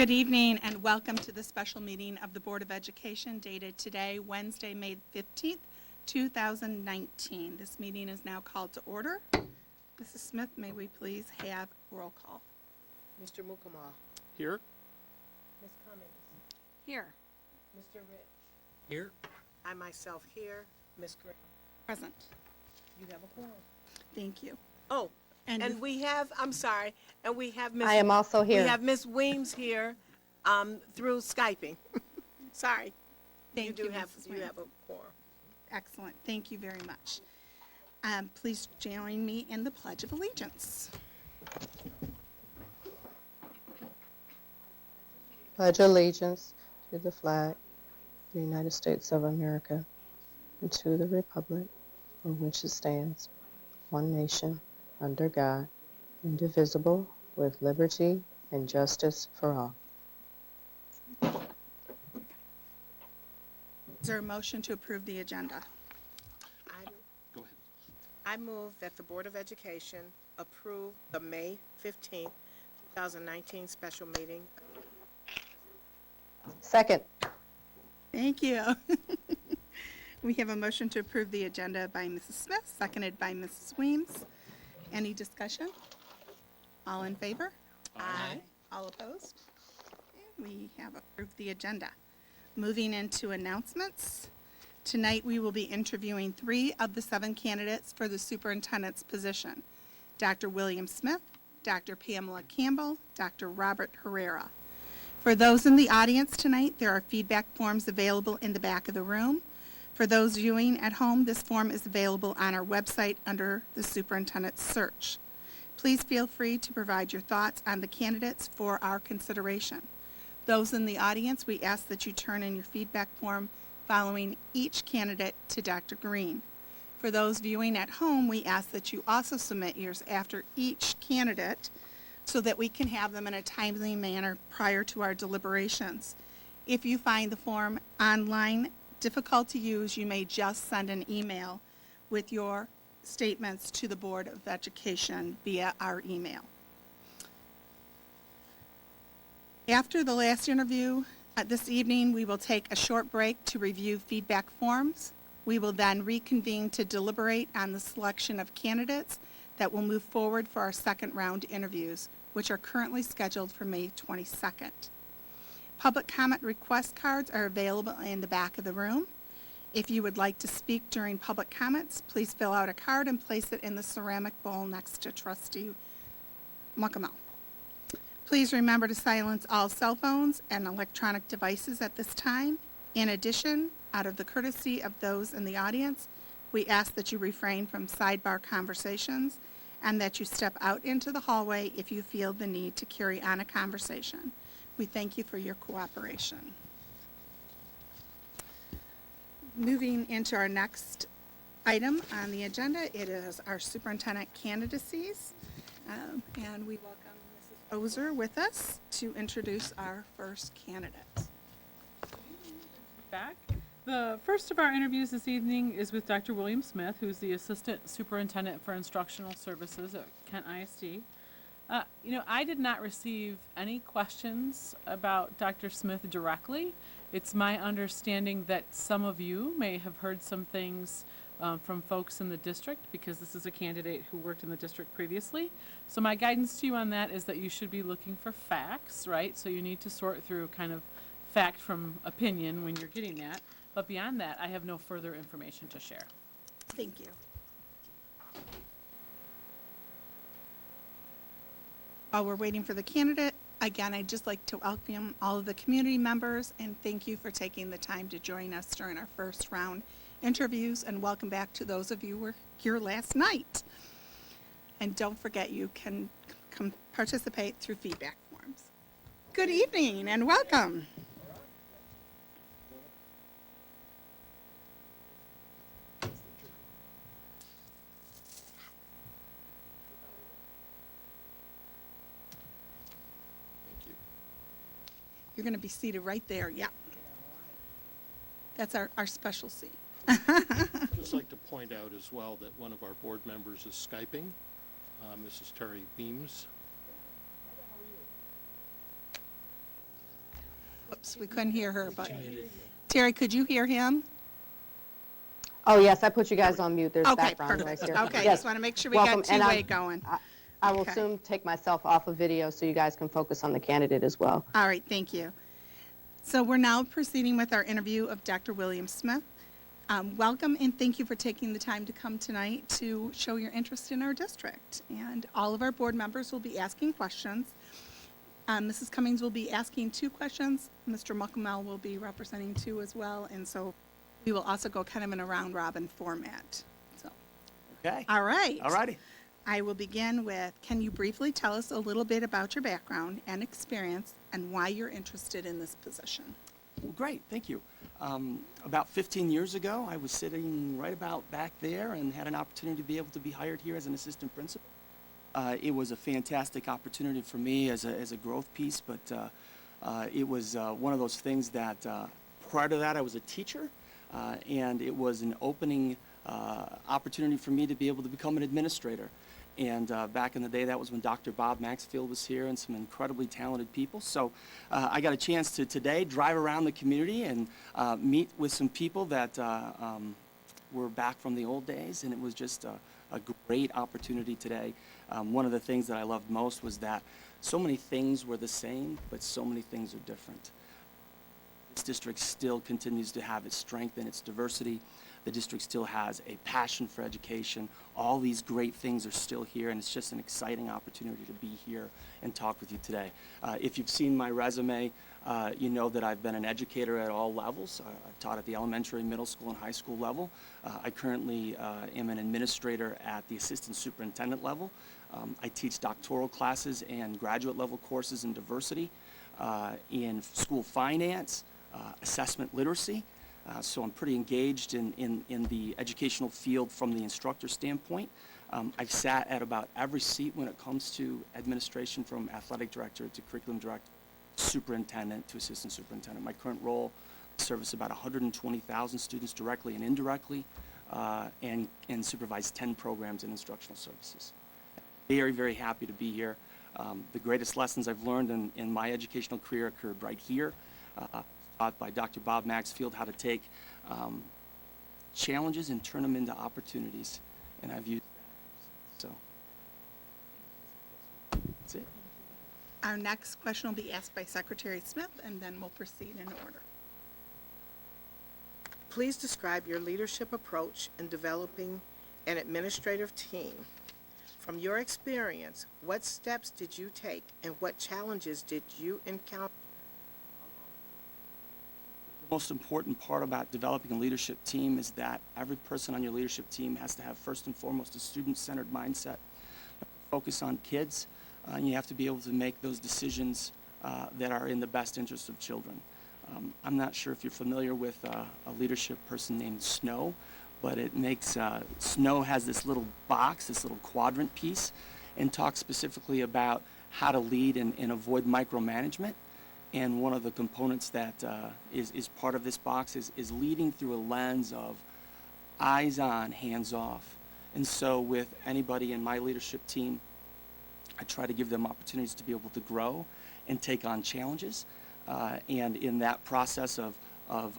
Good evening and welcome to the special meeting of the Board of Education dated today, Wednesday, May 15th, 2019. This meeting is now called to order. Mrs. Smith, may we please have roll call? Mr. Mukamal. Here. Ms. Cummings. Here. Mr. Rich. Here. I myself here. Ms. Gray. Present. You have a quorum. Thank you. Oh, and we have, I'm sorry, and we have Ms. I am also here. We have Ms. Weems here through Skyping. Sorry. Thank you, Mrs. You Wayne. have a quorum. Excellent. Thank you very much. Please join me in the Pledge of Allegiance. Pledge allegiance to the flag of the United States of America and to the republic for which it stands, one nation, under God, indivisible, with liberty and justice for all. Is there a motion to approve the agenda? Go ahead. I move that the Board of Education approve the May 15th, 2019 special meeting. Second. Thank you. We have a motion to approve the agenda by Mrs. Smith, seconded by Mrs. Weems. Any discussion? All in favor? Aye. All opposed? Okay, we have approved the agenda. Moving into announcements. Tonight, we will be interviewing 3 of the 7 candidates for the superintendent's position: Dr. William Smith, Dr. Pamela Campbell, Dr. Robert Herrera. For those in the audience tonight, there are feedback forms available in the back of the room. For those viewing at home, this form is available on our website under the superintendent's search. Please feel free to provide your thoughts on the candidates for our consideration. Those in the audience, we ask that you turn in your feedback form following each candidate to Dr. Green. For those viewing at home, we ask that you also submit yours after each candidate so that we can have them in a timely manner prior to our deliberations. If you find the form online difficult to use, you may just send an email with your statements to the Board of Education via our email. After the last interview this evening, we will take a short break to review feedback forms. We will then reconvene to deliberate on the selection of candidates that will move forward for our second round interviews, which are currently scheduled for May 22nd. Public comment request cards are available in the back of the room. If you would like to speak during public comments, please fill out a card and place it in the ceramic bowl next to Trustee Mukamal. Please remember to silence all cell phones and electronic devices at this time. In addition, out of the courtesy of those in the audience, we ask that you refrain from sidebar conversations and that you step out into the hallway if you feel the need to carry on a conversation. We thank you for your cooperation. Moving into our next item on the agenda, it is our superintendent candidacies. And we welcome Mrs. Ozer with us to introduce our first candidate. Back. The first of our interviews this evening is with Dr. William Smith, who's the Assistant Superintendent for Instructional Services at Kent ISD. I did not receive any questions about Dr. Smith directly. It's my understanding that some of you may have heard some things from folks in the district, because this is a candidate who worked in the district previously. So my guidance to you on that is that you should be looking for facts, right? So you need to sort through kind of fact from opinion when you're getting that. But beyond that, I have no further information to share. Thank you. While we're waiting for the candidate, again, I'd just like to welcome all of the community members and thank you for taking the time to join us during our first round interviews, and welcome back to those of you who were here last night. And don't forget, you can participate through feedback forms. Good evening and welcome. You're going to be seated right there, yeah. That's our special seat. I'd just like to point out as well that one of our board members is Skyping, Mrs. Terry Beams. Whoops, we couldn't hear her, but Terry, could you hear him? Oh, yes, I put you guys on mute. There's Okay, background noise perfect. here. Okay, Yes, just want to make sure we welcome, got and two-way going. I will Okay. soon take myself off of video so you guys can focus on the candidate as well. All right, thank you. So we're now proceeding with our interview of Dr. William Smith. Welcome and thank you for taking the time to come tonight to show your interest in our district. And all of our board members will be asking questions. Mrs. Cummings will be asking 2 questions. Mr. Muckamel will be representing 2 as well. And so we will also go kind of in a round robin format. So, Okay. all right. All righty. I will begin with, can you briefly tell us a little bit about your background and experience and why you're interested in this position? Well, great. Thank you. About 15 years ago, I was sitting right about back there and had an opportunity to be able to be hired here as an assistant principal. It was a fantastic opportunity for me as a growth piece, but it was one of those things that prior to that I was a teacher, and it was an opening opportunity for me to be able to become an administrator. And back in the day, that was when Dr. Bob Maxfield was here and some incredibly talented people. So I got a chance to today drive around the community and meet with some people that were back from the old days, and it was just a great opportunity today. One of the things that I loved most was that so many things were the same, but so many things are different. This district still continues to have its strength and its diversity. The district still has a passion for education. All these great things are still here, and it's just an exciting opportunity to be here and talk with you today. If you've seen my resume, you know that I've been an educator at all levels. I've taught at the elementary, middle school, and high school level. I currently am an administrator at the assistant superintendent level. I teach doctoral classes and graduate level courses in diversity, in school finance, assessment literacy. So I'm pretty engaged in the educational field from the instructor standpoint. I've sat at about every seat when it comes to administration, from athletic director to curriculum director, superintendent to assistant superintendent. My current role, I service about 120,000 students directly and indirectly, and supervise 10 programs in instructional services. Very, very happy to be here. The greatest lessons I've learned in my educational career occurred right here. Taught by Dr. Bob Maxfield how to take challenges and turn them into opportunities, and I've used that. So that's it. Our next question will be asked by Secretary Smith, and then we'll proceed in order. Please describe your leadership approach in developing an administrative team. From your experience, what steps did you take and what challenges did you encounter? The most important part about developing a leadership team is that every person on your leadership team has to have, first and foremost, a student-centered mindset. You have to focus on kids, and you have to be able to make those decisions that are in the best interest of children. I'm not sure if you're familiar with a leadership person named Snow, but it makes, Snow has this little box, this little quadrant piece, and talks specifically about how to lead and avoid micromanagement. And one of the components that is part of this box is leading through a lens of eyes on, hands off. And so with anybody in my leadership team, I try to give them opportunities to be able to grow and take on challenges. And in that process of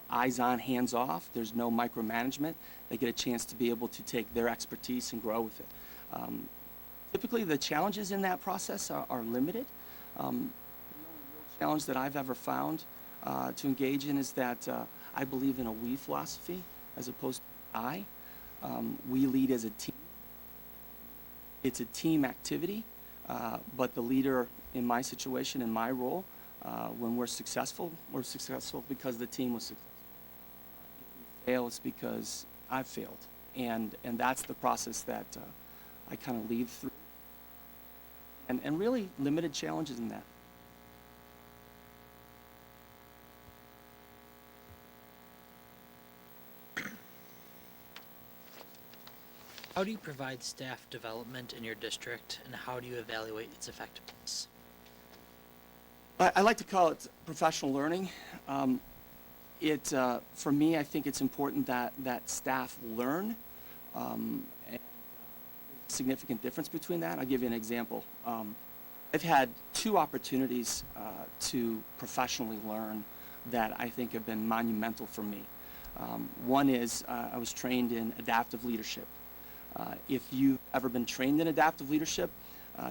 eyes on, hands off, there's no micromanagement. They get a chance to be able to take their expertise and grow with it. Typically, the challenges in that process are limited. Challenge that I've ever found to engage in is that I believe in a we philosophy as opposed to I. We lead as a team. It's a team activity, but the leader in my situation, in my role, when we're successful because the team was successful. If we fail, it's because I've failed. And that's the process that I kind of lead through. And really limited challenges in that. How do you provide staff development in your district, and how do you evaluate its effectiveness? I like to call it professional learning. For me, I think it's important that staff learn. And significant difference between that. I'll give you an example. I've had 2 opportunities to professionally learn that I think have been monumental for me. One is I was trained in adaptive leadership. If you've ever been trained in adaptive leadership,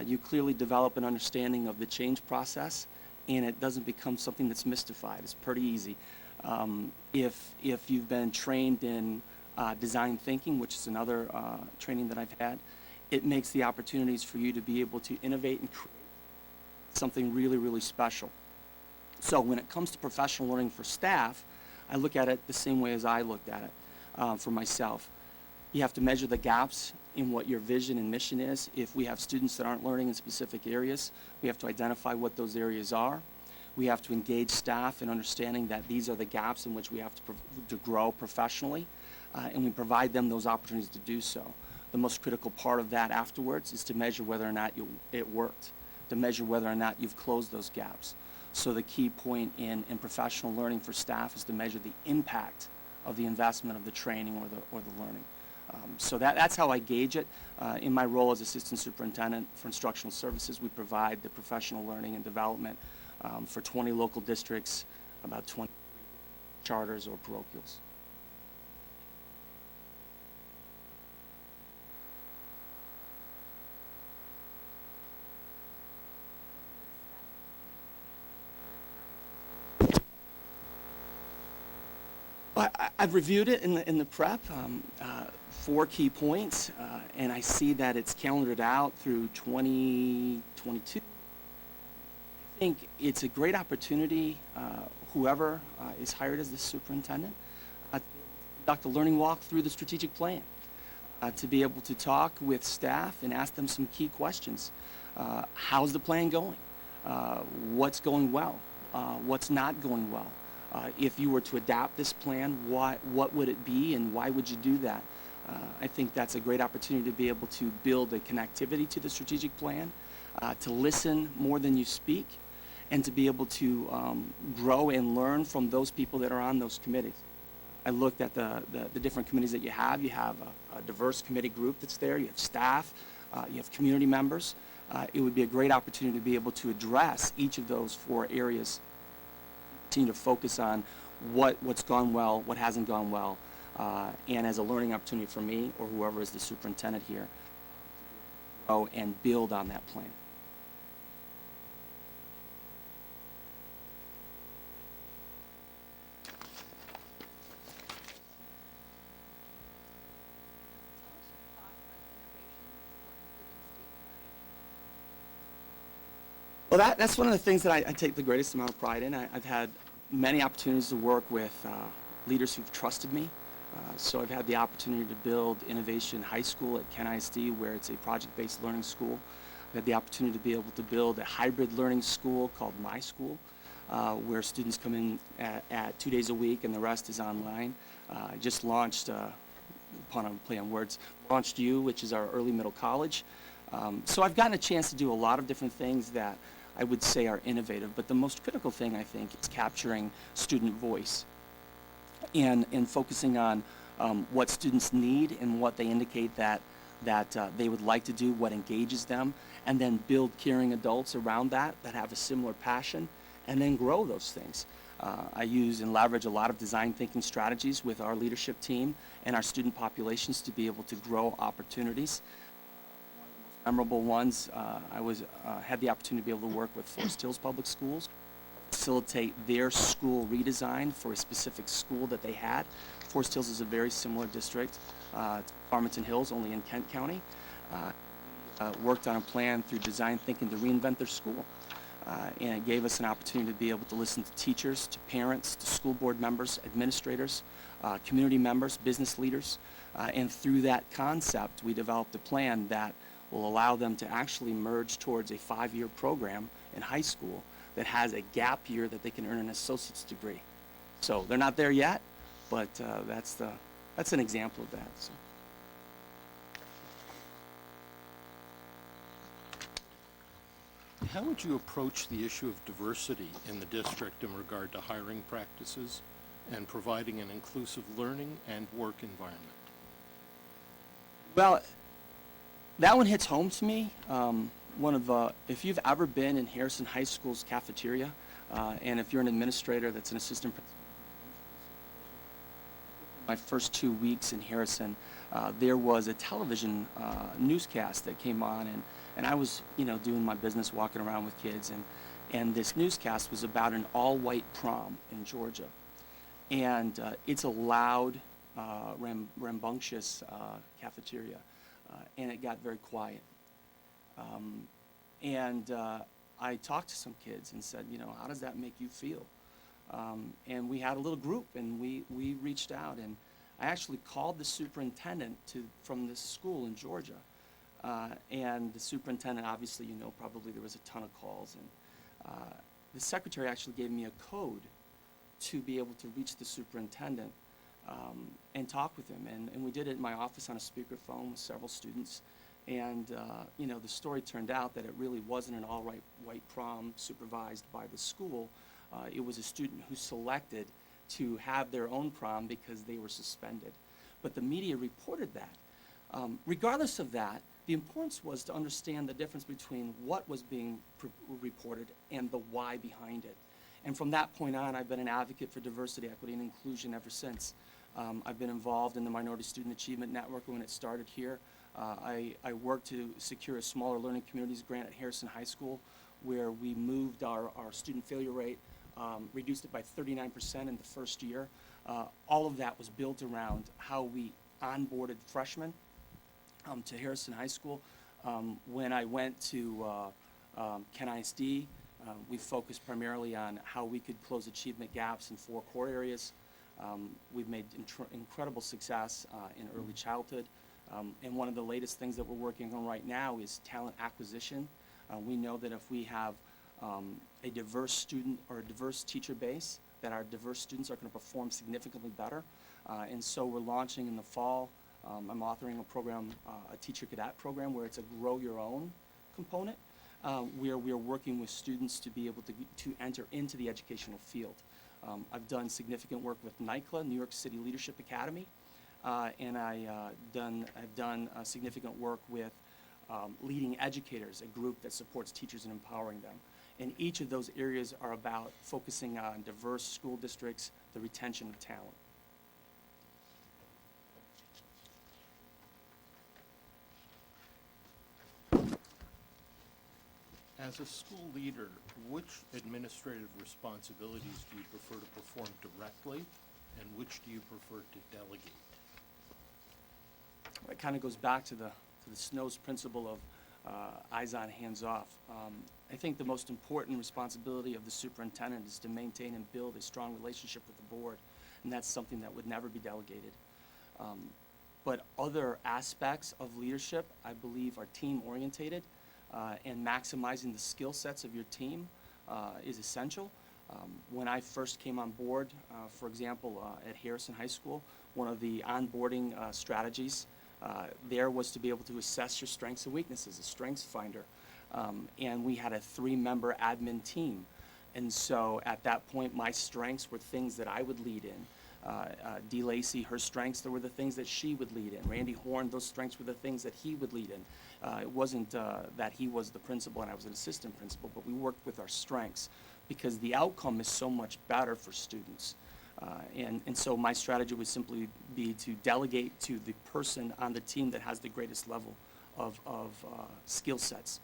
you clearly develop an understanding of the change process, and it doesn't become something that's mystified. It's pretty easy. If you've been trained in design thinking, which is another training that I've had, it makes the opportunities for you to be able to innovate and create something really, really special. So when it comes to professional learning for staff, I look at it the same way as I looked at it for myself. You have to measure the gaps in what your vision and mission is. If we have students that aren't learning in specific areas, we have to identify what those areas are. We have to engage staff in understanding that these are the gaps in which we have to grow professionally, and we provide them those opportunities to do so. The most critical part of that afterwards is to measure whether or not it worked, to measure whether or not you've closed those gaps. So the key point in professional learning for staff is to measure the impact of the investment of the training or the learning. So that's how I gauge it. In my role as Assistant Superintendent for Instructional Services, we provide the professional learning and development for 20 local districts, about 20 charters or parochials. I've reviewed it in the prep, 4 key points, and I see that it's calendared out through 2022. I think it's a great opportunity, whoever is hired as the superintendent, to conduct a learning walk through the strategic plan, to be able to talk with staff and ask them some key questions. How's the plan going? What's going well? What's not going well? If you were to adapt this plan, what would it be and why would you do that? I think that's a great opportunity to be able to build a connectivity to the strategic plan, to listen more than you speak, and to be able to grow and learn from those people that are on those committees. I looked at the different committees that you have. You have a diverse committee group that's there. You have staff. You have community members. It would be a great opportunity to be able to address each of those 4 areas, continue to focus on what's gone well, what hasn't gone well, and as a learning opportunity for me or whoever is the superintendent here, grow and build on that plan. Well, that's one of the things that I take the greatest amount of pride in. I've had many opportunities to work with leaders who've trusted me. So I've had the opportunity to build Innovation High School at Kent ISD, where it's a project-based learning school. I've had the opportunity to be able to build a hybrid learning school called My School, where students come in at 2 days a week and the rest is online. I just launched, play on words, launched U, which is our early middle college. So I've gotten a chance to do a lot of different things that I would say are innovative, but the most critical thing, I think, is capturing student voice and focusing on what students need and what they indicate that they would like to do, what engages them, and then build caring adults around that have a similar passion, and then grow those things. I use and leverage a lot of design thinking strategies with our leadership team and our student populations to be able to grow opportunities. Memorable ones, I had the opportunity to be able to work with Forest Hills Public Schools, facilitate their school redesign for a specific school that they had. Forest Hills is a very similar district to Farmington Hills, only in Kent County. Worked on a plan through design thinking to reinvent their school. And it gave us an opportunity to be able to listen to teachers, to parents, to school board members, administrators, community members, business leaders. And through that concept, we developed a plan that will allow them to actually merge towards a 5-year program in high school that has a gap year that they can earn an associate's degree. So they're not there yet, but that's an example of that. So. How would you approach the issue of diversity in the district in regard to hiring practices and providing an inclusive learning and work environment? Well, that one hits home to me. If you've ever been in Harrison High School's cafeteria, And if you're an administrator that's an assistant principal, my first 2 weeks in Harrison, there was a television newscast that came on, and I was, doing my business, walking around with kids, and this newscast was about an all-white prom in Georgia. And it's a loud, rambunctious cafeteria, and it got very quiet. I talked to some kids and said, how does that make you feel? And we had a little group, and we reached out, and I actually called the superintendent from this school in Georgia. And the superintendent, obviously, probably there was a ton of calls, and the secretary actually gave me a code to be able to reach the superintendent and talk with him. And we did it in my office on a speakerphone with several students. And, the story turned out that it really wasn't an all-white prom supervised by the school. It was a student who selected to have their own prom because they were suspended. But the media reported that. Regardless of that, the importance was to understand the difference between what was being reported and the why behind it. And from that point on, I've been an advocate for diversity, equity, and inclusion ever since. I've been involved in the Minority Student Achievement Network when it started here. I worked to secure a smaller learning communities grant at Harrison High School, where we moved our student failure rate, reduced it by 39% in the first year. All of that was built around how we onboarded freshmen to Harrison High School. When I went to Kent ISD, we focused primarily on how we could close achievement gaps in 4 core areas. We've made incredible success in early childhood. And one of the latest things that we're working on right now is talent acquisition. We know that if we have a diverse student or a diverse teacher base, that our diverse students are going to perform significantly better. And so we're launching in the fall. I'm authoring a program, a teacher cadet program, where it's a grow your own component, where we are working with students to be able to enter into the educational field. I've done significant work with NYCLA, New York City Leadership Academy, and I've done significant work with Leading Educators, a group that supports teachers and empowering them. And each of those areas are about focusing on diverse school districts, the retention of talent. As a school leader, which administrative responsibilities do you prefer to perform directly, and which do you prefer to delegate? It kind of goes back to the Snow's principle of eyes on, hands off. I think the most important responsibility of the superintendent is to maintain and build a strong relationship with the board, and that's something that would never be delegated. But other aspects of leadership, I believe, are team-orientated, and maximizing the skill sets of your team is essential. When I first came on board, for example, at Harrison High School, one of the onboarding strategies there was to be able to assess your strengths and weaknesses, a strengths finder. And we had a 3-member admin team. And so at that point, my strengths were things that I would lead in. Dee Lacey, her strengths, there were the things that she would lead in. Randy Horn, those strengths were the things that he would lead in. It wasn't that he was the principal and I was an assistant principal, but we worked with our strengths because the outcome is so much better for students. And so my strategy would simply be to delegate to the person on the team that has the greatest level of skill sets.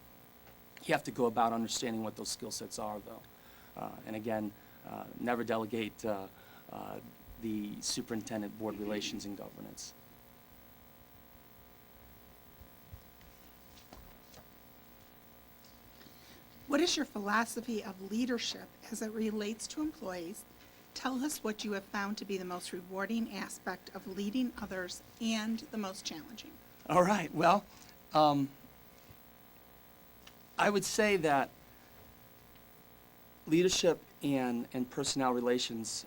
You have to go about understanding what those skill sets are, though. And again, never delegate the superintendent, board relations, and governance. What is your philosophy of leadership as it relates to employees? Tell us what you have found to be the most rewarding aspect of leading others and the most challenging. All right, well, I would say that leadership and personnel relations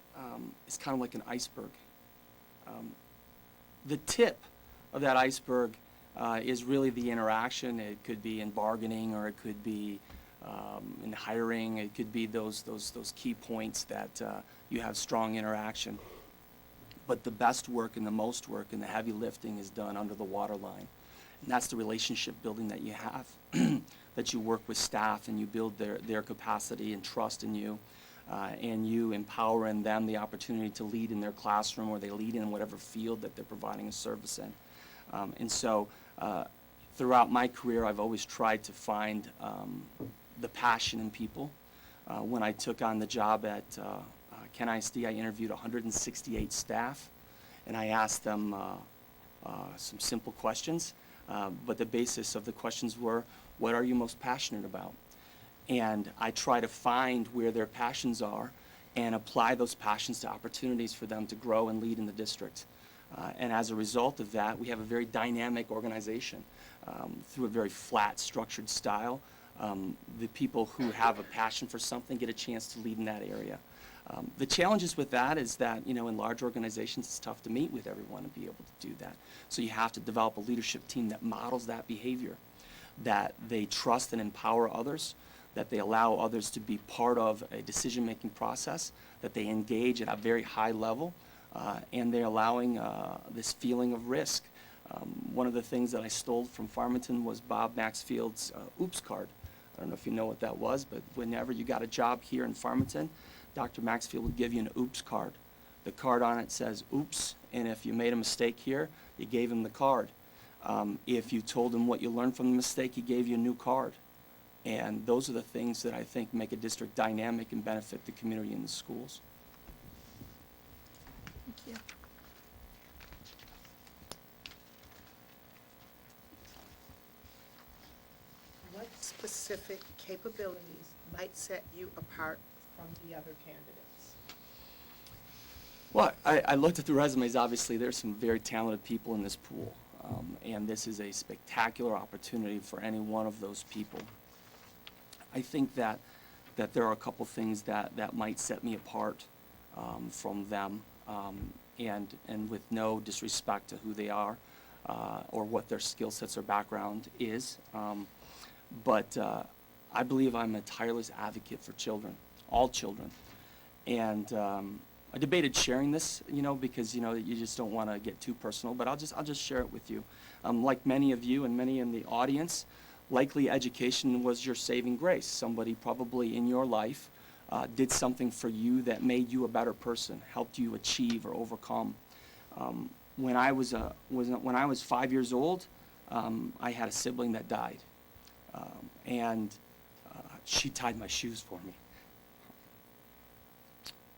is kind of like an iceberg. The tip of that iceberg is really the interaction. It could be in bargaining, or it could be in hiring. It could be those key points that you have strong interaction. But the best work and the most work and the heavy lifting is done under the waterline. And that's the relationship building that you have, that you work with staff and you build their capacity and trust in you. and you empower in them the opportunity to lead in their classroom, or they lead in whatever field that they're providing a service in. And so throughout my career, I've always tried to find the passion in people. When I took on the job at Kent ISD, I interviewed 168 staff, and I asked them some simple questions, but the basis of the questions were, what are you most passionate about? And I try to find where their passions are and apply those passions to opportunities for them to grow and lead in the district. And as a result of that, we have a very dynamic organization through a very flat, structured style. The people who have a passion for something get a chance to lead in that area. The challenges with that is that, you know, in large organizations, it's tough to meet with everyone and be able to do that. So you have to develop a leadership team that models that behavior, that they trust and empower others, that they allow others to be part of a decision-making process, that they engage at a very high level, and they're allowing this feeling of risk. One of the things that I stole from Farmington was Bob Maxfield's OOPS card. I don't know if you know what that was, but whenever you got a job here in Farmington, Dr. Maxfield would give you an OOPS card. The card on it says OOPS, and if you made a mistake here, you gave him the card. If you told him what you learned from the mistake, he gave you a new card. And those are the things that I think make a district dynamic and benefit the community and the schools. Thank you. What specific capabilities might set you apart from the other candidates? Well, I looked at the resumes. Obviously, there's some very talented people in this pool, and this is a spectacular opportunity for any one of those people. I think that there are a couple things that might set me apart from them, and with no disrespect to who they are or what their skill sets or background is, but I believe I'm a tireless advocate for children, all children, and I debated sharing this, you know, because, you know, you just don't want to get too personal, but I'll just share it with you. Like many of you and many in the audience, likely education was your saving grace. Somebody probably in your life did something for you that made you a better person, helped you achieve or overcome. When I was 5 years old, I had a sibling that died, and she tied my shoes for me.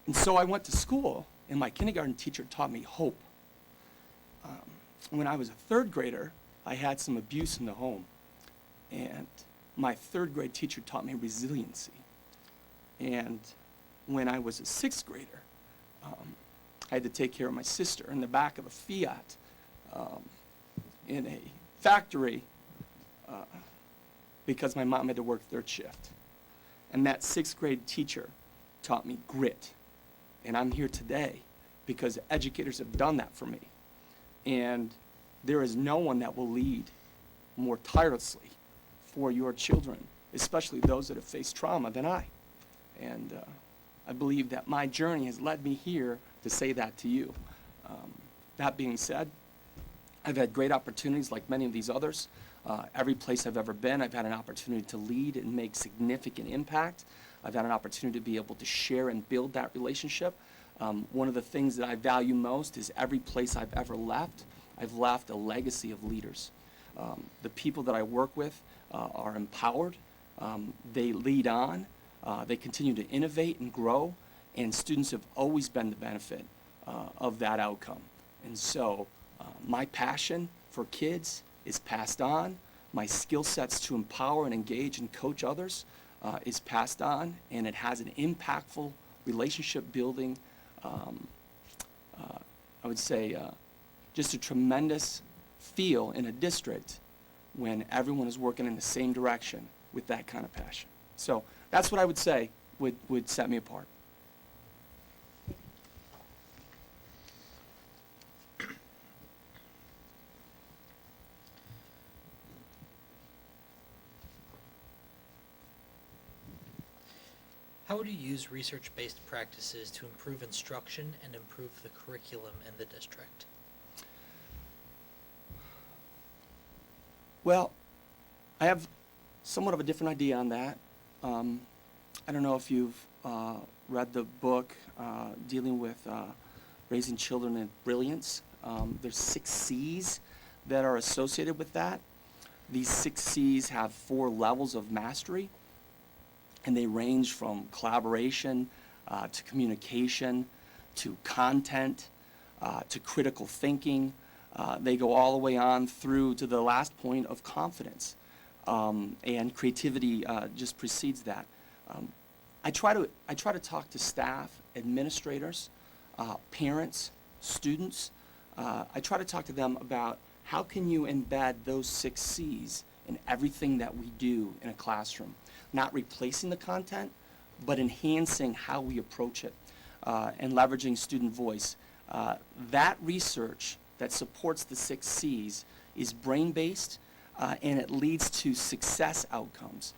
And so I went to school, and my kindergarten teacher taught me hope. When I was a third grader, I had some abuse in the home. And my third grade teacher taught me resiliency. And when I was a sixth grader, I had to take care of my sister in the back of a Fiat in a factory because my mom had to work third shift. And that sixth grade teacher taught me grit. And I'm here today because educators have done that for me. And there is no one that will lead more tirelessly for your children, especially those that have faced trauma, than I. And I believe that my journey has led me here to say that to you. That being said, I've had great opportunities like many of these others. Every place I've ever been, I've had an opportunity to lead and make significant impact. I've had an opportunity to be able to share and build that relationship. One of the things that I value most is every place I've ever left, I've left a legacy of leaders. The people that I work with are empowered. They lead on. They continue to innovate and grow, and students have always been the benefit of that outcome. And so my passion for kids is passed on. My skill sets to empower and engage and coach others is passed on, and it has an impactful relationship building, I would say just a tremendous feel in a district when everyone is working in the same direction with that kind of passion. So that's what I would say would set me apart. How would you use research-based practices to improve instruction and improve the curriculum in the district? Well, I have somewhat of a different idea on that. I don't know if you've read the book dealing with raising children in brilliance. There's 6 C's that are associated with that. These 6 C's have 4 levels of mastery, and they range from collaboration to communication to content to critical thinking. They go all the way on through to the last point of confidence, and creativity just precedes that. I try to talk to staff, administrators, parents, students. I try to talk to them about how can you embed those 6 C's in everything that we do in a classroom, not replacing the content, but enhancing how we approach it and leveraging student voice. That research that supports the 6 C's is brain-based, and it leads to success outcomes.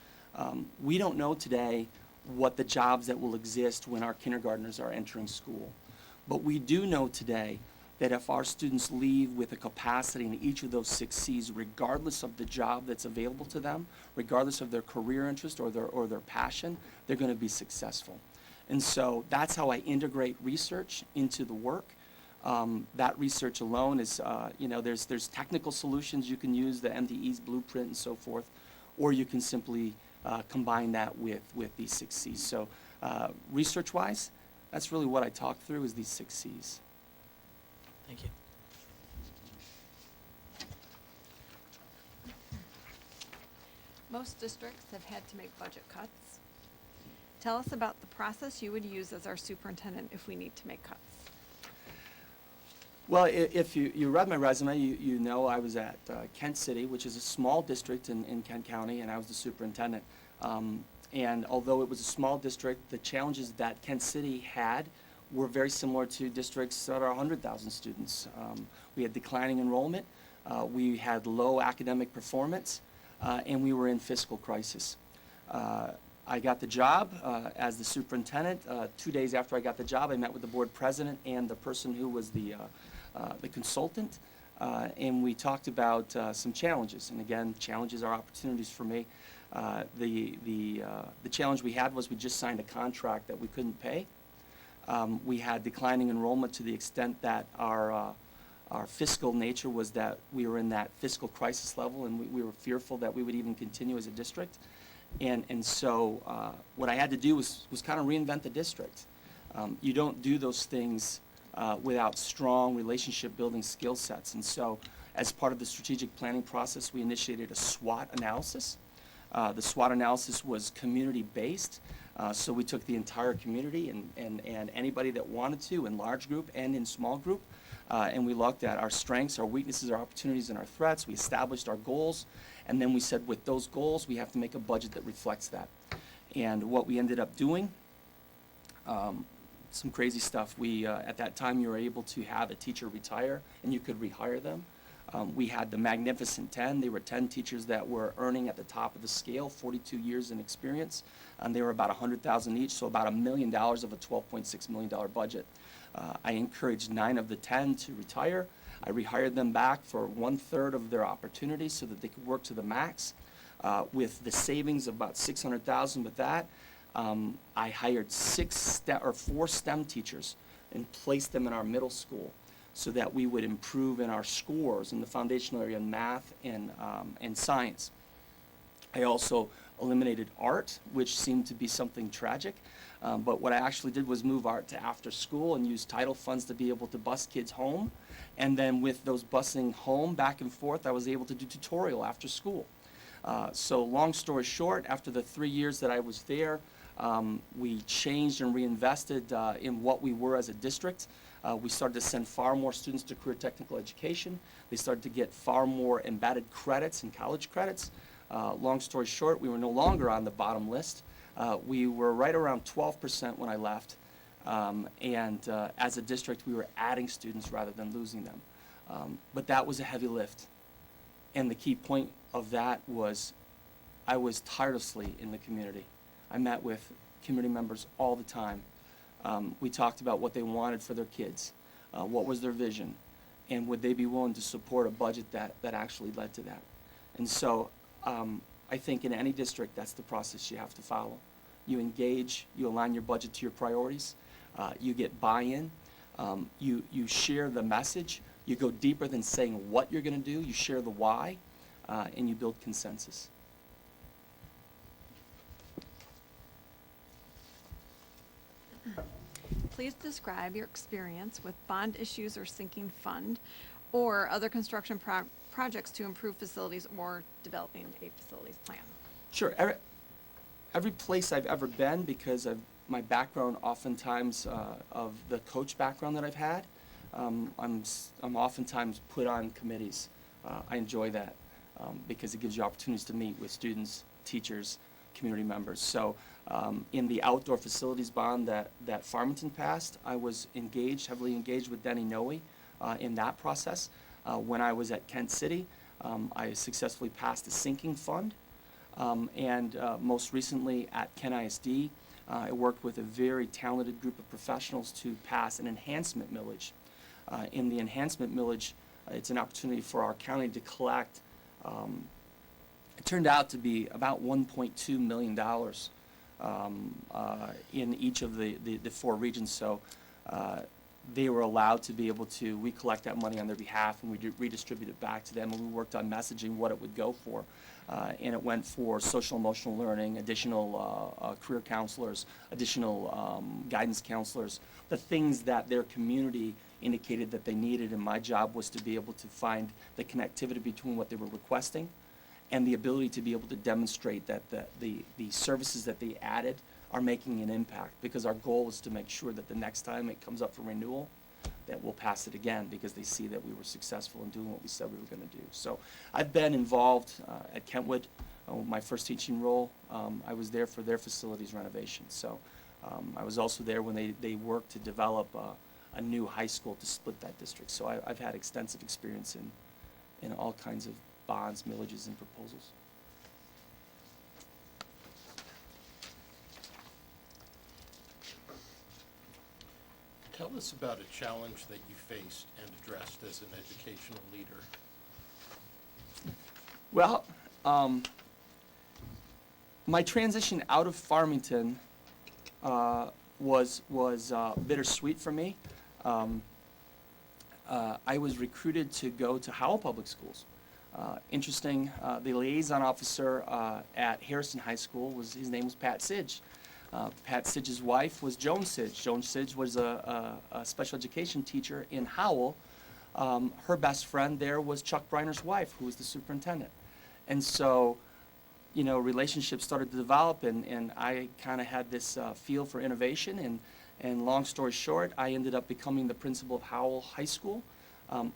We don't know today what the jobs that will exist when our kindergartners are entering school. But we do know today that if our students leave with a capacity in each of those 6 C's, regardless of the job that's available to them, regardless of their career interest or their passion, they're going to be successful. And so that's how I integrate research into the work. That research alone is, there's technical solutions you can use, the MDE's blueprint and so forth, or you can simply combine that with these 6 C's. So research-wise, that's really what I talk through is these 6 C's. Thank you. Most districts have had to make budget cuts. Tell us about the process you would use as our superintendent if we need to make cuts. Well, if you read my resume, you know I was at Kent City, which is a small district in Kent County, and I was the superintendent. And although it was a small district, the challenges that Kent City had were very similar to districts that are 100,000 students. We had declining enrollment, we had low academic performance, and we were in fiscal crisis. I got the job as the superintendent. 2 days after I got the job, I met with the board president and the person who was the consultant, and we talked about some challenges. And again, challenges are opportunities for me. The challenge we had was we just signed a contract that we couldn't pay. We had declining enrollment to the extent that our fiscal nature was that we were in that fiscal crisis level, and we were fearful that we would even continue as a district. And so what I had to do was kind of reinvent the district. You don't do those things without strong relationship building skill sets. And so as part of the strategic planning process, we initiated a SWOT analysis. The SWOT analysis was community-based. So we took the entire community and anybody that wanted to in large group and in small group, and we looked at our strengths, our weaknesses, our opportunities, and our threats. We established our goals, and then we said with those goals, we have to make a budget that reflects that. And what we ended up doing, some crazy stuff. We, at that time, you were able to have a teacher retire, and you could rehire them. We had the Magnificent 10. They were 10 teachers that were earning at the top of the scale, 42 years in experience. And they were about $100,000 each, so about $1 million of a $12.6 million budget. I encouraged 9 of the 10 to retire. I rehired them back for 1/3 of their opportunities so that they could work to the max. With the savings of about $600,000 with that, I hired 4 STEM teachers and placed them in our middle school so that we would improve in our scores in the foundational area in math and science. I also eliminated art, which seemed to be something tragic. But what I actually did was move art to after school and use title funds to be able to bus kids home. And then with those busing home back and forth, I was able to do tutorial after school. So long story short, after the 3 years that I was there, we changed and reinvested in what we were as a district. We started to send far more students to career technical education. They started to get far more embedded credits and college credits. Long story short, we were no longer on the bottom list. We were right around 12% when I left. As a district, we were adding students rather than losing them. But that was a heavy lift. And the key point of that was I was tirelessly in the community. I met with community members all the time. We talked about what they wanted for their kids, what was their vision, and would they be willing to support a budget that actually led to that. And so I think in any district, that's the process you have to follow. you engage, you align your budget to your priorities, you get buy-in, you share the message, you go deeper than saying what you're going to do, you share the why, and you build consensus. Please describe your experience with bond issues or sinking fund or other construction projects to improve facilities or developing a facilities plan. Sure. Every place I've ever been, because of my background, oftentimes of the coach background that I've had, I'm oftentimes put on committees. I enjoy that because it gives you opportunities to meet with students, teachers, community members. So in the outdoor facilities bond that Farmington passed, I was heavily engaged with Denny Noe in that process. When I was at Kent City, I successfully passed a sinking fund. And most recently at Kent ISD, I worked with a very talented group of professionals to pass an enhancement millage. In the enhancement millage, it's an opportunity for our county to collect, it turned out to be about $1.2 million in each of the 4 regions. So they were allowed to be able to, we collect that money on their behalf and we redistribute it back to them, and we worked on messaging what it would go for. And it went for social emotional learning, additional career counselors, additional guidance counselors, the things that their community indicated that they needed, and my job was to be able to find the connectivity between what they were requesting and the ability to be able to demonstrate that the services that they added are making an impact, because our goal is to make sure that the next time it comes up for renewal, that we'll pass it again, because they see that we were successful in doing what we said we were going to do. So I've been involved at Kentwood, my first teaching role. I was there for their facilities renovation. So I was also there when they worked to develop a new high school to split that district. So I've had extensive experience in all kinds of bonds, millages, and proposals. Tell us about a challenge that you faced and addressed as an educational leader. Well, my transition out of Farmington was bittersweet for me. I was recruited to go to Howell Public Schools. Interesting, the liaison officer at Harrison High School his name was Pat Sidge. Pat Sidge's wife was Joan Sidge. Joan Sidge was a special education teacher in Howell. Her best friend there was Chuck Briner's wife, who was the superintendent. And so, you know, relationships started to develop, and I kind of had this feel for innovation. And long story short, I ended up becoming the principal of Howell High School.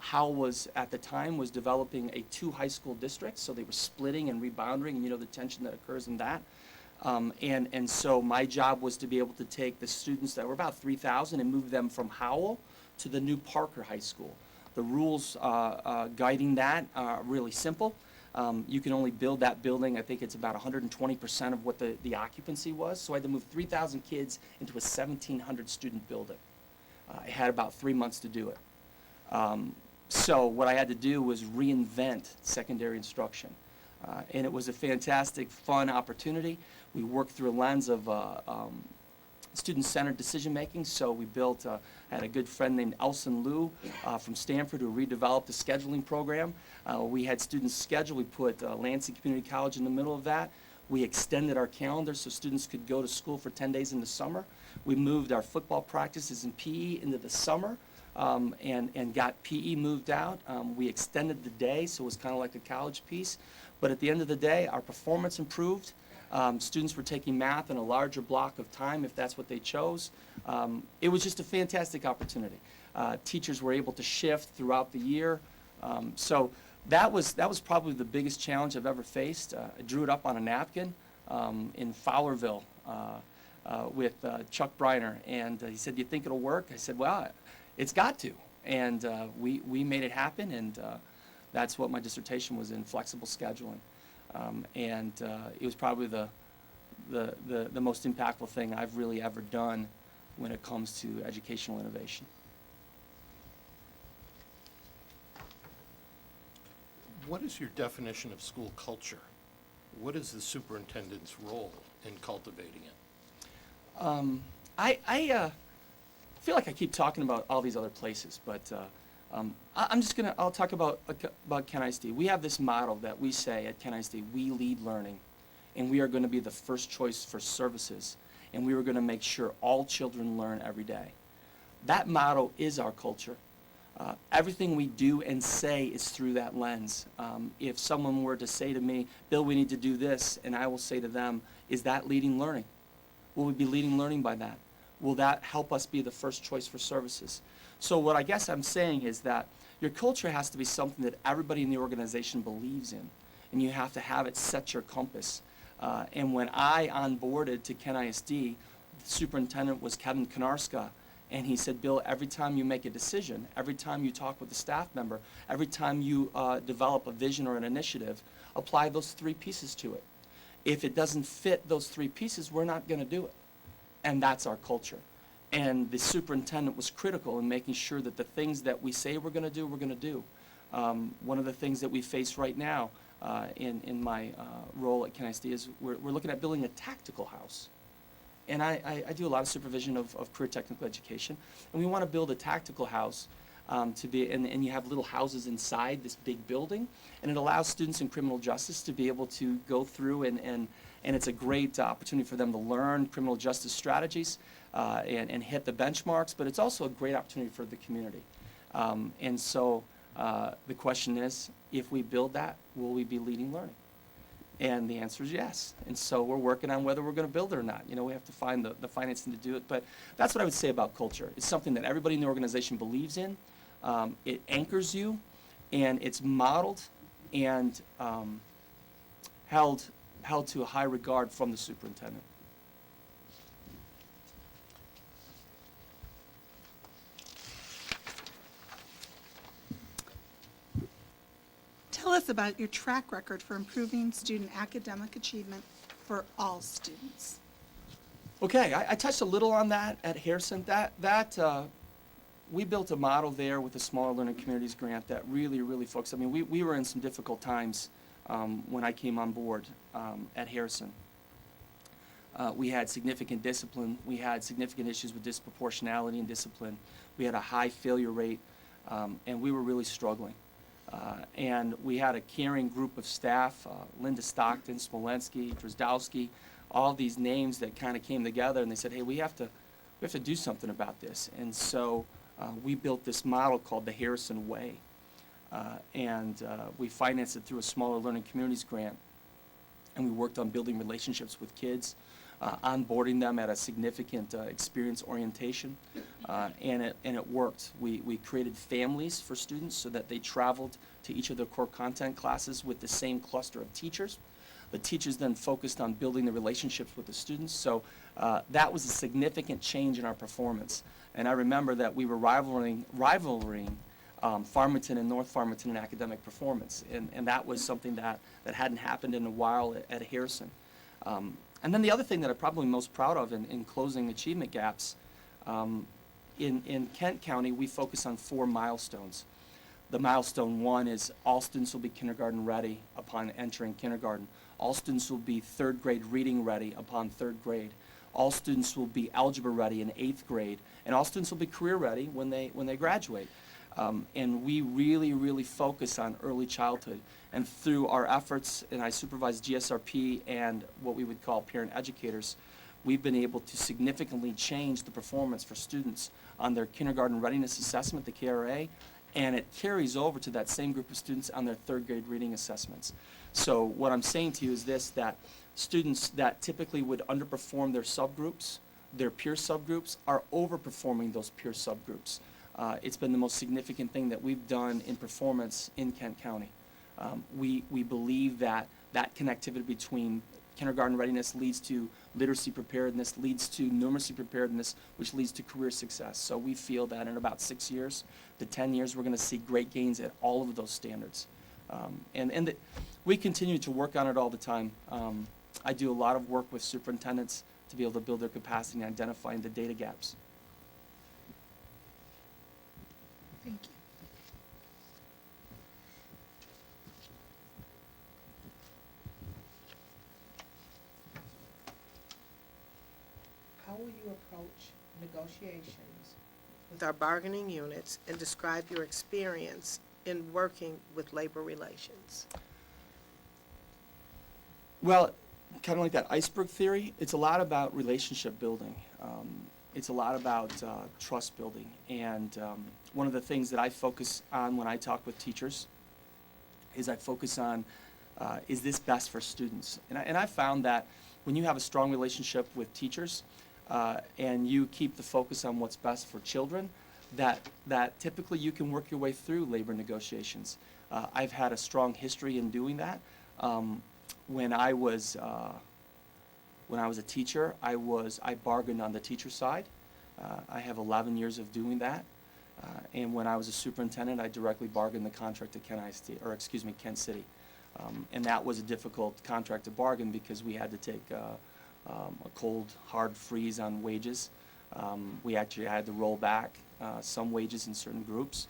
Howell was, at the time, was developing a 2 high school districts, so they were splitting and rebounding, and you know the tension that occurs in that. And so my job was to be able to take the students that were about 3,000 and move them from Howell to the new Parker High School. The rules guiding that are really simple. You can only build that building, I think it's about 120% of what the occupancy was. So I had to move 3,000 kids into a 1,700 student building. I had about 3 months to do it. So what I had to do was reinvent secondary instruction. And it was a fantastic, fun opportunity. We worked through a lens of student-centered decision-making. So we built, had a good friend named Elson Liu from Stanford who redeveloped a scheduling program. We had students schedule. We put Lansing Community College in the middle of that. We extended our calendar so students could go to school for 10 days in the summer. We moved our football practices and PE into the summer. And got PE moved out. We extended the day, so it was kind of like a college piece. But at the end of the day, our performance improved. Students were taking math in a larger block of time if that's what they chose. It was just a fantastic opportunity. Teachers were able to shift throughout the year. So that was probably the biggest challenge I've ever faced. I drew it up on a napkin in Fowlerville with Chuck Briner, and he said, "Do you think it'll work?" I said, "Well, it's got to." And we made it happen, and that's what my dissertation was in, flexible scheduling. And it was probably the most impactful thing I've really ever done when it comes to educational innovation. What is your definition of school culture? What is the superintendent's role in cultivating it? I feel like I keep talking about all these other places, but I'll talk about Kent ISD. We have this model that we say at Kent ISD, we lead learning, and we are going to be the first choice for services, and we are going to make sure all children learn every day. That motto is our culture. Everything we do and say is through that lens. If someone were to say to me, Bill, we need to do this, and I will say to them, is that leading learning? Will we be leading learning by that? Will that help us be the first choice for services? So what I guess I'm saying is that your culture has to be something that everybody in the organization believes in, and you have to have it set your compass. And when I onboarded to Kent ISD, the superintendent was Kevin Konarska, and he said, Bill, every time you make a decision, every time you talk with a staff member, every time you develop a vision or an initiative, apply those 3 pieces to it. If it doesn't fit those 3 pieces, we're not going to do it. And that's our culture. And the superintendent was critical in making sure that the things that we say we're going to do, we're going to do. One of the things that we face right now in my role at Kent ISD is we're looking at building a tactical house. And I do a lot of supervision of career technical education, and we want to build a tactical house to be, and you have little houses inside this big building, and it allows students in criminal justice to be able to go through, and it's a great opportunity for them to learn criminal justice strategies and hit the benchmarks, but it's also a great opportunity for the community. And so the question is, if we build that, will we be leading learning? And the answer is yes. And so we're working on whether we're going to build it or not. You know, we have to find the financing to do it. But that's what I would say about culture. It's something that everybody in the organization believes in. It anchors you, and it's modeled and held to a high regard from the superintendent. Tell us about your track record for improving student academic achievement for all students. Okay, I touched a little on that at Harrison. We built a model there with the Smaller Learning Communities grant that really focused. I mean, we were in some difficult times when I came on board at Harrison. We had significant discipline. We had significant issues with disproportionality and discipline. We had a high failure rate, and we were really struggling. And we had a caring group of staff, Linda Stockton, Smolensky, Drozdowski, all these names that kind of came together, and they said, hey, we have to do something about this. And so we built this model called the Harrison Way. And we financed it through a Smaller Learning Communities grant. And we worked on building relationships with kids, onboarding them at a significant experience orientation, and it worked. We created families for students so that they traveled to each of their core content classes with the same cluster of teachers. The teachers then focused on building the relationships with the students, so that was a significant change in our performance. And I remember that we were rivaling Farmington and North Farmington in academic performance, and that was something that hadn't happened in a while at Harrison. And then the other thing that I'm probably most proud of in closing achievement gaps, in Kent County, we focus on 4 milestones. The milestone 1 is all students will be kindergarten ready upon entering kindergarten. All students will be 3rd grade reading ready upon 3rd grade. All students will be algebra ready in 8th grade, and all students will be career ready when they graduate. And we really focus on early childhood. And through our efforts, and I supervise GSRP and what we would call parent educators, we've been able to significantly change the performance for students on their kindergarten readiness assessment, the KRA, and it carries over to that same group of students on their 3rd grade reading assessments. So what I'm saying to you is this, that students that typically would underperform their subgroups, their peer subgroups, are overperforming those peer subgroups. It's been the most significant thing that we've done in performance in Kent County. We believe that connectivity between kindergarten readiness leads to literacy preparedness, leads to numeracy preparedness, which leads to career success. So we feel that in about 6 years to 10 years, we're going to see great gains at all of those standards. We continue to work on it all the time. I do a lot of work with superintendents to be able to build their capacity in identifying the data gaps. Thank you. How will you approach negotiations with our bargaining units and describe your experience in working with labor relations? Well, kind of like that iceberg theory, it's a lot about relationship building. It's a lot about trust building. And one of the things that I focus on when I talk with teachers is I focus on, is this best for students? And I found that when you have a strong relationship with teachers and you keep the focus on what's best for children, that typically you can work your way through labor negotiations. I've had a strong history in doing that. When I was a teacher, I bargained on the teacher side. I have 11 years of doing that. And when I was a superintendent, I directly bargained the contract at Kent City. And that was a difficult contract to bargain because we had to take a cold, hard freeze on wages. We actually had to roll back some wages in certain groups.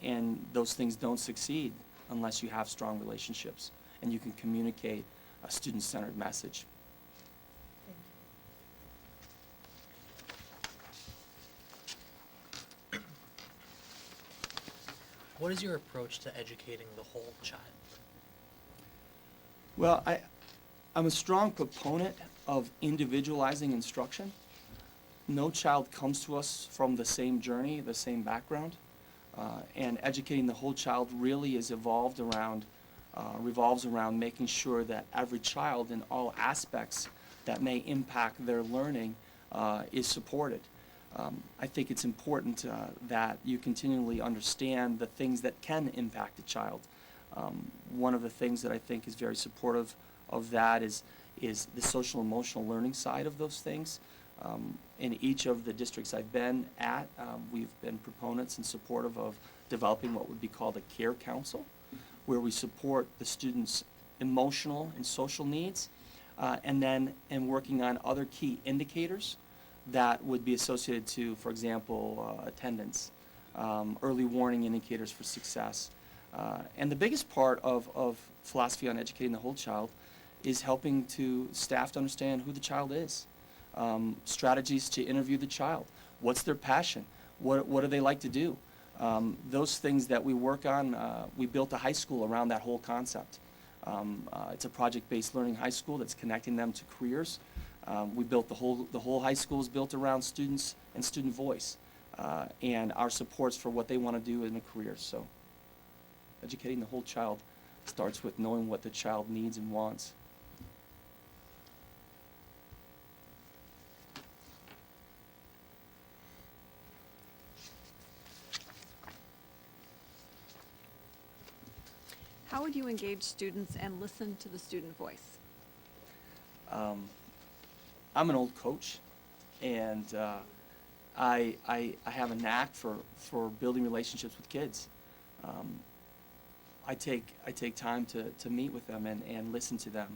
And those things don't succeed unless you have strong relationships and you can communicate a student-centered message. What is your approach to educating the whole child? Well, I'm a strong proponent of individualizing instruction. No child comes to us from the same journey, the same background, and educating the whole child really is revolves around making sure that every child in all aspects that may impact their learning is supported. I think it's important that you continually understand the things that can impact a child. One of the things that I think is very supportive of that is the social emotional learning side of those things. In each of the districts I've been at, we've been proponents and supportive of developing what would be called a care council, where we support the students' emotional and social needs, and working on other key indicators that would be associated to, for example, attendance, early warning indicators for success. And the biggest part of philosophy on educating the whole child is helping staff to understand who the child is. Strategies to interview the child. What's their passion? What do they like to do? Those things that we work on, we built a high school around that whole concept. It's a project-based learning high school that's connecting them to careers. We built the whole high school is built around students and student voice, and our supports for what they want to do in a career. So, educating the whole child starts with knowing what the child needs and wants. How would you engage students and listen to the student voice? I'm an old coach, and I have a knack for building relationships with kids. I take time to meet with them and listen to them.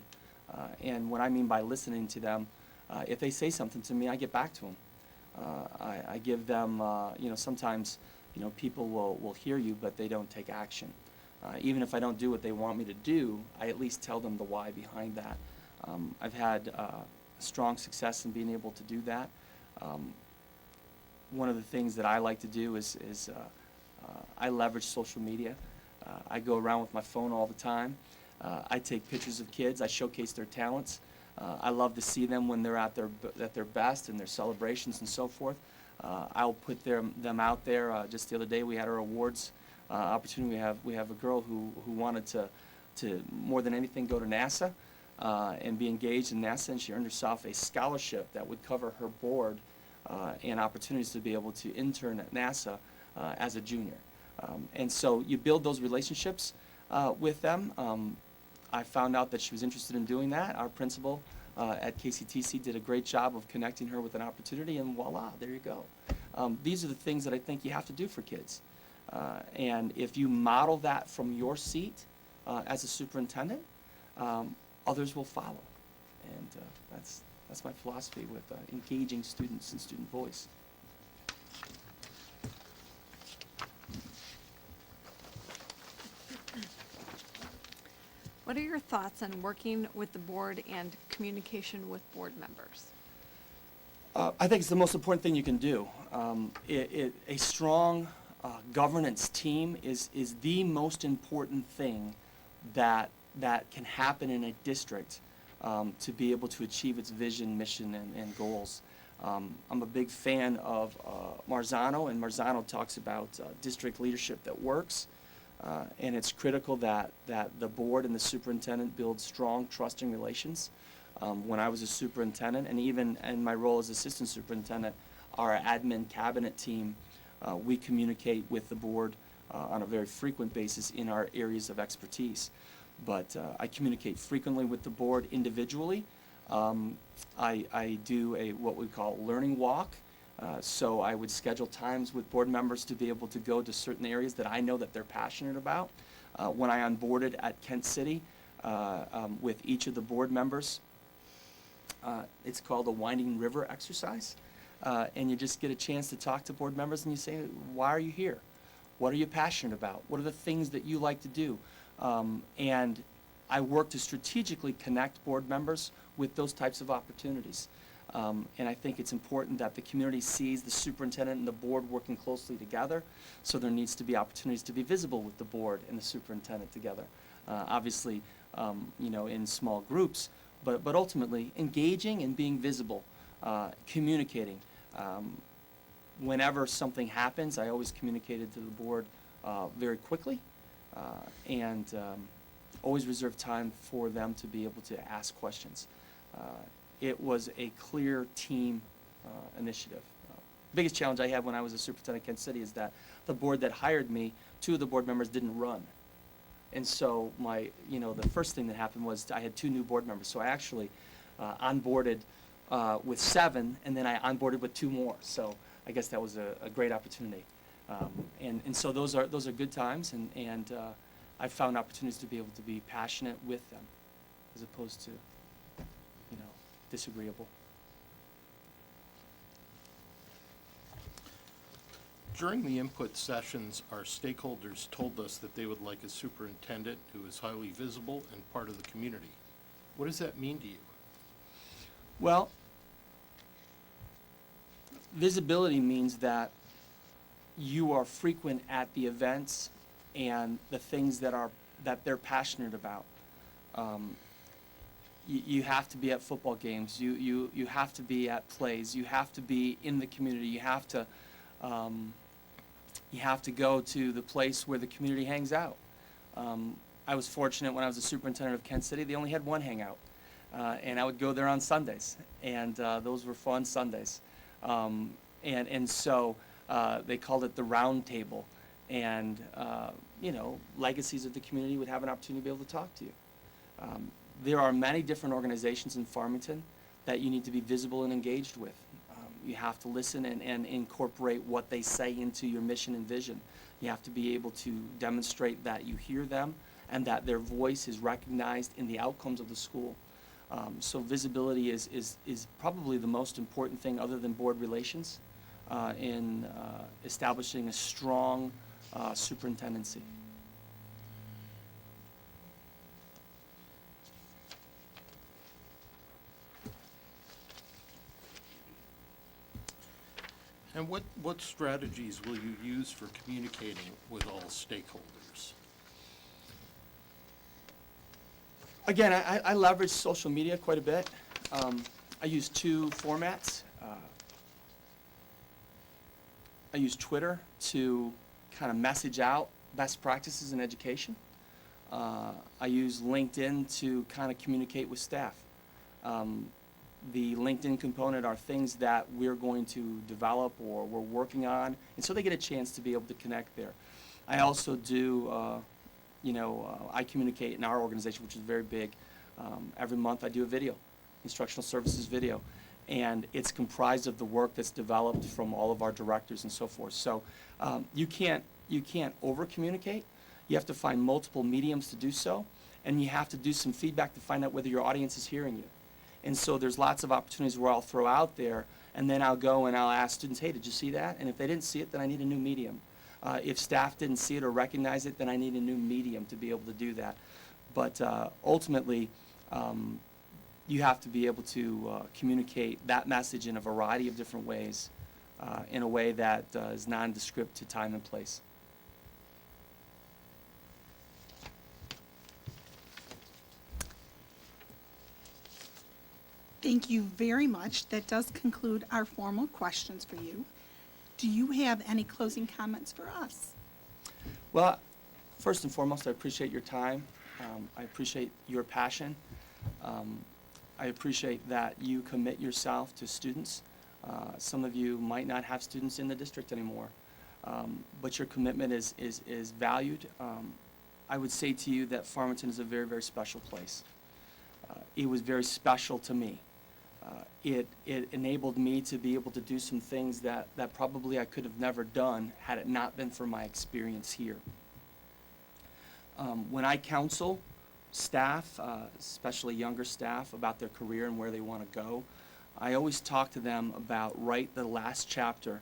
And what I mean by listening to them, if they say something to me, I get back to them. I give them, sometimes, people will hear you, but they don't take action. Even if I don't do what they want me to do, I at least tell them the why behind that. I've had strong success in being able to do that. One of the things that I like to do is I leverage social media. I go around with my phone all the time. I take pictures of kids. I showcase their talents. I love to see them when they're at their best and their celebrations and so forth. I'll put them out there. Just the other day we had our awards opportunity. We have a girl who wanted to more than anything go to NASA and be engaged in NASA, and she earned herself a scholarship that would cover her board and opportunities to be able to intern at NASA as a junior. And so you build those relationships with them. I found out that she was interested in doing that. Our principal at KCTC did a great job of connecting her with an opportunity, and voila, there you go. These are the things that I think you have to do for kids. And if you model that from your seat as a superintendent, others will follow. And that's my philosophy with engaging students and student voice. What are your thoughts on working with the board and communication with board members? I think it's the most important thing you can do. A strong governance team is the most important thing that can happen in a district to be able to achieve its vision, mission, and goals. I'm a big fan of Marzano, and Marzano talks about district leadership that works. And it's critical that the board and the superintendent build strong, trusting relations. When I was a superintendent, and even in my role as assistant superintendent, our admin cabinet team, we communicate with the board on a very frequent basis in our areas of expertise. But I communicate frequently with the board individually. I do what we call learning walk. So I would schedule times with board members to be able to go to certain areas that I know that they're passionate about. When I onboarded at Kent City with each of the board members, it's called a Winding River exercise. And you just get a chance to talk to board members and you say, why are you here? What are you passionate about? What are the things that you like to do? And I work to strategically connect board members with those types of opportunities. And I think it's important that the community sees the superintendent and the board working closely together, so there needs to be opportunities to be visible with the board and the superintendent together. Obviously, in small groups, but ultimately engaging and being visible, communicating. Whenever something happens, I always communicated to the board very quickly, and always reserve time for them to be able to ask questions. It was a clear team initiative. Biggest challenge I had when I was a superintendent at Kent City is that the board that hired me, 2 of the board members didn't run. And so the first thing that happened was I had 2 new board members. So I actually onboarded with 7, and then I onboarded with 2 more. So I guess that was a great opportunity. And so those are good times, and I found opportunities to be able to be passionate with them as opposed to disagreeable. During the input sessions, our stakeholders told us that they would like a superintendent who is highly visible and part of the community. What does that mean to you? Well, visibility means that you are frequent at the events and the things that they're passionate about. You have to be at football games. You have to be at plays. You have to be in the community. You have to go to the place where the community hangs out. I was fortunate when I was a superintendent of Kent City. They only had one hangout, and I would go there on Sundays, and those were fun Sundays. And so they called it the round table, and legacies of the community would have an opportunity to be able to talk to you. There are many different organizations in Farmington that you need to be visible and engaged with. You have to listen and incorporate what they say into your mission and vision. You have to be able to demonstrate that you hear them and that their voice is recognized in the outcomes of the school. So visibility is probably the most important thing other than board relations in establishing a strong superintendency. And what strategies will you use for communicating with all stakeholders? Again, I leverage social media quite a bit. I use 2 formats. I use Twitter to kind of message out best practices in education. I use LinkedIn to kind of communicate with staff. The LinkedIn component are things that we're going to develop or we're working on, and so they get a chance to be able to connect there. I also do, I communicate in our organization, which is very big. Every month I do a video, instructional services video, and it's comprised of the work that's developed from all of our directors and so forth. So you can't over-communicate. You have to find multiple mediums to do so, and you have to do some feedback to find out whether your audience is hearing you. And so there's lots of opportunities where I'll throw out there, and then I'll go and I'll ask students, hey, did you see that? And if they didn't see it, then I need a new medium. If staff didn't see it or recognize it, then I need a new medium to be able to do that. But ultimately, you have to be able to communicate that message in a variety of different ways, in a way that is nondescript to time and place. Thank you very much. That does conclude our formal questions for you. Do you have any closing comments for us? Well, first and foremost, I appreciate your time. I appreciate your passion. I appreciate that you commit yourself to students. Some of you might not have students in the district anymore, but your commitment is valued. I would say to you that Farmington is a very, very special place. It was very special to me. It enabled me to be able to do some things that probably I could have never done had it not been for my experience here. When I counsel staff, especially younger staff, about their career and where they want to go, I always talk to them about write the last chapter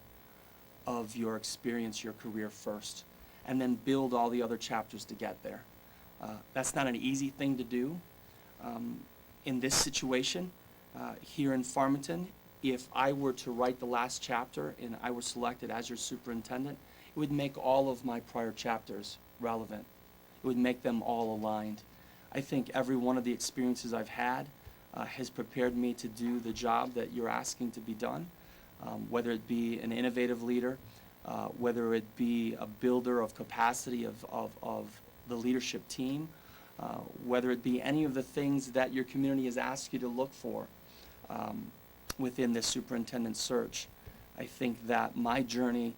of your experience, your career first, and then build all the other chapters to get there. That's not an easy thing to do. In this situation, here in Farmington, if I were to write the last chapter and I were selected as your superintendent, it would make all of my prior chapters relevant. It would make them all aligned. I think every one of the experiences I've had has prepared me to do the job that you're asking to be done, whether it be an innovative leader, whether it be a builder of capacity of the leadership team, whether it be any of the things that your community has asked you to look for within this superintendent search. I think that my journey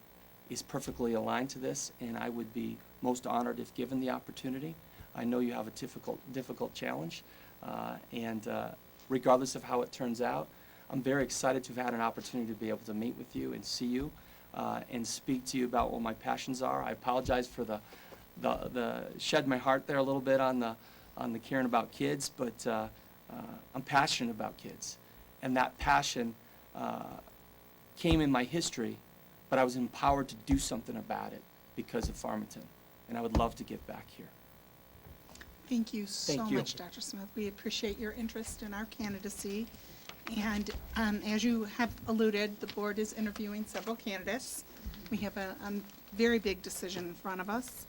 is perfectly aligned to this, and I would be most honored if given the opportunity. I know you have a difficult challenge, and regardless of how it turns out, I'm very excited to have had an opportunity to be able to meet with you and see you and speak to you about what my passions are. I apologize for the shed my heart there a little bit on the caring about kids, but I'm passionate about kids, and that passion came in my history, but I was empowered to do something about it because of Farmington, and I would love to give back here. Thank you so Thank you. much, Dr. Smith. We appreciate your interest in our candidacy. And as you have alluded, the board is interviewing several candidates. We have a very big decision in front of us,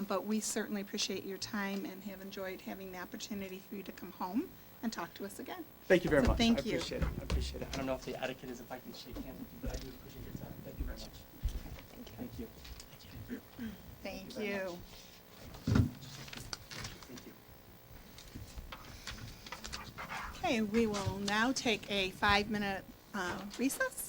but we certainly appreciate your time and have enjoyed having the opportunity for you to come home and talk to us again. Thank you very So much. thank I you. appreciate it. I appreciate it. I don't know if the etiquette is if I can shake hands with you, but I do appreciate your time. Thank you very much. Thank you. Thank you. Thank you. Okay, we will now take a 5-minute recess.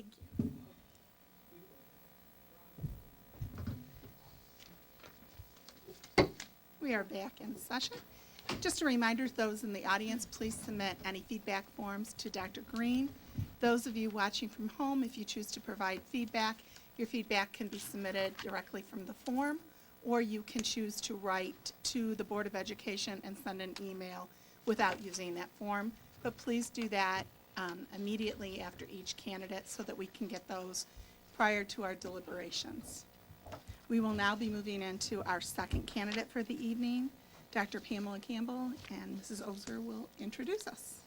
Thank you. We are back in session. Just a reminder to those in the audience, please submit any feedback forms to Dr. Green. Those of you watching from home, if you choose to provide feedback, your feedback can be submitted directly from the form, or you can choose to write to the Board of Education and send an email without using that form. But please do that immediately after each candidate so that we can get those prior to our deliberations. We will now be moving into our second candidate for the evening, Dr. Pamela Campbell, and Mrs. Ozer will introduce us.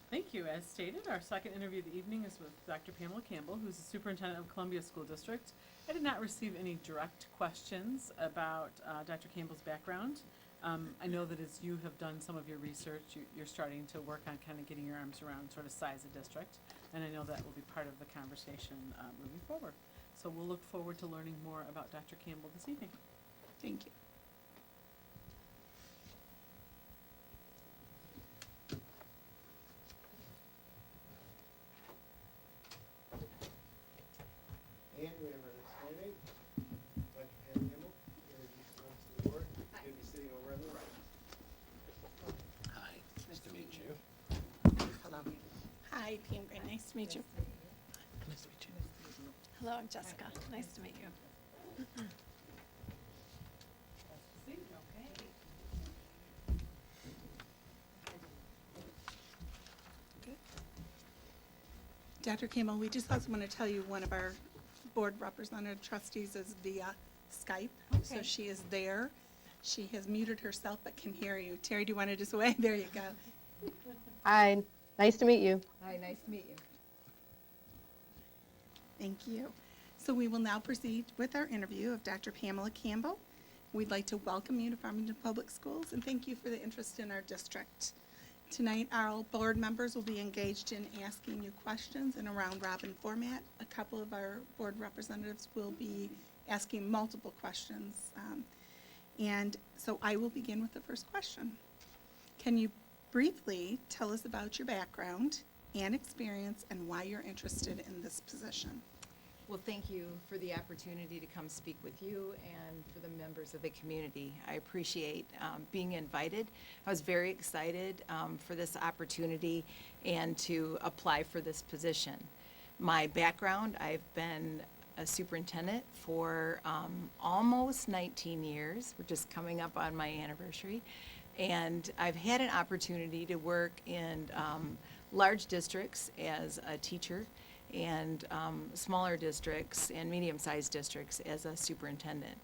Thank you. As stated, our second interview of the evening is with Dr. Pamela Campbell, who's the superintendent of Columbia School District. I did not receive any direct questions about Dr. Campbell's background. I know that as you have done some of your research, you're starting to work on kind of getting your arms around sort of size of district, and I know that will be part of the conversation moving forward. So we'll look forward to learning more about Dr. Campbell this evening. Thank you. And we have our next candidate, Dr. Pam Kimball, introduce yourself to the board. You'll be sitting over on the right. Hi, nice to meet you. Hello. Hi, Pam Gray. Nice to meet you. Nice to meet you. Hello, I'm Jessica. Nice to meet you. Good. Dr. Campbell, we just also want to tell you one of our board representative trustees is via Skype. So Okay. she is there. She has muted herself but can hear you. Terry, do you want to just wait? There you go. Hi, nice to meet you. Hi, nice to meet you. Thank you. So we will now proceed with our interview of Dr. Pamela Campbell. We'd like to welcome you to Farmington Public Schools and thank you for the interest in our district. Tonight, our board members will be engaged in asking you questions in a round-robin format. A couple of our board representatives will be asking multiple questions. And so I will begin with the first question. Can you briefly tell us about your background and experience and why you're interested in this position? Well, thank you for the opportunity to come speak with you and for the members of the community. I appreciate being invited. I was very excited for this opportunity and to apply for this position. My background, I've been a superintendent for almost 19 years. We're just coming up on my anniversary. And I've had an opportunity to work in large districts as a teacher and smaller districts and medium-sized districts as a superintendent.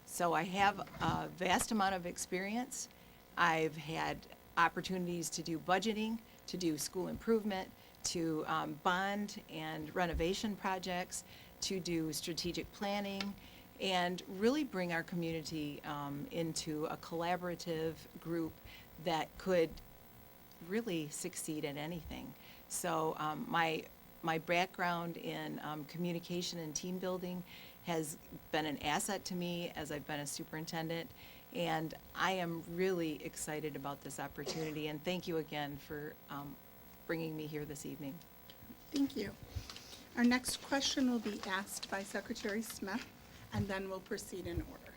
So I have a vast amount of experience. I've had opportunities to do budgeting, to do school improvement, to bond and renovation projects, to do strategic planning, and really bring our community into a collaborative group that could really succeed at anything. So my background in communication and team building has been an asset to me as I've been a superintendent, and I am really excited about this opportunity, and thank you again for bringing me here this evening. Thank you. Our next question will be asked by Secretary Smith, and then we'll proceed in order.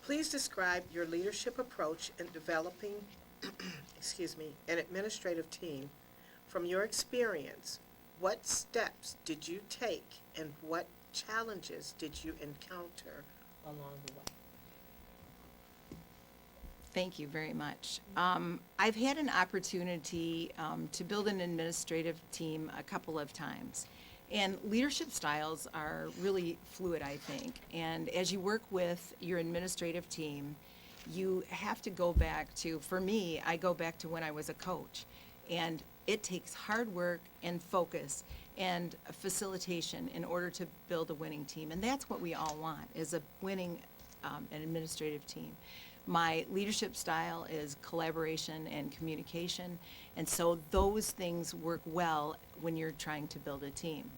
Please describe your leadership approach in developing, an administrative team. From your experience, what steps did you take and what challenges did you encounter along the way? Thank you very much. I've had an opportunity to build an administrative team a couple of times. And leadership styles are really fluid, I think. And as you work with your administrative team, you have to go back to, for me, I go back to when I was a coach. And it takes hard work and focus and facilitation in order to build a winning team. And that's what we all want, is a winning an administrative team. My leadership style is collaboration and communication, and so those things work well when you're trying to build a team.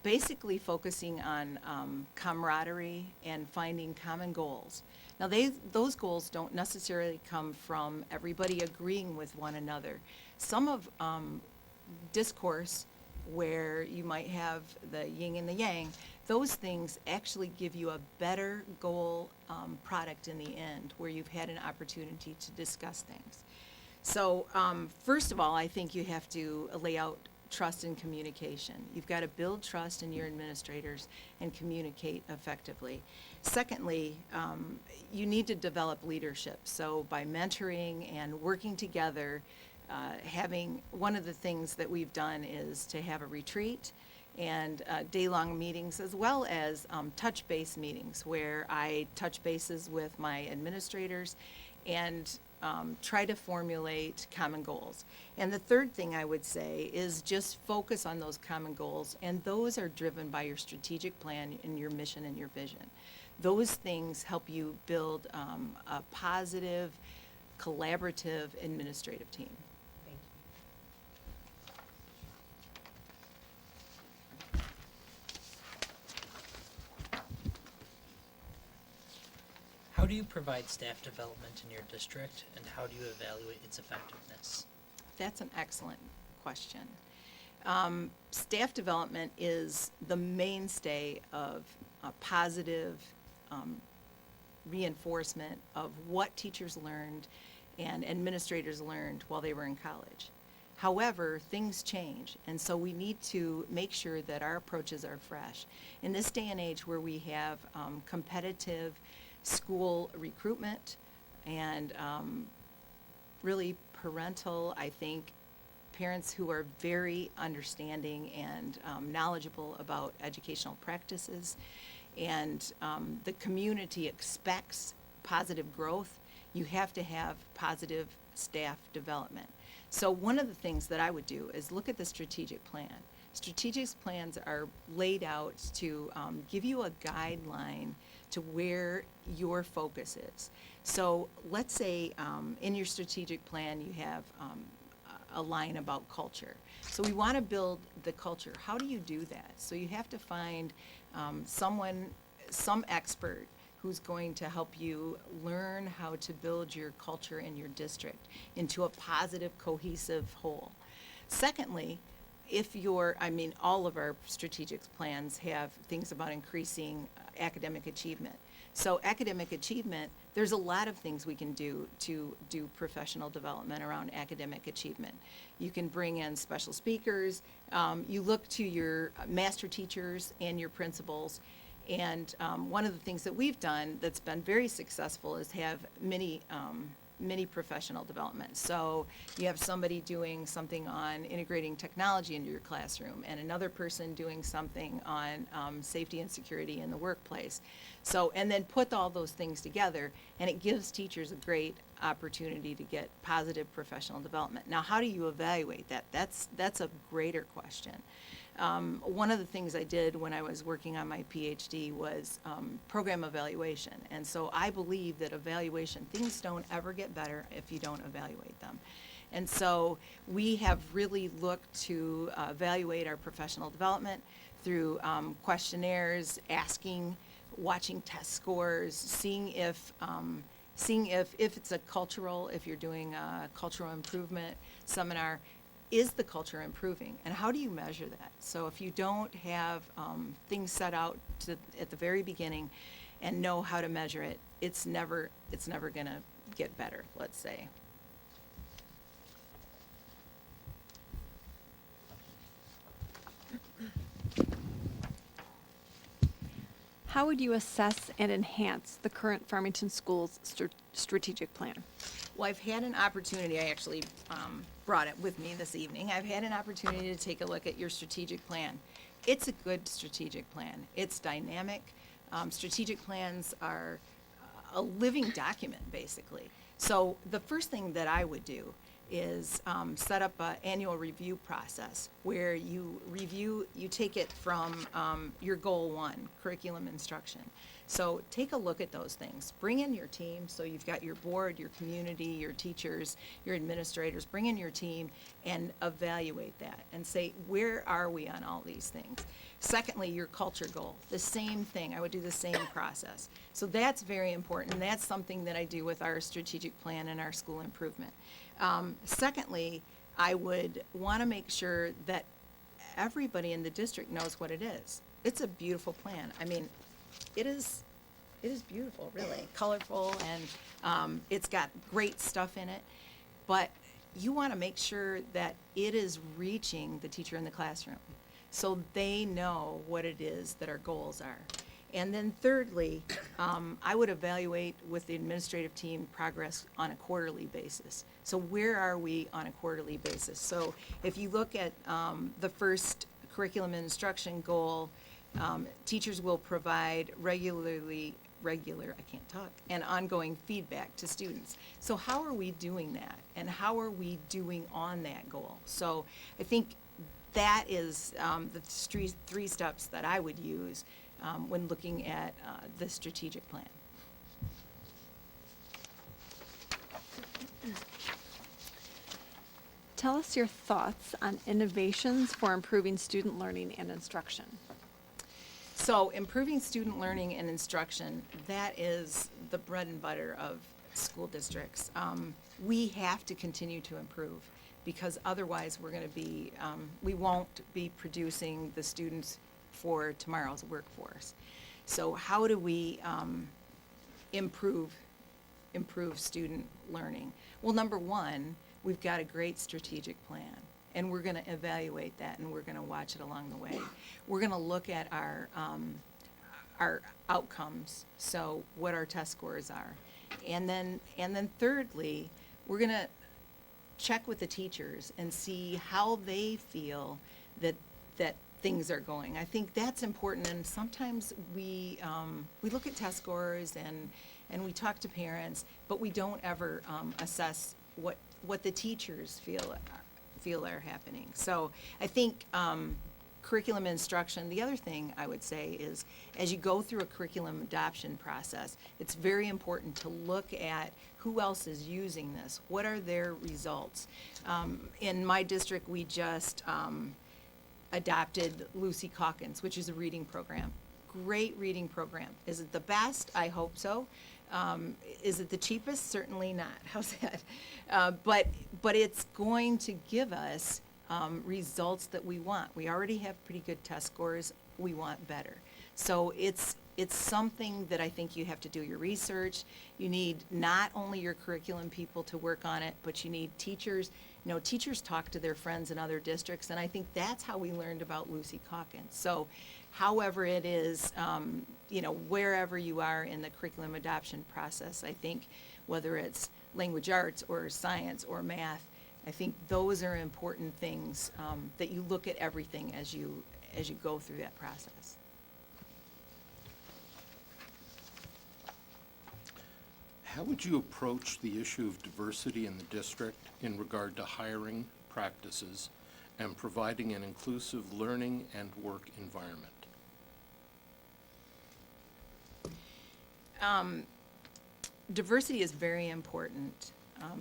Basically focusing on camaraderie and finding common goals. Now those goals don't necessarily come from everybody agreeing with one another. Some of discourse where you might have the yin and the yang, those things actually give you a better goal product in the end, where you've had an opportunity to discuss things. So first of all, I think you have to lay out trust and communication. You've got to build trust in your administrators and communicate effectively. Secondly, you need to develop leadership. So by mentoring and working together, having, one of the things that we've done is to have a retreat and day-long meetings, as well as touch-base meetings where I touch bases with my administrators and try to formulate common goals. And the third thing I would say is just focus on those common goals, and those are driven by your strategic plan and your mission and your vision. Those things help you build a positive, collaborative administrative team. Thank How do you provide staff development in your district, and how do you evaluate its effectiveness? That's an excellent question. Staff development is the mainstay of a positive reinforcement of what teachers learned and administrators learned while they were in college. However, things change, and so we need to make sure that our approaches are fresh. In this day and age where we have competitive school recruitment and really parental, I think, parents who are very understanding and knowledgeable about educational practices, and the community expects positive growth, you have to have positive staff development. So one of the things that I would do is look at the strategic plan. Strategic plans are laid out to give you a guideline to where your focus is. So let's say in your strategic plan you have a line about culture. So we want to build the culture. How do you do that? So you have to find some expert who's going to help you learn how to build your culture in your district into a positive, cohesive whole. Secondly, all of our strategic plans have things about increasing academic achievement. So academic achievement, there's a lot of things we can do to do professional development around academic achievement. You can bring in special speakers. You look to your master teachers and your principals. And one of the things that we've done that's been very successful is have mini professional development. So you have somebody doing something on integrating technology into your classroom, and another person doing something on safety and security in the workplace. So, and then put all those things together, and it gives teachers a great opportunity to get positive professional development. Now, how do you evaluate that? That's a greater question. One of the things I did when I was working on my PhD was program evaluation. And so I believe that evaluation, things don't ever get better if you don't evaluate them. And so we have really looked to evaluate our professional development through questionnaires, watching test scores, seeing if it's a cultural, if you're doing a cultural improvement seminar, is the culture improving, and how do you measure that? So if you don't have things set out at the very beginning and know how to measure it, it's never going to get better, let's say. How would you assess and enhance the current Farmington Schools strategic plan? Well, I've had an opportunity, I actually brought it with me this evening. I've had an opportunity to take a look at your strategic plan. It's a good strategic plan. It's dynamic. Strategic plans are a living document, basically. So the first thing that I would do is set up an annual review process where you take it from your goal 1, curriculum instruction. So take a look at those things. Bring in your team, so you've got your board, your community, your teachers, your administrators. Bring in your team and evaluate that and say, where are we on all these things? Secondly, your culture goal, the same thing. I would do the same process. So that's very important, and that's something that I do with our strategic plan and our school improvement. Secondly, I would want to make sure that everybody in the district knows what it is. It's a beautiful plan. I mean, it is beautiful, really, colorful, and it's got great stuff in it. But you want to make sure that it is reaching the teacher in the classroom, so they know what it is that our goals are. And then thirdly, I would evaluate with the administrative team progress on a quarterly basis. So where are we on a quarterly basis? So if you look at the first curriculum and instruction goal, teachers will provide and ongoing feedback to students. So how are we doing that? And how are we doing on that goal? So I think that is the three steps that I would use when looking at the strategic plan. Tell us your thoughts on innovations for improving student learning and instruction. So improving student learning and instruction, that is the bread and butter of school districts. We have to continue to improve, because otherwise we're going to be, we won't be producing the students for tomorrow's workforce. So how do we improve student learning? Well, number one, we've got a great strategic plan, and we're going to evaluate that, and we're going to watch it along the way. We're going to look at our outcomes, so what our test scores are, and then thirdly, we're going to check with the teachers and see how they feel that things are going. I think that's important, and sometimes we look at test scores and we talk to parents, but we don't ever assess what the teachers feel are happening. So I think curriculum instruction, the other thing I would say is, as you go through a curriculum adoption process, it's very important to look at who else is using this. What are their results? In my district, we just adopted Lucy Calkins, which is a reading program. Great reading program. Is it the best? I hope so. Is it the cheapest? Certainly not. How's that? But it's going to give us results that we want. We already have pretty good test scores. We want better. So it's something that I think you have to do your research. You need not only your curriculum people to work on it, but you need teachers. You know, teachers talk to their friends in other districts, and I think that's how we learned about Lucy Calkins. So however it is, you know, wherever you are in the curriculum adoption process, I think whether it's language arts or science or math, I think those are important things that you look at everything as you go through that process. How would you approach the issue of diversity in the district in regard to hiring practices and providing an inclusive learning and work environment? Diversity is very important.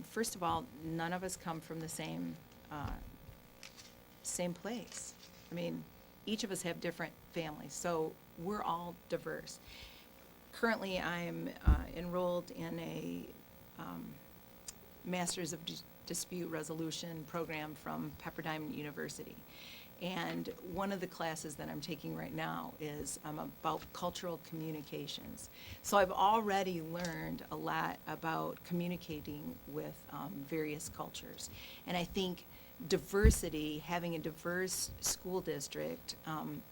First of all, none of us come from the same place. I mean, each of us have different families, so we're all diverse. Currently, I'm enrolled in a Masters of Dispute Resolution program from Pepperdine University. And one of the classes that I'm taking right now is about cultural communications. So I've already learned a lot about communicating with various cultures. And I think diversity, having a diverse school district,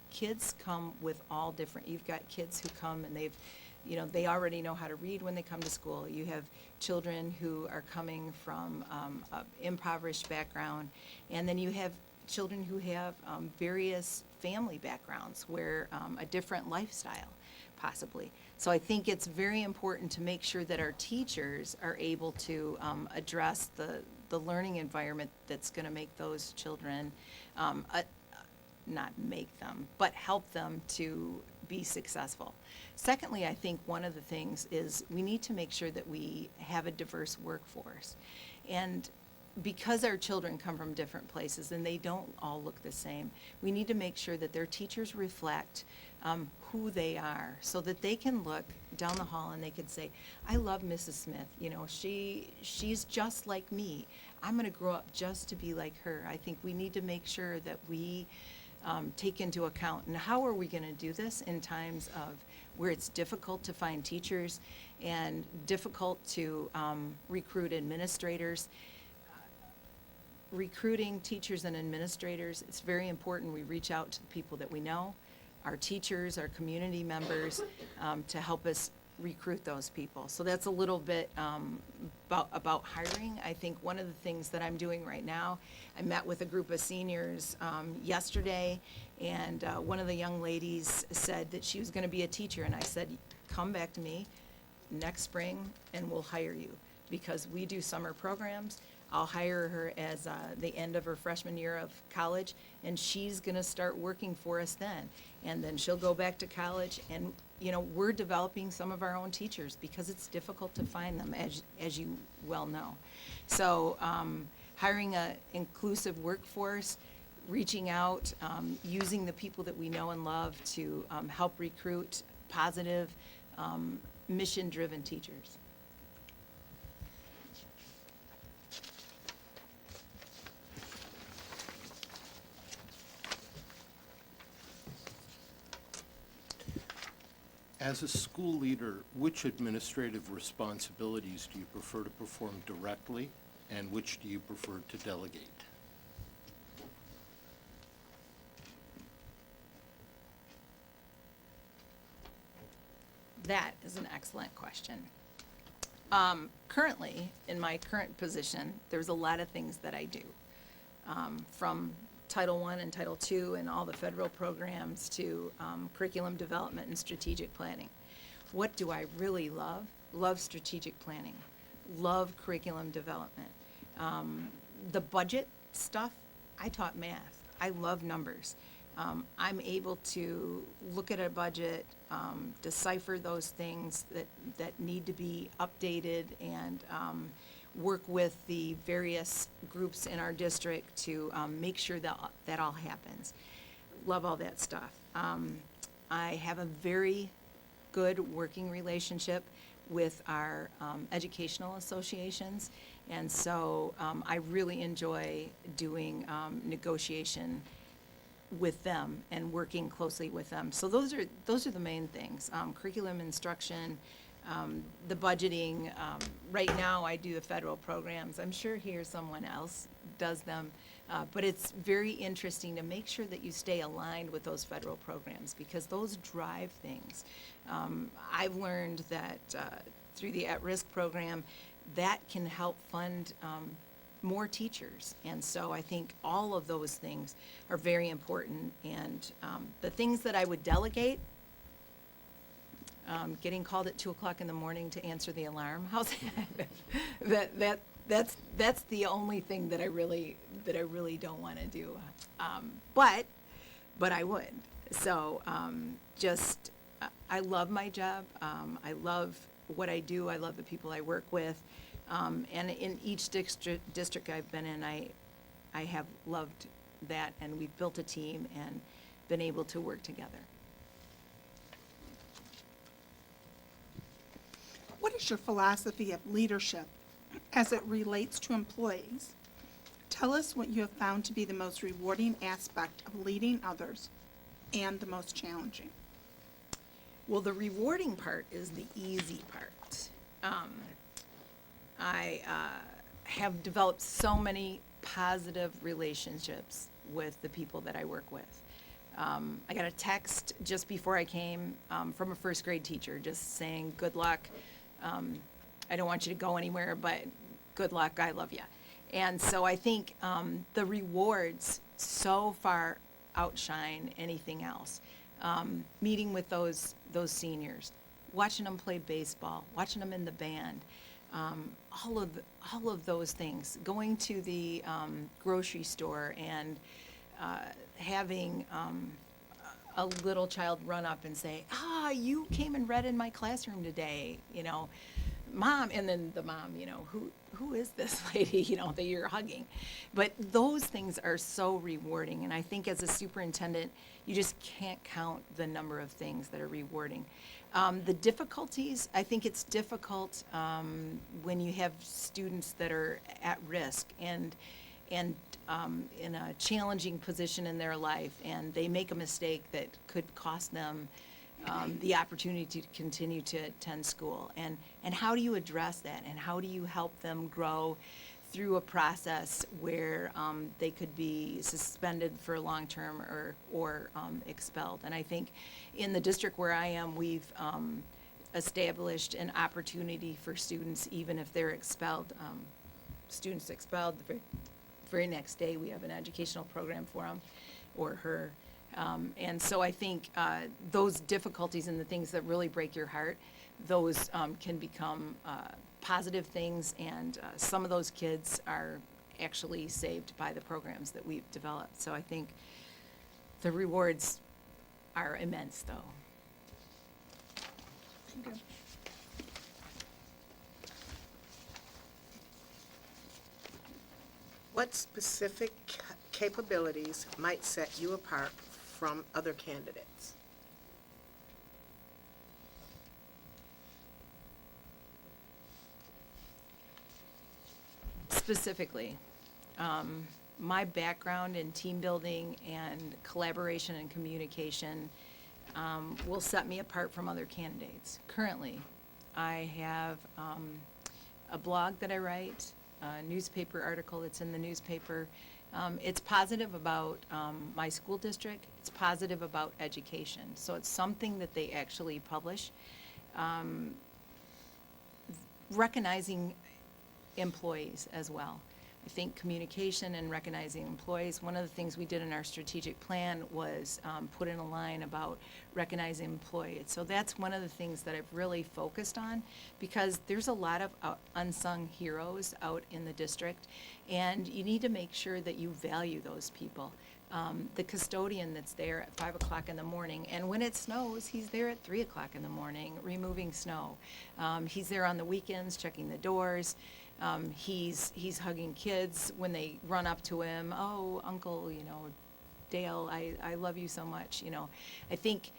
kids come with all different, you've got kids who come and they already know how to read when they come to school. You have children who are coming from an impoverished background, and then you have children who have various family backgrounds where a different lifestyle, possibly. So I think it's very important to make sure that our teachers are able to address the learning environment that's going to make those children, not make them, but help them to be successful. Secondly, I think one of the things is we need to make sure that we have a diverse workforce. And because our children come from different places and they don't all look the same, we need to make sure that their teachers reflect who they are, so that they can look down the hall and they can say, I love Mrs. Smith, you know, she's just like me. I'm going to grow up just to be like her. I think we need to make sure that we take into account. And how are we going to do this in times of where it's difficult to find teachers and difficult to recruit administrators? Recruiting teachers and administrators, it's very important we reach out to the people that we know, our teachers, our community members, to help us recruit those people. So that's a little bit about hiring. I think one of the things that I'm doing right now, I met with a group of seniors yesterday, and one of the young ladies said that she was going to be a teacher, and I said, come back to me next spring and we'll hire you, because we do summer programs. I'll hire her as the end of her freshman year of college, and she's going to start working for us then. And then she'll go back to college, and, you know, we're developing some of our own teachers because it's difficult to find them, as you well know. So hiring an inclusive workforce, reaching out, using the people that we know and love to help recruit positive, mission-driven teachers. As a school leader, which administrative responsibilities do you prefer to perform directly, and which do you prefer to delegate? That is an excellent question. Currently, in my current position, there's a lot of things that I do, from Title I and Title II and all the federal programs to curriculum development and strategic planning. What do I really love? Love strategic planning, love curriculum development. The budget stuff, I taught math. I love numbers. I'm able to look at a budget, decipher those things that need to be updated, and work with the various groups in our district to make sure that all happens. Love all that stuff. I have a very good working relationship with our educational associations, and so I really enjoy doing negotiation with them and working closely with them. So those are the main things. Curriculum instruction, the budgeting. Right now I do the federal programs. I'm sure here someone else does them. But it's very interesting to make sure that you stay aligned with those federal programs, because those drive things. I've learned that through the at-risk program, that can help fund more teachers. And so I think all of those things are very important. And the things that I would delegate, getting called at 2 o'clock in the morning to answer the alarm, how's that? That's the only thing that I really don't want to do. But I would. So I love my job. I love what I do. I love the people I work with. And in each district I've been in, I have loved that, and we've built a team and been able to work together. What is your philosophy of leadership as it relates to employees? Tell us what you have found to be the most rewarding aspect of leading others and the most challenging. Well, the rewarding part is the easy part. I have developed so many positive relationships with the people that I work with. I got a text just before I came from a first grade teacher just saying, good luck. I don't want you to go anywhere, but good luck. I love you. And so I think the rewards so far outshine anything else. Meeting with those seniors, watching them play baseball, watching them in the band, all of those things. Going to the grocery store and having a little child run up and say, you came and read in my classroom today, Mom, and then the mom, who is this lady, that you're hugging? But those things are so rewarding, and I think as a superintendent, you just can't count the number of things that are rewarding. The difficulties, I think it's difficult when you have students that are at risk, and and in a challenging position in their life, and they make a mistake that could cost them the opportunity to continue to attend school. And how do you address that? And how do you help them grow through a process where they could be suspended for long term or expelled? And I think in the district where I am, we've established an opportunity for students, even if they're expelled. Students expelled, the very next day we have an educational program for them or her. And so I think those difficulties and the things that really break your heart, those can become positive things, and some of those kids are actually saved by the programs that we've developed. So I think the rewards are immense, though. What specific capabilities might set you apart from other candidates? Specifically, my background in team building and collaboration and communication will set me apart from other candidates. Currently, I have a blog that I write, a newspaper article that's in the newspaper. It's positive about my school district. It's positive about education. So it's something that they actually publish. Recognizing employees as well. I think communication and recognizing employees, one of the things we did in our strategic plan was put in a line about recognizing employees. So that's one of the things that I've really focused on, because there's a lot of unsung heroes out in the district, and you need to make sure that you value those people. The custodian that's there at 5 o'clock in the morning, and when it snows, he's there at 3 o'clock in the morning removing snow. He's there on the weekends checking the doors. He's hugging kids when they run up to him. Oh, Uncle, Dale, I love you so much. I think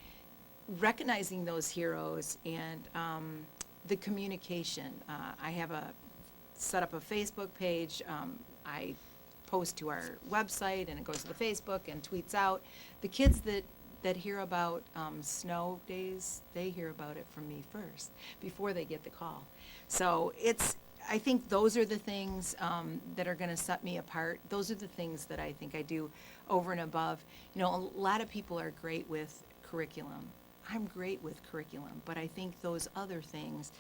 recognizing those heroes and the communication. I have set up a Facebook page. I post to our website, and it goes to the Facebook and tweets out. The kids that hear about snow days, they hear about it from me first before they get the call. So I think those are the things that are going to set me apart. Those are the things that I think I do over and above. A lot of people are great with curriculum. I'm great with curriculum, but I think those other things,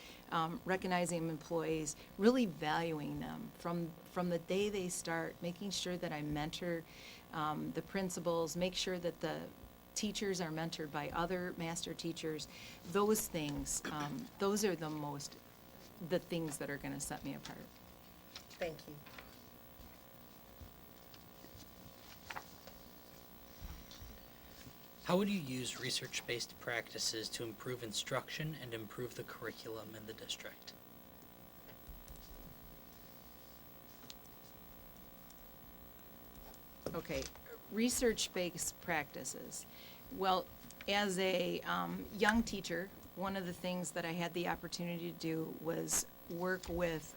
recognizing employees, really valuing them from the day they start, making sure that I mentor the principals, make sure that the teachers are mentored by other master teachers. Those things, those are the things that are going to set me apart. Thank you. How would you use research-based practices to improve instruction and improve the curriculum in the district? Okay, research-based practices. Well, as a young teacher, one of the things that I had the opportunity to do was work with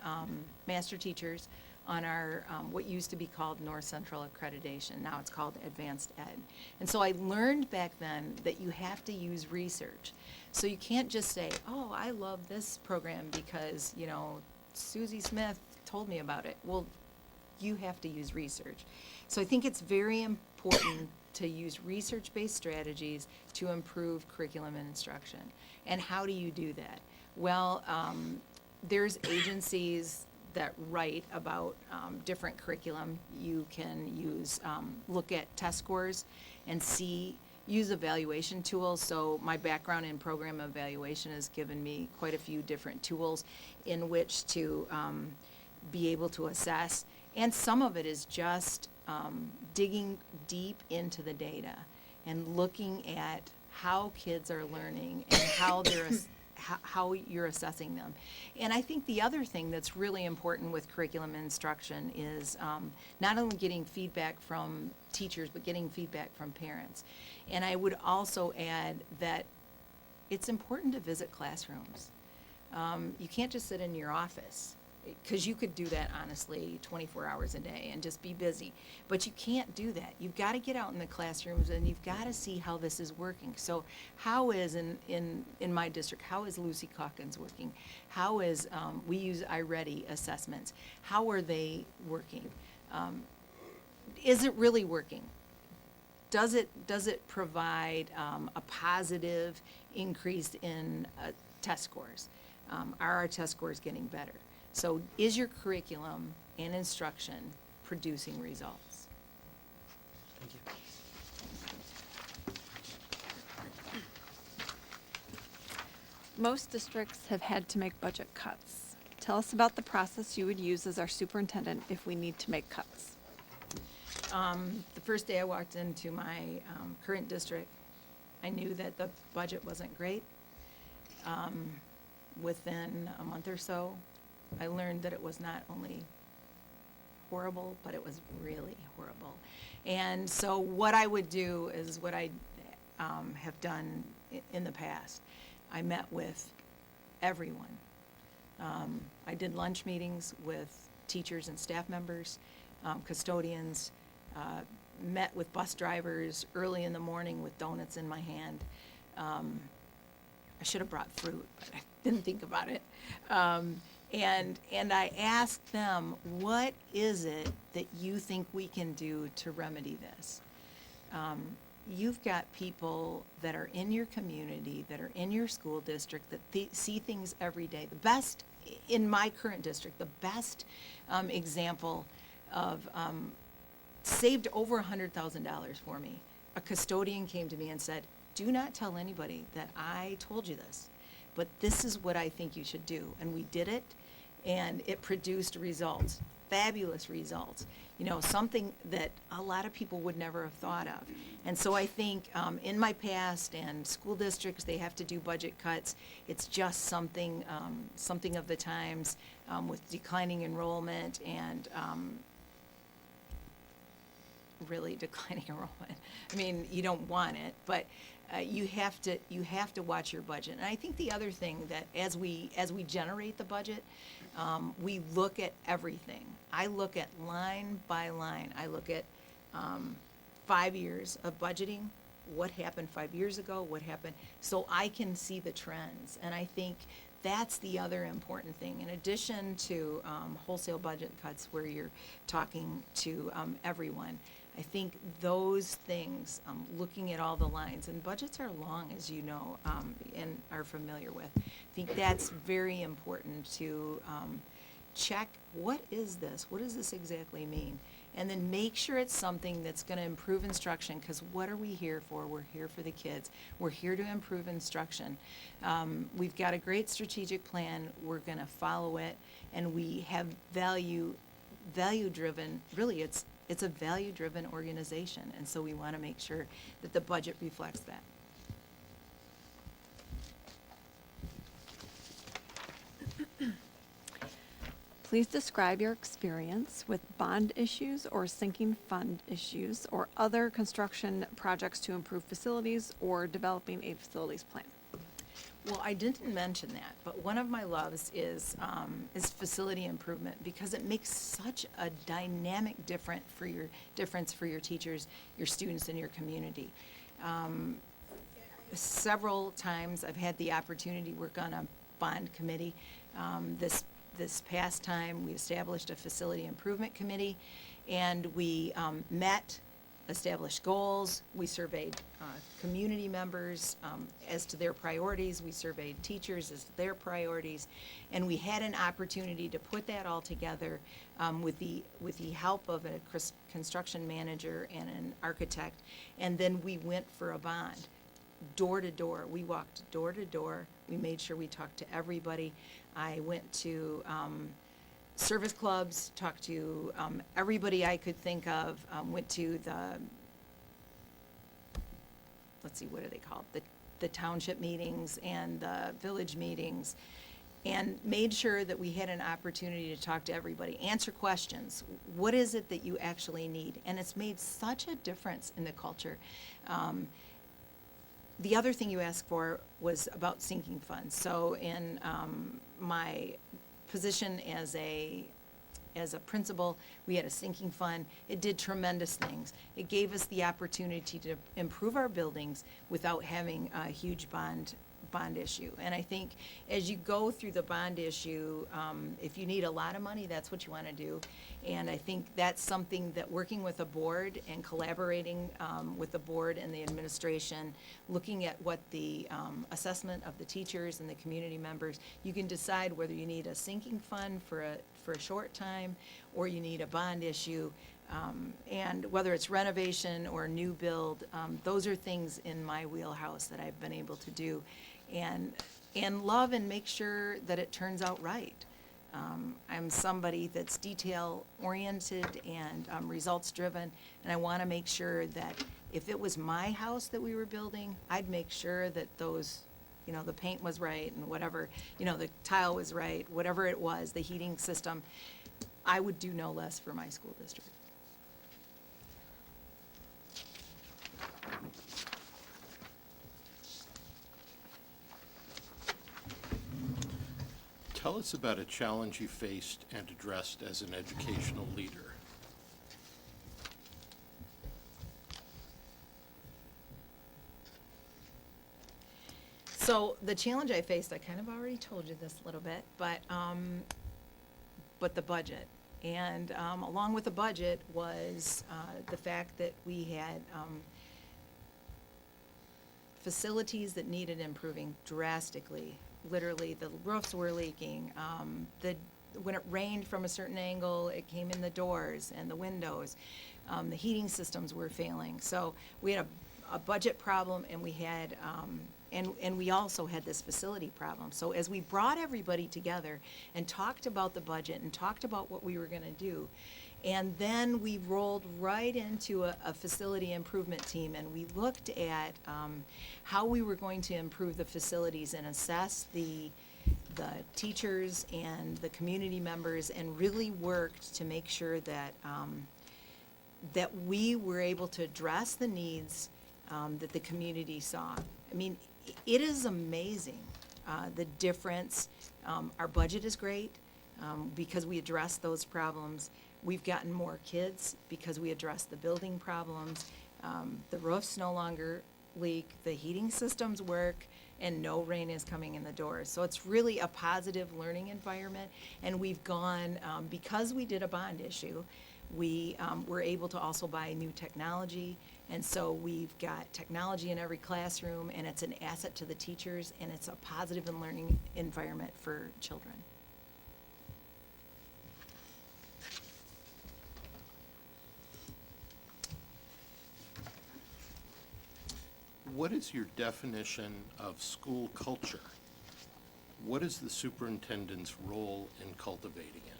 master teachers on our what used to be called North Central Accreditation. Now it's called Advanced Ed. And so I learned back then that you have to use research. So you can't just say, oh, I love this program because, Susie Smith told me about it. Well, you have to use research. So I think it's very important to use research-based strategies to improve curriculum and instruction. And how do you do that? Well, there's agencies that write about different curriculum. You can look at test scores and use evaluation tools. So my background in program evaluation has given me quite a few different tools in which to be able to assess. And some of it is just digging deep into the data and looking at how kids are learning and how how you're assessing them. And I think the other thing that's really important with curriculum instruction is not only getting feedback from teachers, but getting feedback from parents. And I would also add that it's important to visit classrooms. You can't just sit in your office. because you could do that honestly 24 hours a day and just be busy. But you can't do that. You've got to get out in the classrooms and you've got to see how this is working. So how is, in my district, how is Lucy Calkins working? How is, we use iReady assessments. How are they working? Is it really working? Does it provide a positive increase in test scores? Are our test scores getting better? So is your curriculum and instruction producing results? Thank you. Most districts have had to make budget cuts. Tell us about the process you would use as our superintendent if we need to make cuts. The first day I walked into my current district, I knew that the budget wasn't great. Within a month or so, I learned that it was not only horrible, but it was really horrible. And so what I would do is what I have done in the past. I met with everyone. I did lunch meetings with teachers and staff members, custodians, met with bus drivers early in the morning with donuts in my hand. I should have brought fruit, but I didn't think about it. And I asked them, what is it that you think we can do to remedy this? You've got people that are in your community, that are in your school district, that see things every day. The best, in my current district, the best example of saved over $100,000 for me. A custodian came to me and said, do not tell anybody that I told you this, but this is what I think you should do. And we did it, and it produced results, fabulous results. You know, something that a lot of people would never have thought of. And so I think in my past, and school districts, they have to do budget cuts. It's just something, something of the times with declining enrollment and really declining enrollment. I mean, you don't want it, but you have to watch your budget. And I think the other thing that as we generate the budget, we look at everything. I look at line by line. I look at 5 years of budgeting. What happened 5 years ago? What happened? So I can see the trends. And I think that's the other important thing. In addition to wholesale budget cuts where you're talking to everyone, I think those things, looking at all the lines, and budgets are long, as you know, and are familiar with. I think that's very important to check, what is this? What does this exactly mean? And then make sure it's something that's going to improve instruction, because what are we here for? We're here for the kids. We're here to improve instruction. We've got a great strategic plan. We're going to follow it, and we have value-driven, really it's a value-driven organization, and so we want to make sure that the budget reflects that. Please describe your experience with bond issues or sinking fund issues or other construction projects to improve facilities or developing a facilities plan. Well, I didn't mention that, but one of my loves is facility improvement, because it makes such a dynamic difference for your teachers, your students, and your community. Several times I've had the opportunity to work on a bond committee. This past time, we established a facility improvement committee, and we met, established goals. We surveyed community members as to their priorities. We surveyed teachers as to their priorities, and we had an opportunity to put that all together with the help of a construction manager and an architect, and then we went for a bond. Door to door. We walked door to door. We made sure we talked to everybody. I went to service clubs, talked to everybody I could think of, went to let's see, what are they called? The township meetings and the village meetings, and made sure that we had an opportunity to talk to everybody, answer questions. What is it that you actually need? And it's made such a difference in the culture. The other thing you asked for was about sinking funds. So in my position as a principal, we had a sinking fund. It did tremendous things. It gave us the opportunity to improve our buildings without having a huge bond issue. And I think as you go through the bond issue, if you need a lot of money, that's what you want to do. And I think that's something that working with a board and collaborating with the board and the administration, looking at what the assessment of the teachers and the community members, you can decide whether you need a sinking fund for a short time or you need a bond issue. And whether it's renovation or new build, those are things in my wheelhouse that I've been able to do and love and make sure that it turns out right. I'm somebody that's detail-oriented and results-driven, and I want to make sure that if it was my house that we were building, I'd make sure that those, the paint was right and whatever, the tile was right, whatever it was, the heating system, I would do no less for my school district. Tell us about a challenge you faced and addressed as an educational leader. So the challenge I faced, I kind of already told you this a little bit, but the budget. And along with the budget was the fact that we had facilities that needed improving drastically. Literally, the roofs were leaking. When it rained from a certain angle, it came in the doors and the windows. The heating systems were failing. So we had a budget problem, and we had and we also had this facility problem. So as we brought everybody together and talked about the budget and talked about what we were going to do, and then we rolled right into a facility improvement team, and we looked at how we were going to improve the facilities and assess the teachers and the community members, and really worked to make sure that that we were able to address the needs that the community saw. I mean, it is amazing the difference. Our budget is great because we address those problems. We've gotten more kids because we address the building problems. The roofs no longer leak, the heating systems work, and no rain is coming in the doors. So it's really a positive learning environment. And we've gone, because we did a bond issue, we were able to also buy new technology. And so we've got technology in every classroom, and it's an asset to the teachers, and it's a positive and learning environment for children. What is your definition of school culture? What is the superintendent's role in cultivating it?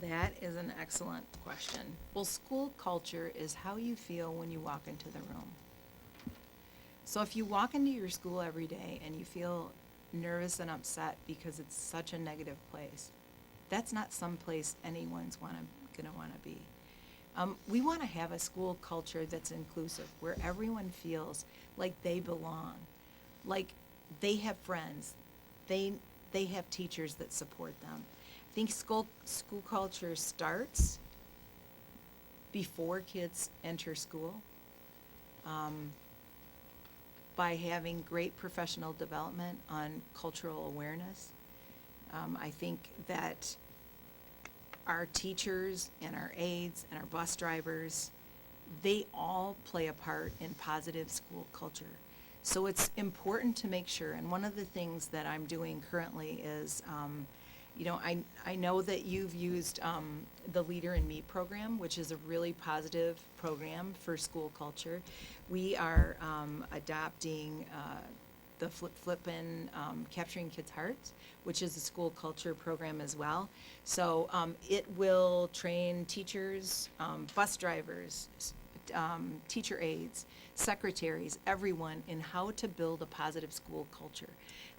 That is an excellent question. Well, school culture is how you feel when you walk into the room. So if you walk into your school every day and you feel nervous and upset because it's such a negative place, that's not some place anyone's gonna wanna be. We wanna have a school culture that's inclusive, where everyone feels like they belong, like they have friends, they have teachers that support them. I think school culture starts before kids enter school, by having great professional development on cultural awareness. I think that our teachers and our aides and our bus drivers, they all play a part in positive school culture. So it's important to make sure, and one of the things that I'm doing currently is, I know that you've used the Leader in Me program, which is a really positive program for school culture. We are adopting the Flippin' Capturing Kids' Hearts, which is a school culture program as well. So it will train teachers, bus drivers, teacher aides, secretaries, everyone in how to build a positive school culture,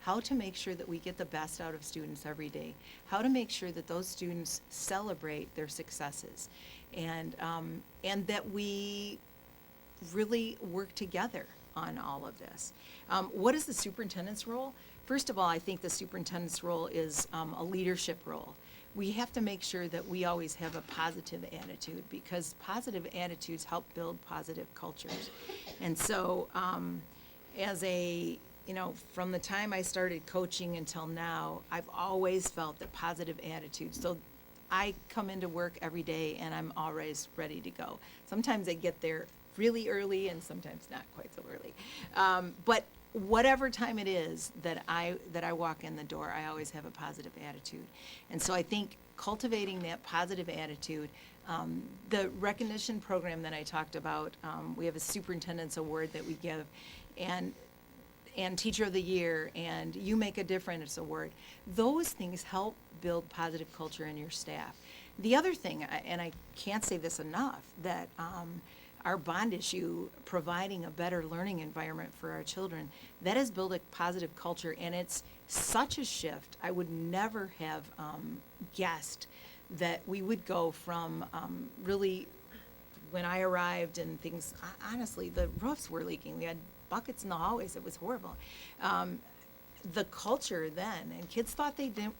how to make sure that we get the best out of students every day, how to make sure that those students celebrate their successes, and that we really work together on all of this. What is the superintendent's role? First of all, I think the superintendent's role is a leadership role. We have to make sure that we always have a positive attitude, because positive attitudes help build positive cultures. And so, from the time I started coaching until now, I've always felt that positive attitudes. So I come into work every day and I'm always ready to go. Sometimes I get there really early and sometimes not quite so early. But whatever time it is that I walk in the door, I always have a positive attitude. And so I think cultivating that positive attitude, the recognition program that I talked about, we have a superintendent's award that we give, and Teacher of the Year, and You Make a Difference award. Those things help build positive culture in your staff. The other thing, and I can't say this enough, that our bond issue, providing a better learning environment for our children, that has built a positive culture, and it's such a shift. I would never have guessed that we would go from really, when I arrived and things, honestly, the roofs were leaking. We had buckets in the hallways. It was horrible. The culture then, and kids thought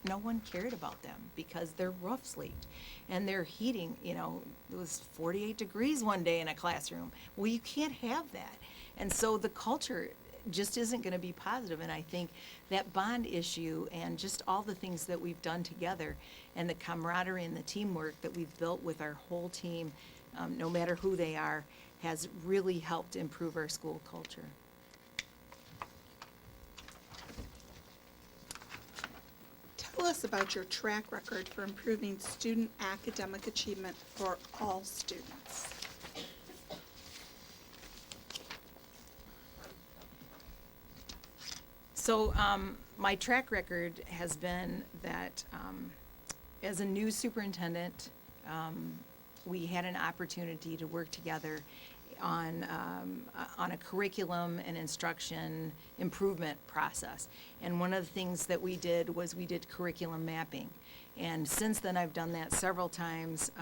no one cared about them because their roofs leaked and their heating, it was 48 degrees one day in a classroom. Well, you can't have that. And so the culture just isn't going to be positive. And I think that bond issue and just all the things that we've done together and the camaraderie and the teamwork that we've built with our whole team, no matter who they are, has really helped improve our school culture. Tell us about your track record for improving student academic achievement for all students. So my track record has been that as a new superintendent, we had an opportunity to work together on a curriculum and instruction improvement process. And one of the things that we did was we did curriculum mapping. And since then, I've done that several times,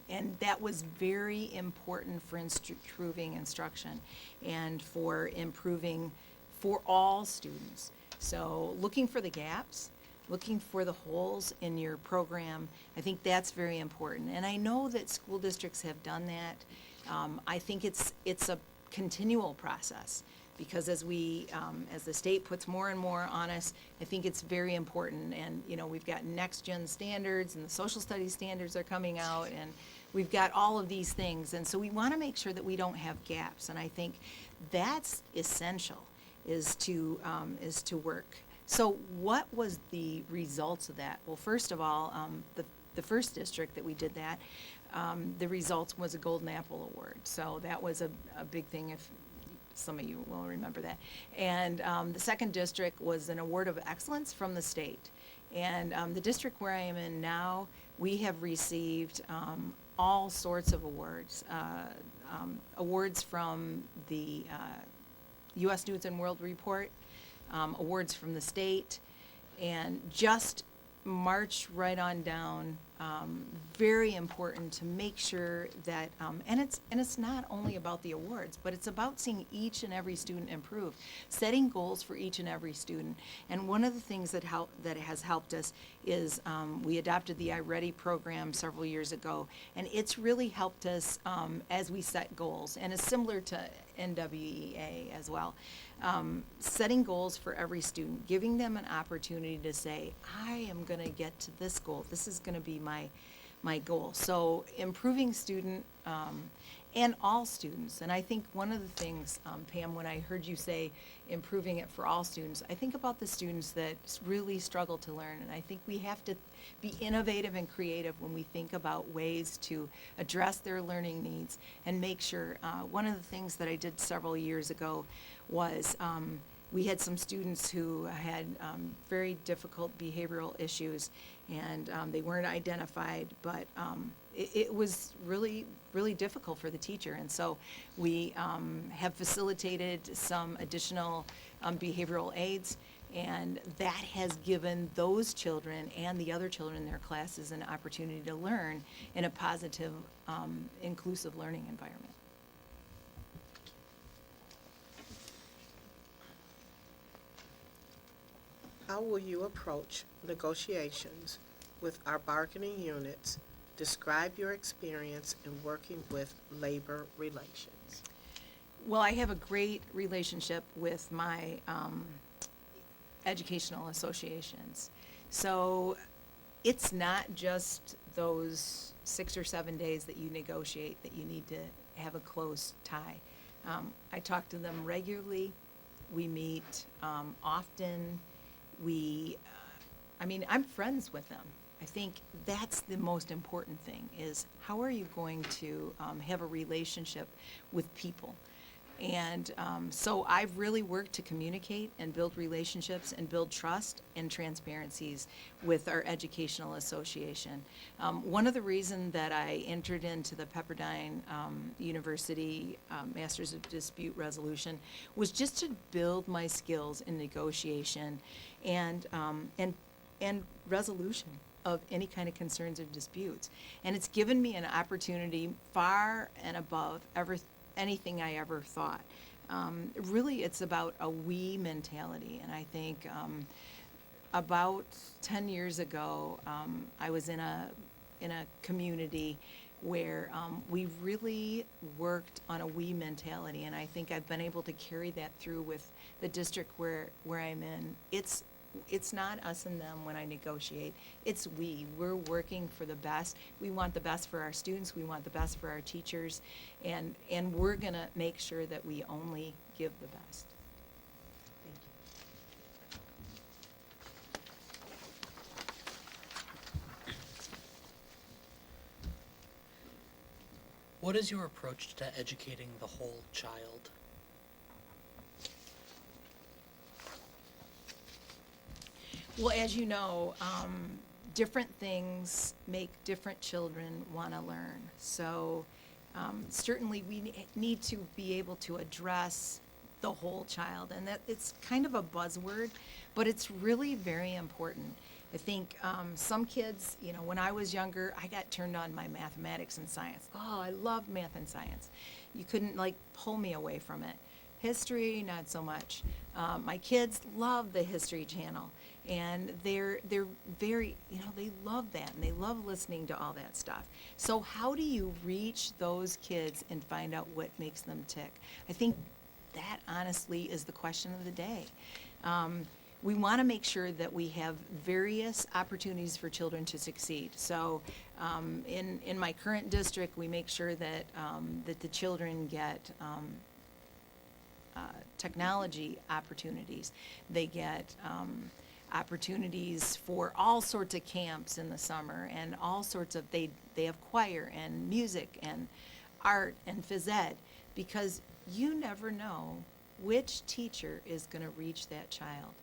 and that was very important for improving instruction and for improving for all students. So looking for the gaps, looking for the holes in your program, I think that's very important. And I know that school districts have done that. I think it's a continual process, because as the state puts more and more on us, I think it's very important. And we've got next gen standards, and the social studies standards are coming out, and we've got all of these things. And so we want to make sure that we don't have gaps. And I think that's essential, is to work. So what was the results of that? Well, first of all, the first district that we did that, the results was a Golden Apple Award. So that was a big thing, if some of you will remember that. And the second district was an award of excellence from the state. And the district where I am in now, we have received all sorts of awards. Awards from the U.S. News and World Report, awards from the state, and just march right on down. Very important to make sure that, and it's not only about the awards, but it's about seeing each and every student improve, setting goals for each and every student. And one of the things that has helped us is we adopted the iReady program several years ago, and it's really helped us as we set goals, and it's similar to NWEA as well. Setting goals for every student, giving them an opportunity to say, I am going to get to this goal. This is going to be my goal. So improving student and all students. And I think one of the things, Pam, when I heard you say improving it for all students, I think about the students that really struggle to learn. And I think we have to be innovative and creative when we think about ways to address their learning needs and make sure. One of the things that I did several years ago was we had some students who had very difficult behavioral issues, and they weren't identified, but it was really, really difficult for the teacher. And so we have facilitated some additional behavioral aids, and that has given those children and the other children in their classes an opportunity to learn in a positive, inclusive learning environment. How will you approach negotiations with our bargaining units? Describe your experience in working with labor relations. Well, I have a great relationship with my educational associations. So it's not just those 6 or 7 days that you negotiate that you need to have a close tie. I talk to them regularly. We meet often. I'm friends with them. I think that's the most important thing, is how are you going to have a relationship with people? And so I've really worked to communicate and build relationships and build trust and transparencies with our educational association. One of the reasons that I entered into the Pepperdine University Masters of Dispute Resolution was just to build my skills in negotiation and resolution of any kind of concerns or disputes. And it's given me an opportunity far and above anything I ever thought. Really, it's about a we mentality. And I think about 10 years ago, I was in a community where we really worked on a we mentality. And I think I've been able to carry that through with the district where I'm in. It's not us and them when I negotiate. It's we. We're working for the best. We want the best for our students. We want the best for our teachers. And we're going to make sure that we only give the best. Thank you. What is your approach to educating the whole child? Well, as you know, different things make different children want to learn. So certainly we need to be able to address the whole child. And that it's kind of a buzzword, but it's really very important. I think some kids, when I was younger, I got turned on by mathematics and science. Oh, I love math and science. You couldn't pull me away from it. History, not so much. My kids love the History Channel, and they're very, they love that, and they love listening to all that stuff. So how do you reach those kids and find out what makes them tick? I think that honestly is the question of the day. We want to make sure that we have various opportunities for children to succeed. So in my current district, we make sure that that the children get technology opportunities. They get opportunities for all sorts of camps in the summer, and all sorts of, they have choir and music and art and phys ed, because you never know which teacher is going to reach that child.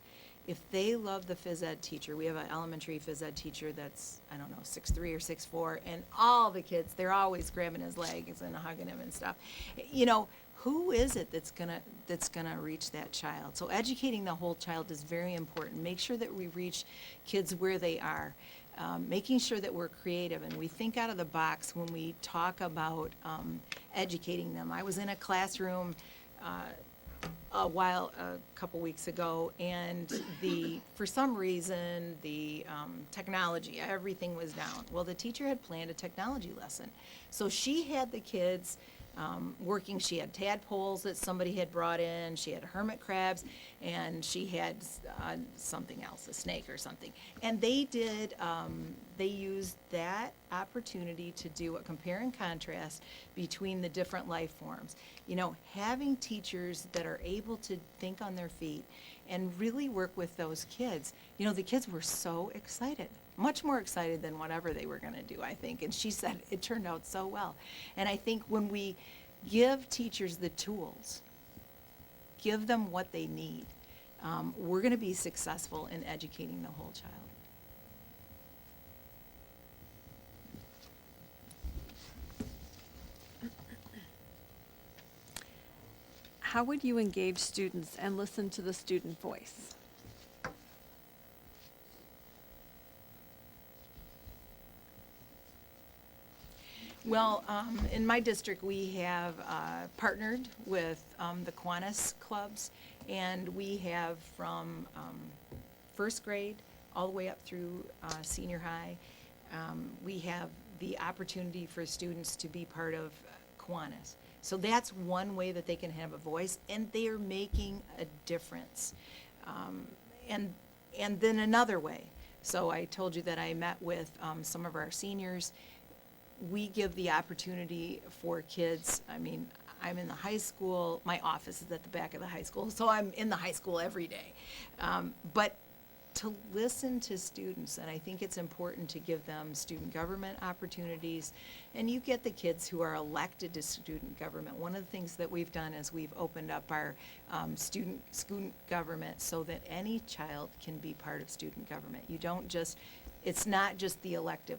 If they love the phys ed teacher, we have an elementary phys ed teacher that's, 6'3" or 6'4", and all the kids, they're always grabbing his legs and hugging him and stuff. Who is it that's gonna reach that child? So educating the whole child is very important. Make sure that we reach kids where they are. Making sure that we're creative and we think out of the box when we talk about educating them. I was in a classroom a couple weeks ago, and for some reason, the technology, everything was down. Well, the teacher had planned a technology lesson. So she had the kids working. She had tadpoles that somebody had brought in, she had hermit crabs, and she had something else, a snake or something. And they used that opportunity to do a compare and contrast between the different life forms. Having teachers that are able to think on their feet and really work with those kids. The kids were so excited, much more excited than whatever they were going to do, I think. And she said it turned out so well. And I think when we give teachers the tools, give them what they need, we're going to be successful in educating the whole child. How would you engage students and listen to the student voice? Well, in my district, we have partnered with the Kiwanis clubs, and we have from first grade all the way up through senior high. We have the opportunity for students to be part of Kiwanis. So that's one way that they can have a voice, and they are making a difference. And then another way. So I told you that I met with some of our seniors. We give the opportunity for kids. I mean, I'm in the high school. My office is at the back of the high school, so I'm in the high school every day. But to listen to students, and I think it's important to give them student government opportunities. And you get the kids who are elected to student government. One of the things that we've done is we've opened up our student government so that any child can be part of student government. You don't just, it's not just the elected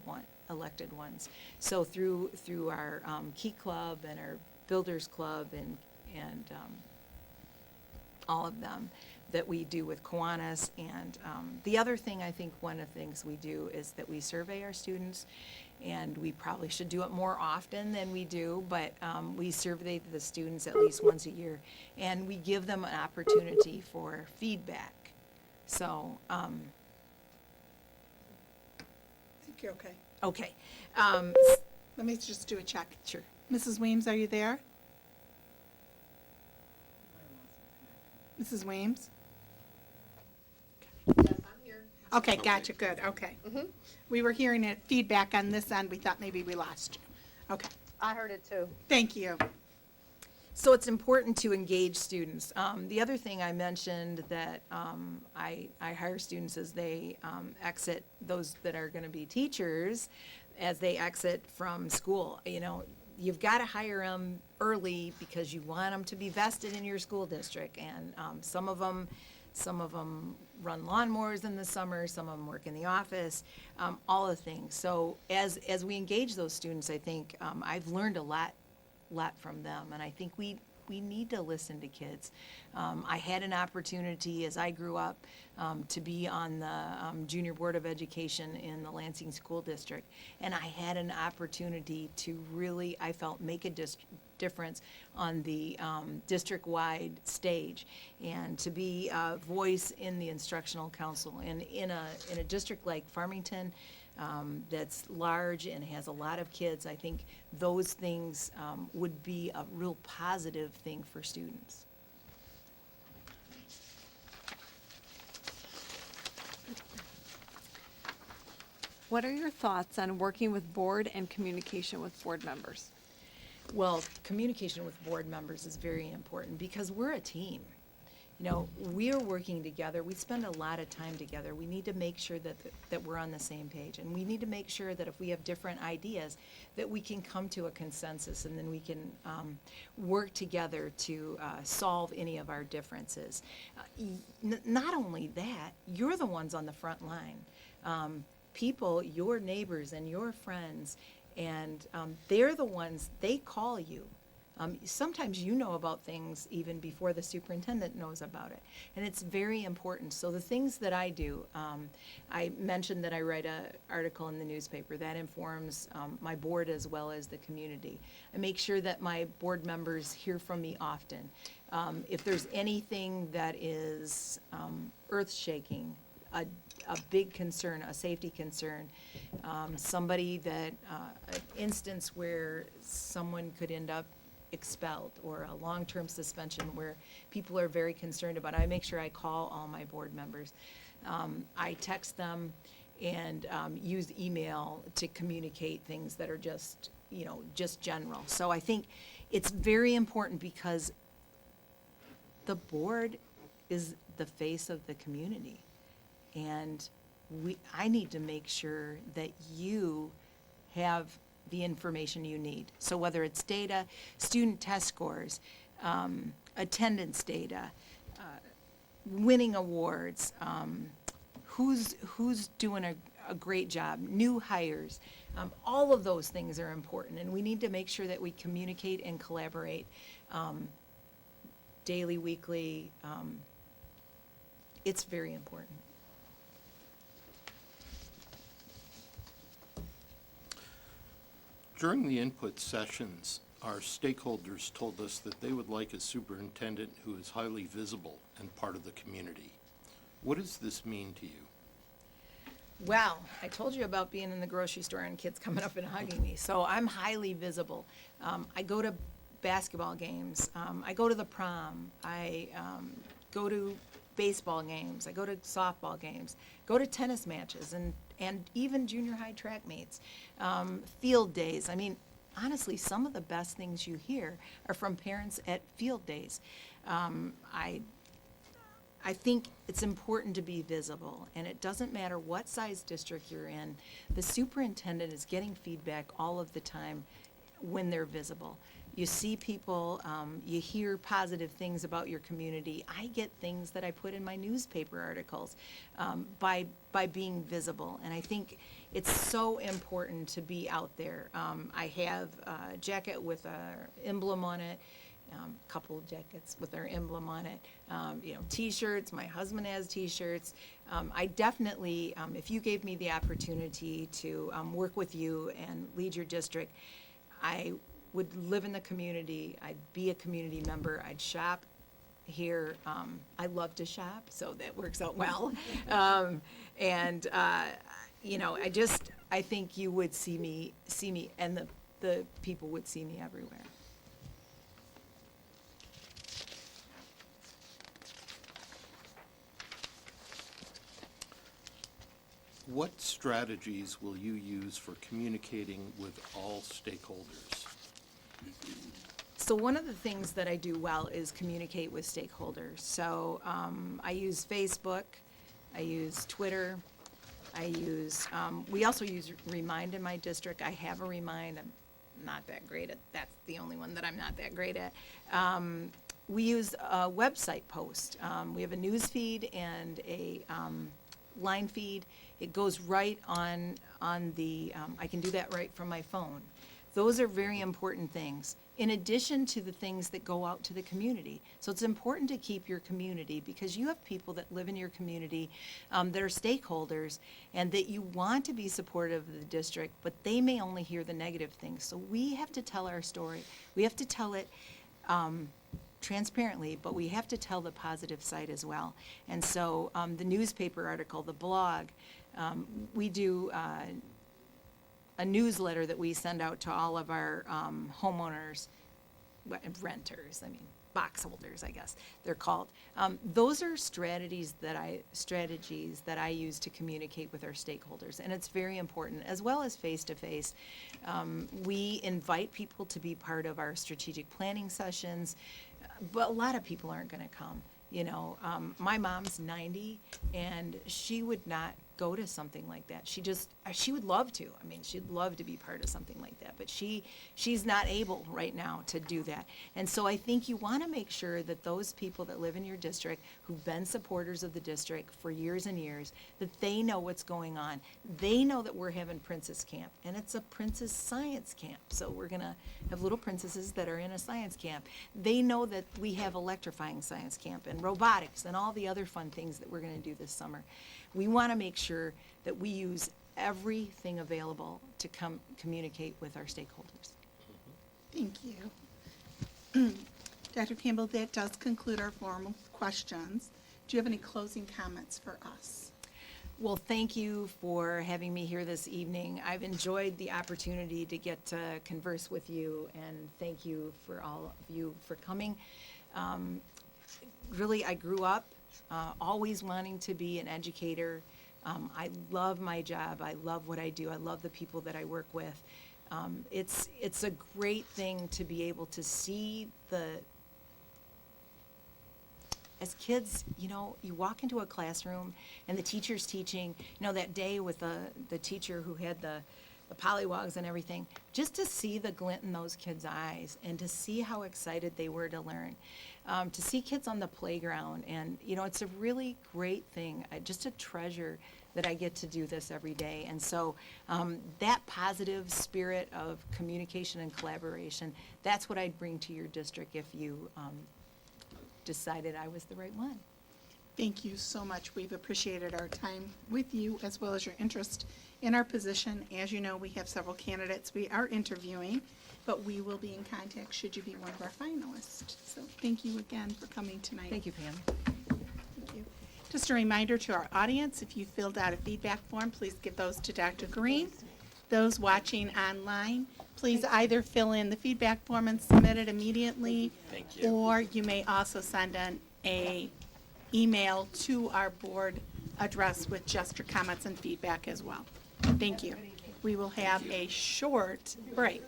ones. So through our Key Club and our Builders Club and all of them that we do with Kiwanis. And the other thing, I think one of the things we do is that we survey our students, and we probably should do it more often than we do, but we survey the students at least once a year, and we give them an opportunity for feedback. So, I think you're okay. okay. Let me just do a check. Sure. Mrs. Weems, are you there? Mrs. Weems? Yes, I'm here. Okay, gotcha, good, okay. We were hearing it, feedback on this end, we thought maybe we lost you. Okay, I heard it too. thank you. So it's important to engage students. The other thing I mentioned that I hire students as they exit, those that are going to be teachers, as they exit from school. You know, you've got to hire them early because you want them to be vested in your school district. And some of them run lawnmowers in the summer, some of them work in the office, all the things. So as we engage those students, I think I've learned a lot from them, and I think we need to listen to kids. I had an opportunity as I grew up to be on the Junior Board of Education in the Lansing School District, and I had an opportunity to really, I felt, make a difference on the district-wide stage, and to be a voice in the instructional council. And in a district like Farmington, that's large and has a lot of kids, I think those things would be a real positive thing for students. What are your thoughts on working with board and communication with board members? Well, communication with board members is very important because we're a team. You know, we are working together. We spend a lot of time together. We need to make sure that we're on the same page. And we need to make sure that if we have different ideas, that we can come to a consensus, and then we can work together to solve any of our differences. Not only that, you're the ones on the front line. People, your neighbors and your friends, and they're the ones, they call you. Sometimes you know about things even before the superintendent knows about it, and it's very important. So the things that I do, I mentioned that I write an article in the newspaper that informs my board as well as the community. I make sure that my board members hear from me often. If there's anything that is earth-shaking, a big concern, a safety concern, somebody that, an instance where someone could end up expelled, or a long-term suspension where people are very concerned about it, I make sure I call all my board members. I text them and use email to communicate things that are just, just general. So I think it's very important because the board is the face of the community. And I need to make sure that you have the information you need. So whether it's data, student test scores, attendance data, winning awards, who's doing a great job, new hires. All of those things are important, and we need to make sure that we communicate and collaborate daily, weekly. It's very important. During the input sessions, our stakeholders told us that they would like a superintendent who is highly visible and part of the community. What does this mean to you? Well, I told you about being in the grocery store and kids coming up and hugging me, so I'm highly visible. I go to basketball games, I go to the prom, I go to baseball games, I go to softball games, go to tennis matches, and even junior high track meets, field days. I mean, honestly, some of the best things you hear are from parents at field days. I think it's important to be visible, and it doesn't matter what size district you're in. The superintendent is getting feedback all of the time when they're visible. You see people, you hear positive things about your community. I get things that I put in my newspaper articles by being visible, and I think it's so important to be out there. I have a jacket with our emblem on it. Couple jackets with our emblem on it, T-shirts. My husband has T-shirts. I definitely, if you gave me the opportunity to work with you and lead your district, I would live in the community. I'd be a community member. I'd shop here. I love to shop, so that works out well. I think you would see me, and the people would see me everywhere. What strategies will you use for communicating with all stakeholders? So one of the things that I do well is communicate with stakeholders. So I use Facebook, I use Twitter, we also use Remind in my district. I have a Remind. I'm not that great at, that's the only one that I'm not that great at. We use a website post. We have a news feed and a line feed. It goes right on the, I can do that right from my phone. Those are very important things, in addition to the things that go out to the community. So it's important to keep your community, because you have people that live in your community that are stakeholders, and that you want to be supportive of the district, but they may only hear the negative things. So we have to tell our story. We have to tell it transparently, but we have to tell the positive side as well. And so the newspaper article, the blog, we do a newsletter that we send out to all of our homeowners, renters, box holders, I guess they're called. Those are strategies that I use to communicate with our stakeholders, and it's very important, as well as face-to-face. We invite people to be part of our strategic planning sessions, but a lot of people aren't going to come. My mom's 90, and she would not go to something like that. She would love to. She'd love to be part of something like that, but she's not able right now to do that. And so I think you want to make sure that those people that live in your district, who've been supporters of the district for years and years, that they know what's going on. They know that we're having Princess Camp, and it's a Princess Science Camp. So we're going to have little princesses that are in a science camp. They know that we have electrifying science camp and robotics and all the other fun things that we're going to do this summer. We want to make sure that we use everything available to communicate with our stakeholders. Thank you. Dr. Campbell, that does conclude our formal questions. Do you have any closing comments for us? Well, thank you for having me here this evening. I've enjoyed the opportunity to get to converse with you, and thank you for all of you for coming. Really, I grew up always wanting to be an educator. I love my job. I love what I do. I love the people that I work with. It's a great thing to be able to see as kids, you walk into a classroom and the teacher's teaching, that day with the teacher who had the pollywogs and everything, just to see the glint in those kids' eyes and to see how excited they were to learn. To see kids on the playground, and, you know, it's a really great thing, just a treasure that I get to do this every day. And so that positive spirit of communication and collaboration, that's what I'd bring to your district if you decided I was the right one. Thank you so much. We've appreciated our time with you as well as your interest in our position. As you know, we have several candidates we are interviewing, but we will be in contact should you be one of our finalists. So thank you again for coming tonight. Thank you, Pam. Thank you. Just a reminder to our audience, if you filled out a feedback form, please give those to Dr. Green. Those watching online, please either fill in the feedback form and submit it immediately. Thank you. Or you may also send an email to our board address with just your comments and feedback as well. Thank you. We will have a short break.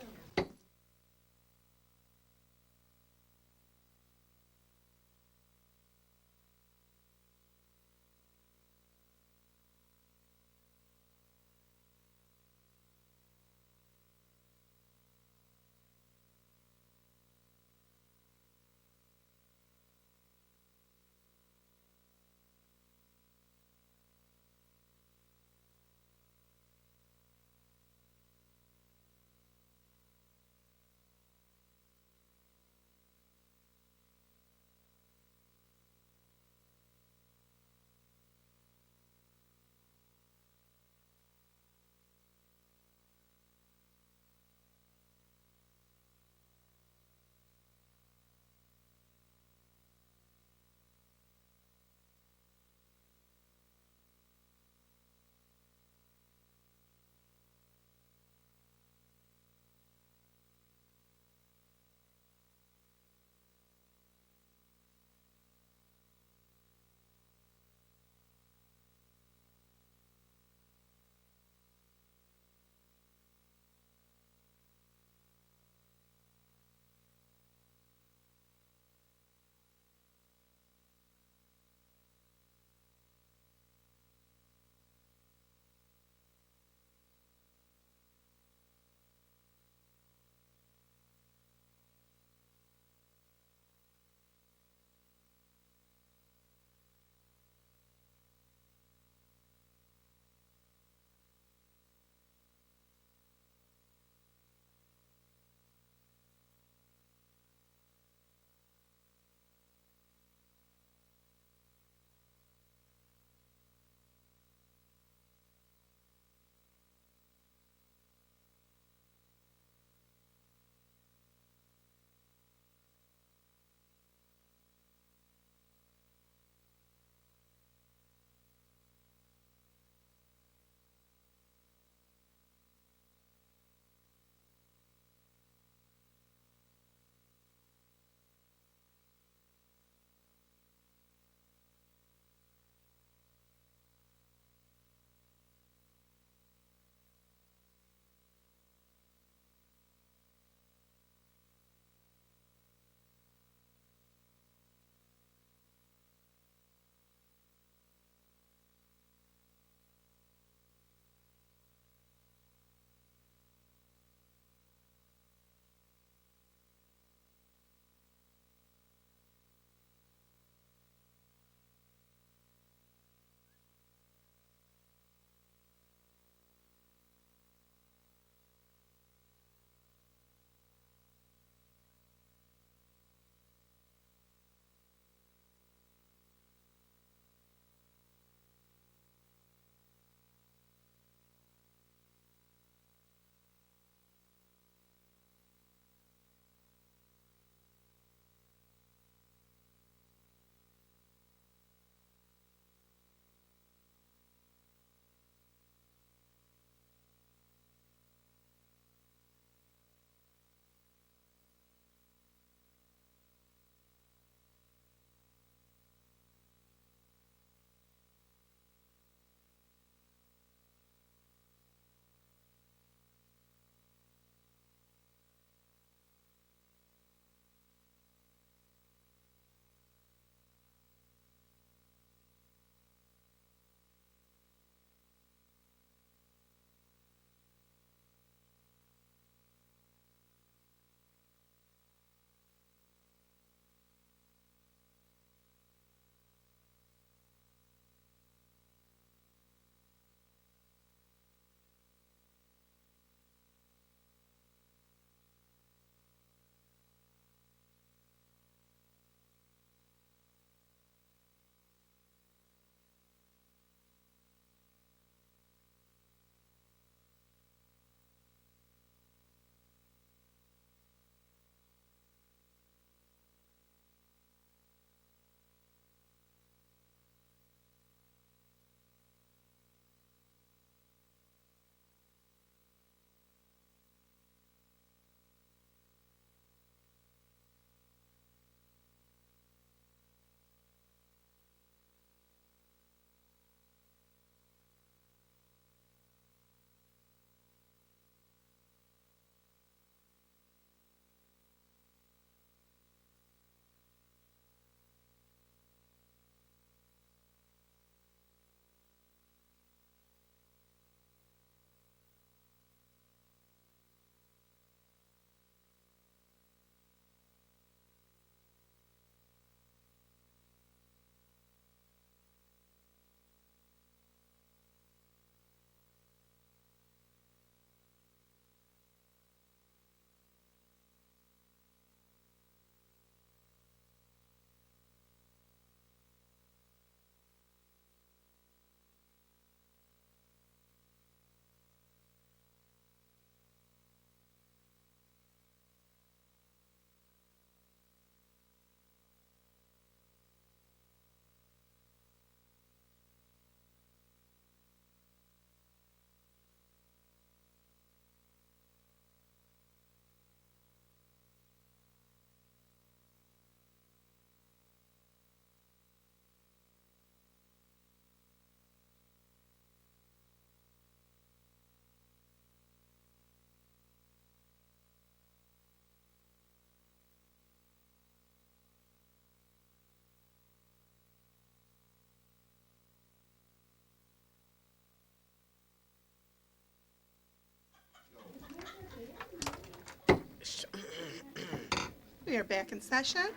We are back in session,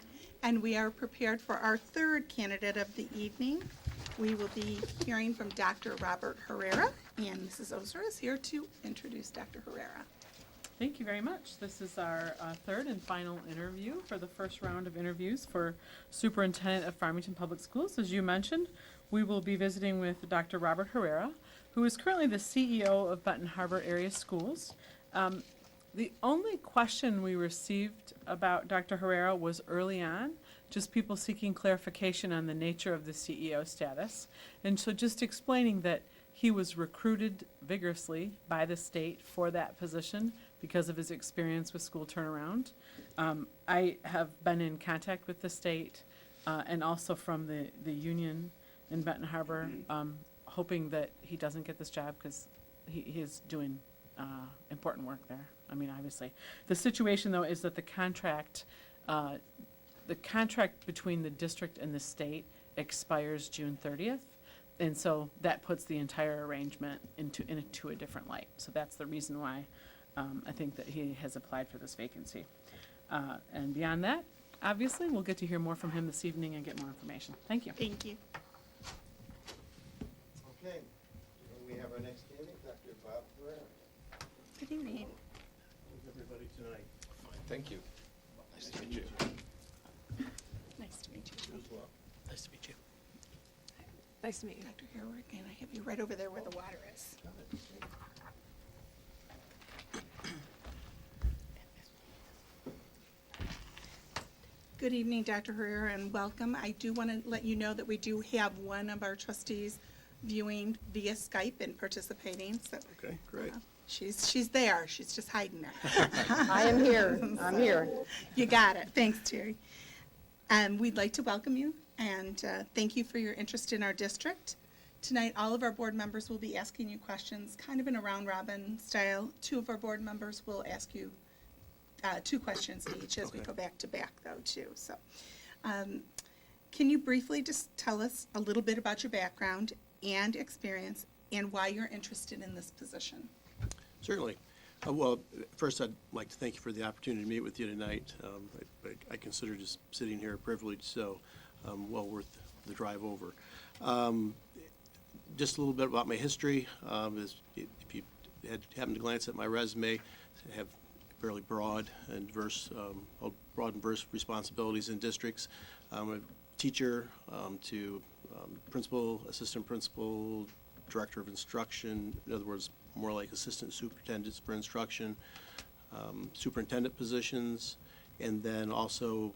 and we are prepared for our third candidate of the evening. We will be hearing from Dr. Robert Herrera, and Mrs. Ozer is here to introduce Dr. Herrera. Thank you very much. This is our third and final interview for the first round of interviews for Superintendent of Farmington Public Schools. As you mentioned, we will be visiting with Dr. Robert Herrera, who is currently the CEO of Benton Harbor Area Schools. The only question we received about Dr. Herrera was early on, just people seeking clarification on the nature of the CEO status. And so just explaining that he was recruited vigorously by the state for that position because of his experience with school turnaround. I have been in contact with the state and also from the union in Benton Harbor, hoping that he doesn't get this job because he is doing important work there. I mean, obviously. The situation, though, is that the contract between the district and the state expires June 30th. And so that puts the entire arrangement into a different light. So that's the reason why I think that he has applied for this vacancy. And beyond that, obviously, we'll get to hear more from him this evening and get more information. Thank you. Thank you. Okay, we have our next candidate, Dr. Bob Herrera. Good evening. How's everybody tonight? Fine, thank you. Nice to meet you. Nice to meet you. You as well. Nice to meet you. Nice to meet you. Dr. Herrera, and I have you right over there where the water is. Good evening, Dr. Herrera, and welcome. I do want to let you know that we do have one of our trustees viewing via Skype and participating, so. Okay, great. She's there, she's just hiding there. I am here. I'm here. You got it. Thanks, Terry. We'd like to welcome you and thank you for your interest in our district. Tonight, all of our board members will be asking you questions, kind of in a round-robin style. Two of our board members will ask you 2 questions each as we go back to back, though, too. So, can you briefly just tell us a little bit about your background and experience and why you're interested in this position? Certainly. Well, first, I'd like to thank you for the opportunity to meet with you tonight. I consider just sitting here a privilege, so well worth the drive over. Just a little bit about my history. If you happen to glance at my resume, I have fairly broad and diverse responsibilities in districts. I'm a teacher to principal, assistant principal, director of instruction, in other words, more like assistant superintendents for instruction, superintendent positions, and then also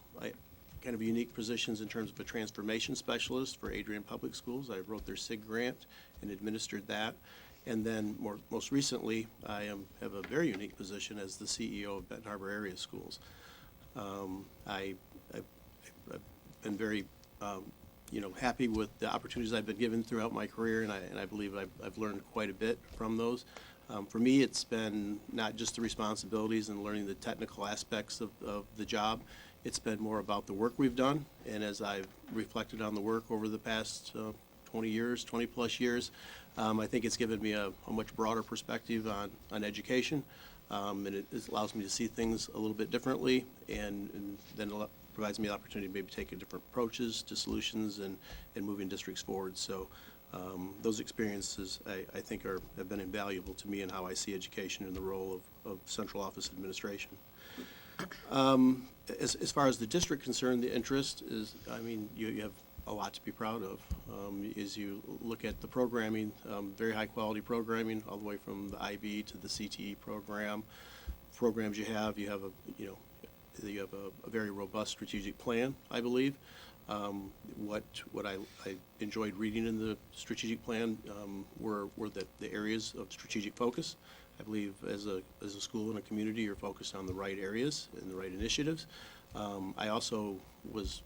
kind of unique positions in terms of a transformation specialist for Adrian Public Schools. I wrote their SIG grant and administered that. And then most recently, I have a very unique position as the CEO of Benton Harbor Area Schools. I've been very happy with the opportunities I've been given throughout my career, and I believe I've learned quite a bit from those. For me, it's been not just the responsibilities and learning the technical aspects of the job. It's been more about the work we've done, and as I've reflected on the work over the past 20 plus years, I think it's given me a much broader perspective on education, and it allows me to see things a little bit differently, and then provides me the opportunity to maybe take different approaches to solutions and moving districts forward. So those experiences, I think, have been invaluable to me in how I see education and the role of central office administration. As far as the district concerned, the interest is, I mean, you have a lot to be proud of. As you look at the programming, very high quality programming, all the way from the IB to the CTE programs you have a very robust strategic plan, I believe. What I enjoyed reading in the strategic plan were the areas of strategic focus. I believe as a school and a community, you're focused on the right areas and the right initiatives. I also was,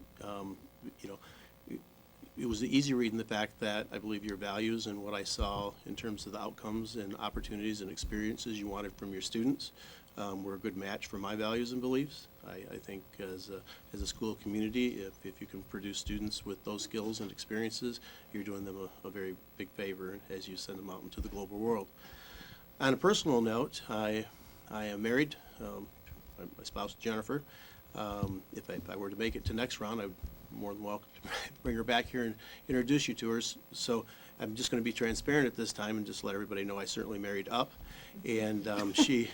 it was easy reading the fact that I believe your values and what I saw in terms of the outcomes and opportunities and experiences you wanted from your students were a good match for my values and beliefs. I think as a school community, if you can produce students with those skills and experiences, you're doing them a very big favor as you send them out into the global world. On a personal note, I am married. My spouse, Jennifer. If I were to make it to next round, I'm more than welcome to bring her back here and introduce you to her. So I'm just going to be transparent at this time and just let everybody know I certainly married up, and she's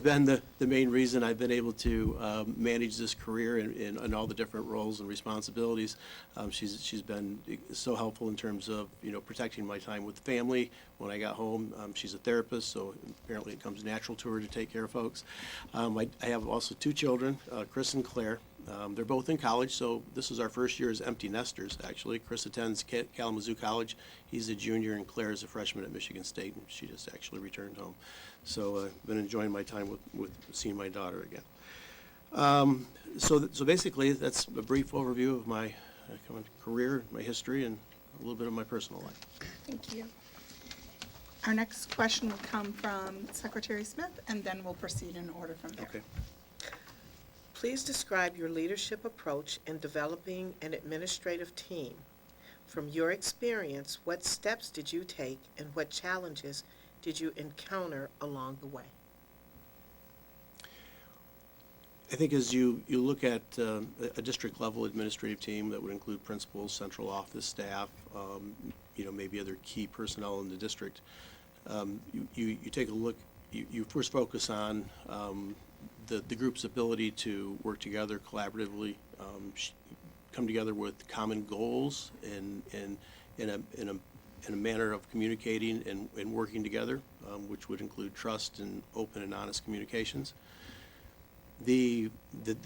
been the main reason I've been able to manage this career in all the different roles and responsibilities. She's been so helpful in terms of protecting my time with the family when I got home. She's a therapist, so apparently it comes natural to her to take care of folks. I have also two children, Chris and Claire. They're both in college, so this is our first year as empty nesters, actually. Chris attends Kalamazoo College. He's a junior, and Claire is a freshman at Michigan State, and she just actually returned home. So I've been enjoying my time with seeing my daughter again. So basically, that's a brief overview of my career, my history, and a little bit of my personal life. Thank you. Our next question will come from Secretary Smith, and then we'll proceed in order from there. Okay. Please describe your leadership approach in developing an administrative team. From your experience, what steps did you take and what challenges did you encounter along the way? I think as you look at a district level administrative team that would include principals, central office staff, maybe other key personnel in the district, you take a look, you first focus on the group's ability to work together collaboratively, come together with common goals and in a manner of communicating and working together, which would include trust and open and honest communications. The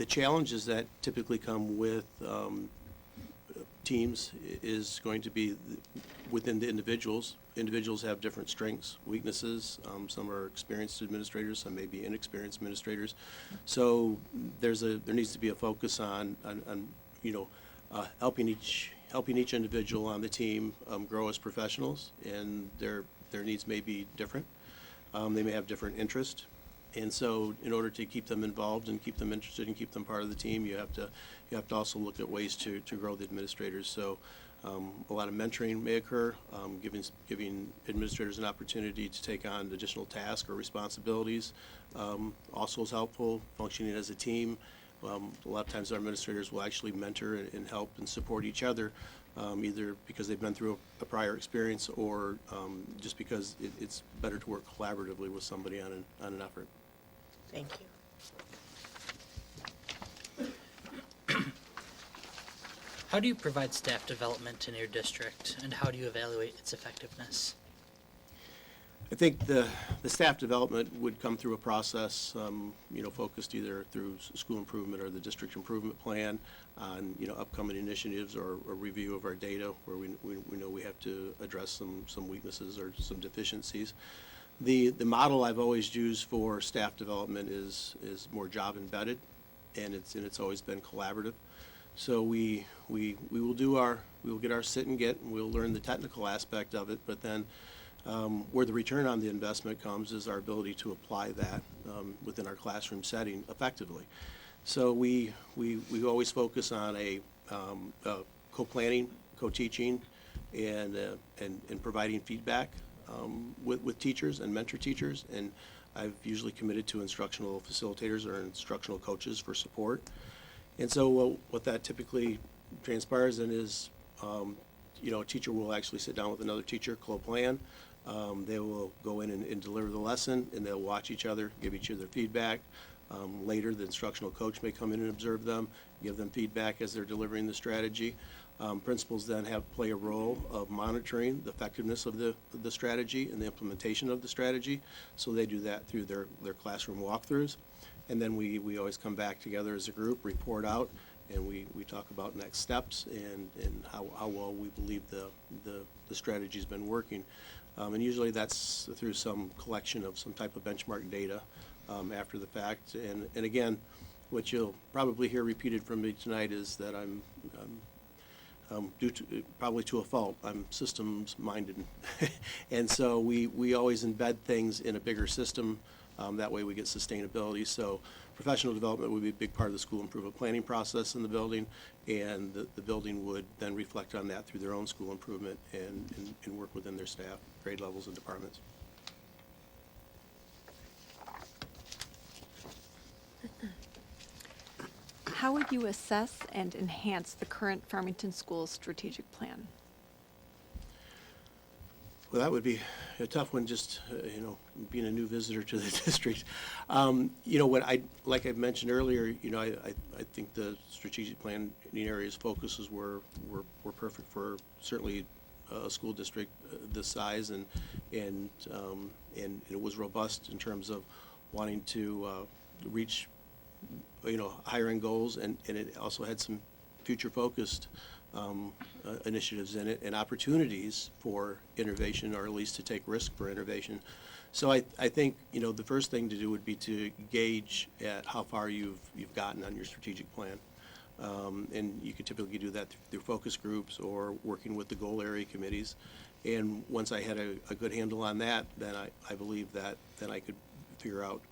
challenges that typically come with teams is going to be within the individuals. Individuals have different strengths, weaknesses. Some are experienced administrators, some may be inexperienced administrators. So there needs to be a focus on helping each individual on the team grow as professionals, and their needs may be different. They may have different interests. And so in order to keep them involved and keep them interested and keep them part of the team, you have to also look at ways to grow the administrators. So a lot of mentoring may occur, giving administrators an opportunity to take on additional tasks or responsibilities also is helpful. Functioning as a team. A lot of times our administrators will actually mentor and help and support each other, either because they've been through a prior experience or just because it's better to work collaboratively with somebody on an effort. Thank you. How do you provide staff development in your district, and how do you evaluate its effectiveness? I think the staff development would come through a process, focused either through school improvement or the district improvement plan on, upcoming initiatives or a review of our data where we know we have to address some weaknesses or some deficiencies. The model I've always used for staff development is more job embedded, and it's always been collaborative. So we will get our sit and get, and we'll learn the technical aspect of it, but then where the return on the investment comes is our ability to apply that within our classroom setting effectively. So we always focus on a co-planning, co-teaching, and providing feedback with teachers and mentor teachers. And I've usually committed to instructional facilitators or instructional coaches for support. And so what that typically transpires in is, a teacher will actually sit down with another teacher, co-plan. They will go in and deliver the lesson, and they'll watch each other, give each other feedback. Later, the instructional coach may come in and observe them, give them feedback as they're delivering the strategy. Principals then play a role of monitoring the effectiveness of the strategy and the implementation of the strategy. So they do that through their classroom walkthroughs. And then we always come back together as a group, report out, and we talk about next steps and how well we believe the strategy's been working. And usually that's through some collection of some type of benchmark data after the fact. And again, what you'll probably hear repeated from me tonight is that I'm probably to a fault, I'm systems minded. And so we always embed things in a bigger system. That way we get sustainability. So professional development would be a big part of the school improvement planning process in the building, and the building would then reflect on that through their own school improvement and work within their staff, grade levels, and departments. How would you assess and enhance the current Farmington Schools strategic plan? Well, that would be a tough one, just, being a new visitor to the district. Like I mentioned earlier, I think the strategic plan areas focuses were perfect for certainly a school district this size, and it was robust in terms of wanting to reach, higher end goals, and it also had some future-focused initiatives in it and opportunities for innovation, or at least to take risk for innovation. So I think, the first thing to do would be to gauge at how far you've gotten on your strategic plan. And you could typically do that through focus groups or working with the goal area committees. And once I had a good handle on that, then I believe that then I could figure out,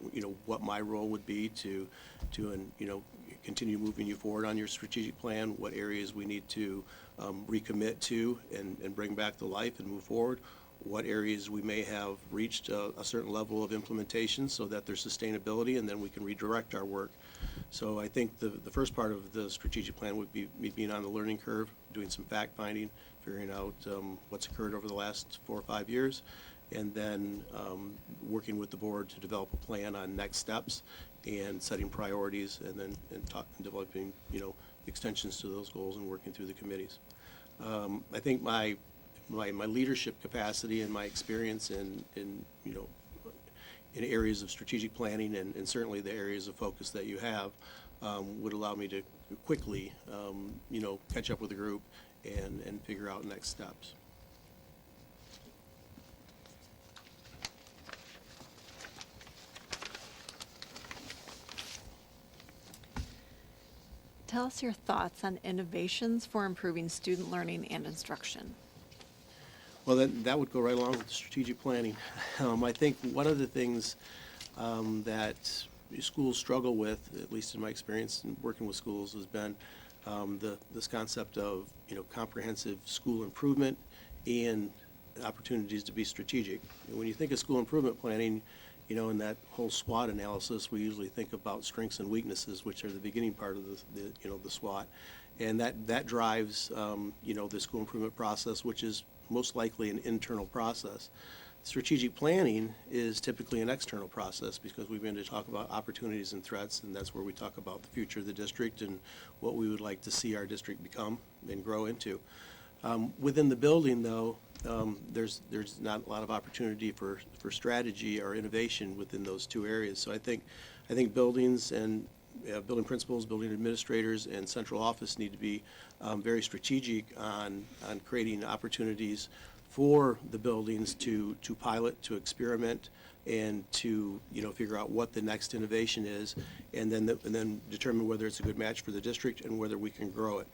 what my role would be to continue moving you forward on your strategic plan, what areas we need to recommit to and bring back to life and move forward, what areas we may have reached a certain level of implementation so that there's sustainability, and then we can redirect our work. So I think the first part of the strategic plan would be me being on the learning curve, doing some fact finding, figuring out what's occurred over the last 4 or 5 years, and then working with the board to develop a plan on next steps and setting priorities, and then developing extensions to those goals and working through the committees. I think my leadership capacity and my experience in areas of strategic planning, and certainly the areas of focus that you have, would allow me to quickly catch up with the group and figure out next steps. Tell us your thoughts on innovations for improving student learning and instruction. Well, that would go right along with the strategic planning. I think one of the things that schools struggle with, at least in my experience in working with schools, has been this concept of comprehensive school improvement and opportunities to be strategic. And when you think of school improvement planning, in that whole SWOT analysis, we usually think about strengths and weaknesses, which are the beginning part of the SWOT, and that drives the school improvement process, which is most likely an internal process. Strategic planning is typically an external process, because we begin to talk about opportunities and threats, and that's where we talk about the future of the district and what we would like to see our district become and grow into. Within the building, though, there's not a lot of opportunity for strategy or innovation within those two areas. So I think buildings and building principals, building administrators, and central office need to be very strategic on creating opportunities for the buildings to pilot, to experiment, and to figure out what the next innovation is, and then determine whether it's a good match for the district and whether we can grow it.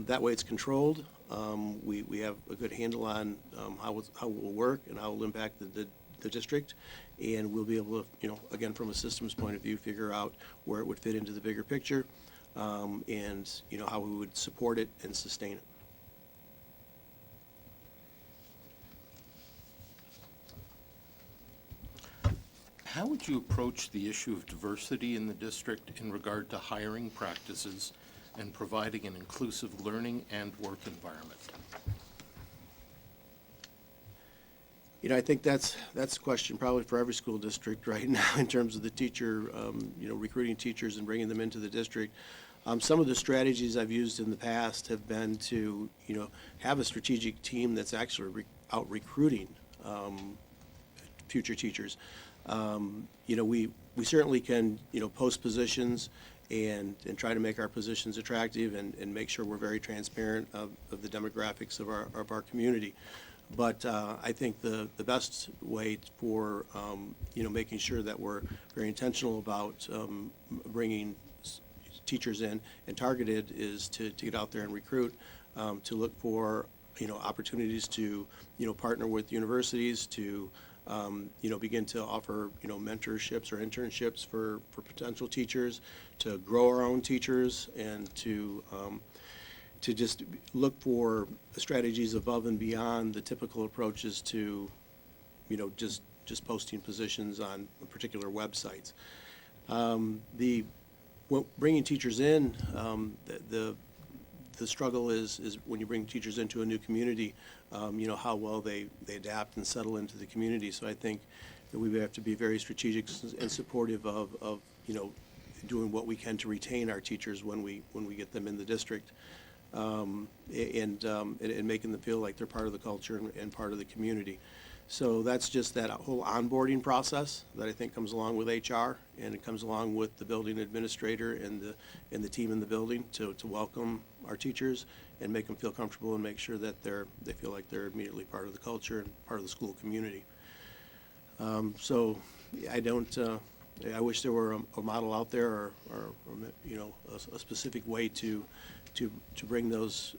That way it's controlled. We have a good handle on how it will work and how it will impact the district, and we'll be able to, again, from a systems point of view, figure out where it would fit into the bigger picture, and how we would support it and sustain it. How would you approach the issue of diversity in the district in regard to hiring practices and providing an inclusive learning and work environment? I think that's a question probably for every school district right now in terms of the teacher, recruiting teachers and bringing them into the district. Some of the strategies I've used in the past have been to, have a strategic team that's actually out recruiting future teachers. We certainly can, post positions and try to make our positions attractive and make sure we're very transparent of the demographics of our community. But I think the best way for, making sure that we're very intentional about bringing teachers in and targeted is to get out there and recruit, to look for, opportunities to, partner with universities, to begin to offer, mentorships or internships for potential teachers, to grow our own teachers, and to just look for strategies above and beyond the typical approaches to, just posting positions on particular websites. Bringing teachers in, the struggle is when you bring teachers into a new community, how well they adapt and settle into the community. So I think that we have to be very strategic and supportive of doing what we can to retain our teachers when we get them in the district, and making them feel like they're part of the culture and part of the community. So that's just that whole onboarding process that I think comes along with HR, and it comes along with the building administrator and the team in the building to welcome our teachers and make them feel comfortable and make sure that they feel like they're immediately part of the culture and part of the school community. So I don't, I wish there were a model out there or a specific way to bring those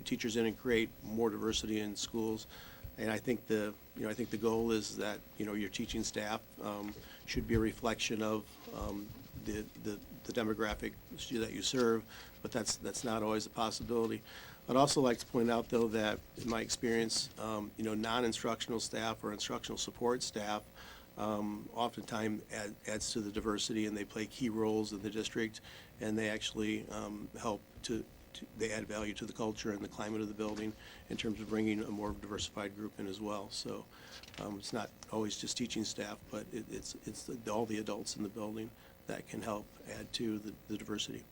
teachers in and create more diversity in schools. And I think the goal is that, your teaching staff should be a reflection of the demographic that you serve, but that's not always a possibility. I'd also like to point out, though, that in my experience, non-instructional staff or instructional support staff oftentimes adds to the diversity, and they play key roles in the district, and they actually help they add value to the culture and the climate of the building in terms of bringing a more diversified group in as well. So it's not always just teaching staff, but it's all the adults in the building that can help add to the diversity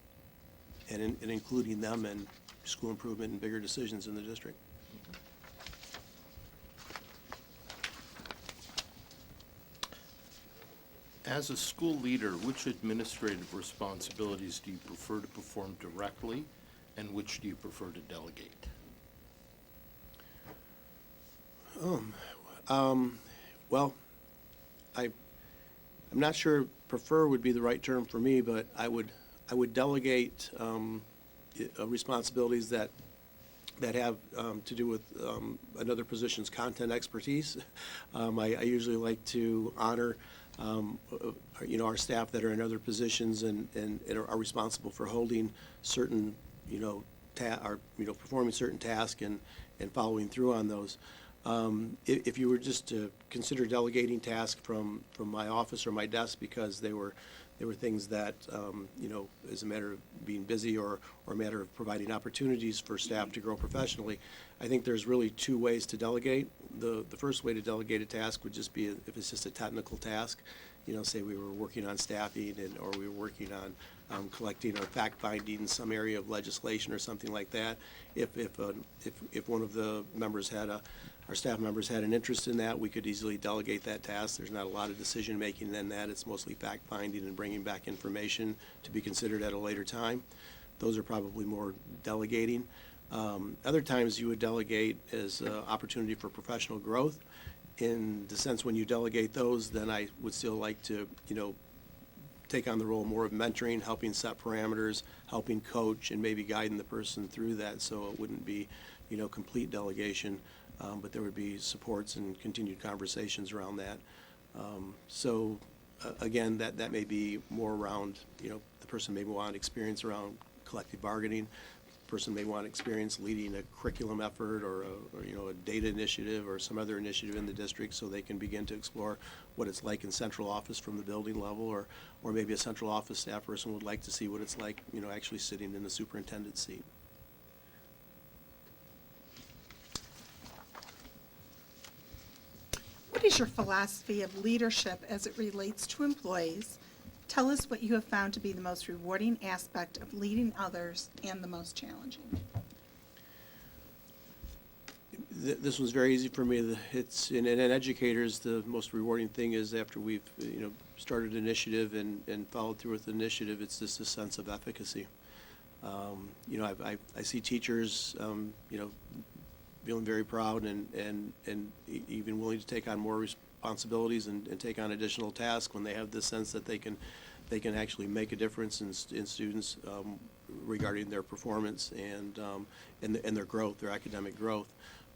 and including them in school improvement and bigger decisions in the district. As a school leader, which administrative responsibilities do you prefer to perform directly, and which do you prefer to delegate? Well, I'm not sure prefer would be the right term for me, but I would delegate responsibilities that have to do with another position's content expertise. I usually like to honor our staff that are in other positions and are responsible for holding certain performing certain tasks and following through on those. If you were just to consider delegating tasks from my office or my desk because they were things that as a matter of being busy or a matter of providing opportunities for staff to grow professionally, I think there's really two ways to delegate. The first way to delegate a task would just be if it's just a technical task. Say we were working on staffing or we were working on collecting or fact-finding in some area of legislation or something like that. If one of the members our staff members had an interest in that, we could easily delegate that task. There's not a lot of decision-making in that. It's mostly fact-finding and bringing back information to be considered at a later time. Those are probably more delegating. Other times you would delegate as opportunity for professional growth. In the sense when you delegate those, then I would still like to, take on the role more of mentoring, helping set parameters, helping coach, and maybe guiding the person through that so it wouldn't be, complete delegation, but there would be supports and continued conversations around that. Again, that may be more around, the person may want experience around collective bargaining. Person may want experience leading a curriculum effort or a data initiative or some other initiative in the district so they can begin to explore what it's like in central office from the building level, or maybe a central office staff person would like to see what it's like, actually sitting in the superintendent's seat. What is your philosophy of leadership as it relates to employees? Tell us what you have found to be the most rewarding aspect of leading others and the most challenging. This was very easy for me. It's in educators, the most rewarding thing is after we've started an initiative and followed through with the initiative, it's just a sense of efficacy. I see teachers feeling very proud and even willing to take on more responsibilities and take on additional tasks when they have this sense that they can actually make a difference in students regarding their performance and their growth, their academic growth.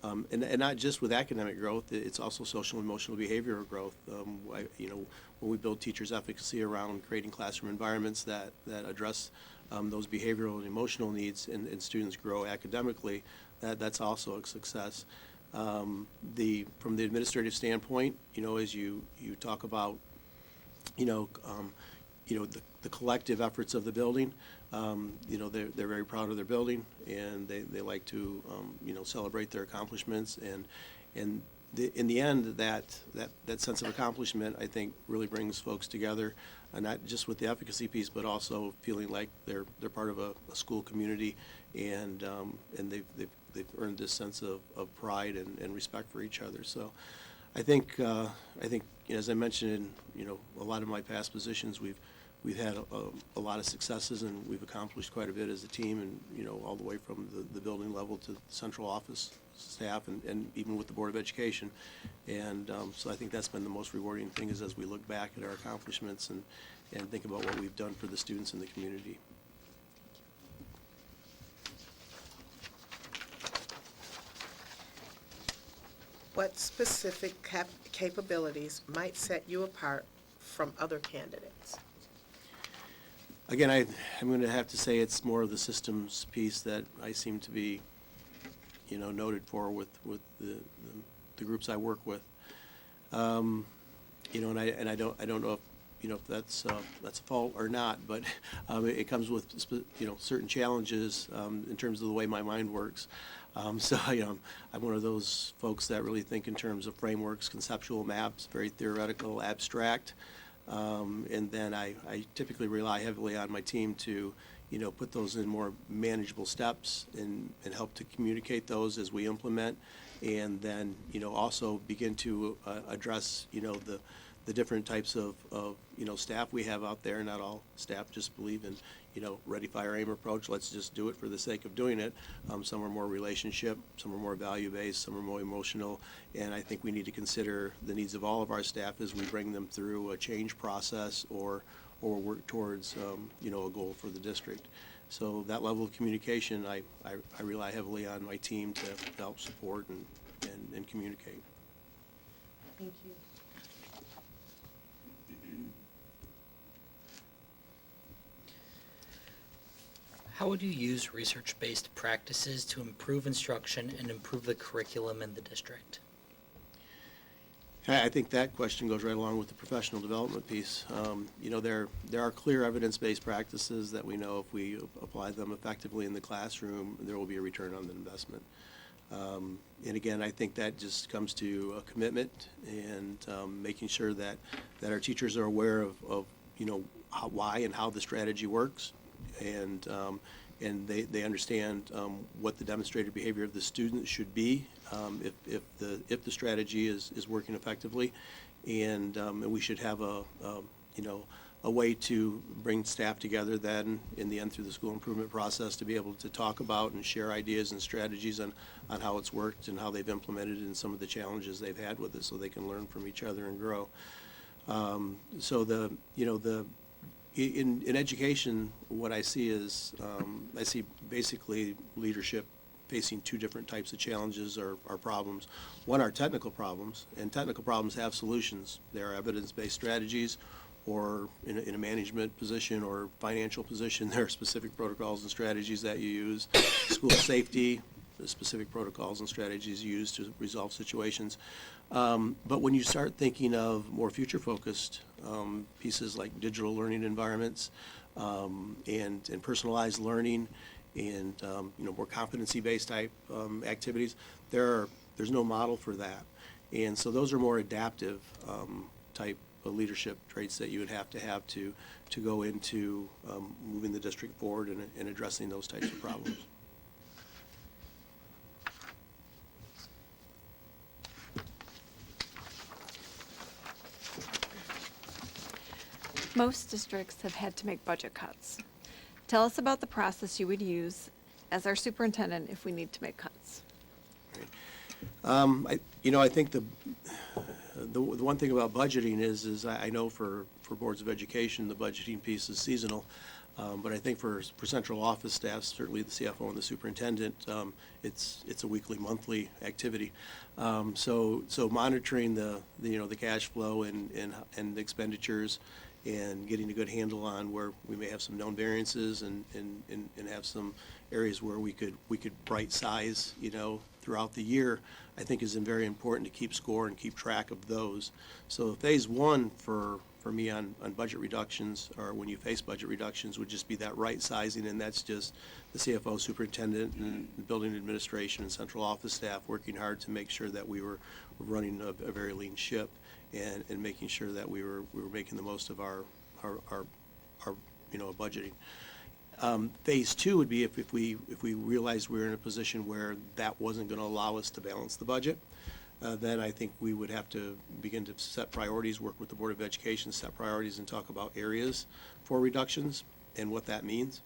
And not just with academic growth, it's also social and emotional behavioral growth. When we build teachers' efficacy around creating classroom environments that address those behavioral and emotional needs and students grow academically, that's also a success. From the administrative standpoint, as you talk about, the collective efforts of the building. They're very proud of their building, and they like to, celebrate their accomplishments. And in the end, that sense of accomplishment, I think, really brings folks together, not just with the efficacy piece, but also feeling like they're part of a school community, and they've earned this sense of pride and respect for each other. So I think as I mentioned in a lot of my past positions, we've had a lot of successes, and we've accomplished quite a bit as a team, and all the way from the building level to the central office staff, and even with the Board of Education. And so I think that's been the most rewarding thing, is as we look back at our accomplishments and think about what we've done for the students in the community. What specific capabilities might set you apart from other candidates? Again, I'm going to have to say it's more of the systems piece that I seem to be, noted for with the groups I work with. And I don't know if that's a fault or not, but it comes with certain challenges in terms of the way my mind works. So I'm one of those folks that really think in terms of frameworks, conceptual maps, very theoretical, abstract. And then I typically rely heavily on my team to, put those in more manageable steps and help to communicate those as we implement. And then, also begin to address, the different types of staff we have out there. Not all staff just believe in, ready, fire, aim approach. Let's just do it for the sake of doing it. Some are more relationship, some are more value-based, some are more emotional. And I think we need to consider the needs of all of our staff as we bring them through a change process or work towards, a goal for the district. So that level of communication, I rely heavily on my team to help support and communicate. Thank you. How would you use research-based practices to improve instruction and improve the curriculum in the district? I think that question goes right along with the professional development piece. There are clear evidence-based practices that we know if we apply them effectively in the classroom, there will be a return on the investment. And again, I think that just comes to a commitment and making sure that our teachers are aware of why and how the strategy works, and they understand what the demonstrated behavior of the student should be if the strategy is working effectively, and we should have a way to bring staff together then in the end through the school improvement process to be able to talk about and share ideas and strategies on how it's worked and how they've implemented it and some of the challenges they've had with it, so they can learn from each other and grow. In education, what I see is I see basically leadership facing two different types of challenges or problems. One are technical problems, and technical problems have solutions. There are evidence-based strategies, or in a management position or financial position, there are specific protocols and strategies that you use. School safety, the specific protocols and strategies used to resolve situations. But when you start thinking of more future-focused pieces like digital learning environments and personalized learning and more competency-based type activities, there's no model for that. And so those are more adaptive type of leadership traits that you would have to go into moving the district forward and addressing those types of problems. Most districts have had to make budget cuts. Tell us about the process you would use as our superintendent if we need to make cuts. I think the one thing about budgeting is I know for boards of education, the budgeting piece is seasonal. But I think for central office staff, certainly the CFO and the superintendent, it's a weekly, monthly activity. So monitoring the cash flow and the expenditures and getting a good handle on where we may have some known variances and have some areas where we could right size, throughout the year, I think is very important to keep score and keep track of those. So phase one for for me on budget reductions, or when you face budget reductions, would just be that right sizing, and that's just the CFO, superintendent, and the building administration and central office staff working hard to make sure that we were running a very lean ship, and making sure that we were making the most of our budgeting. Phase two would be if we realized we were in a position where that wasn't going to allow us to balance the budget. Then I think we would have to begin to set priorities, work with the Board of Education, set priorities, and talk about areas for reductions and what that means.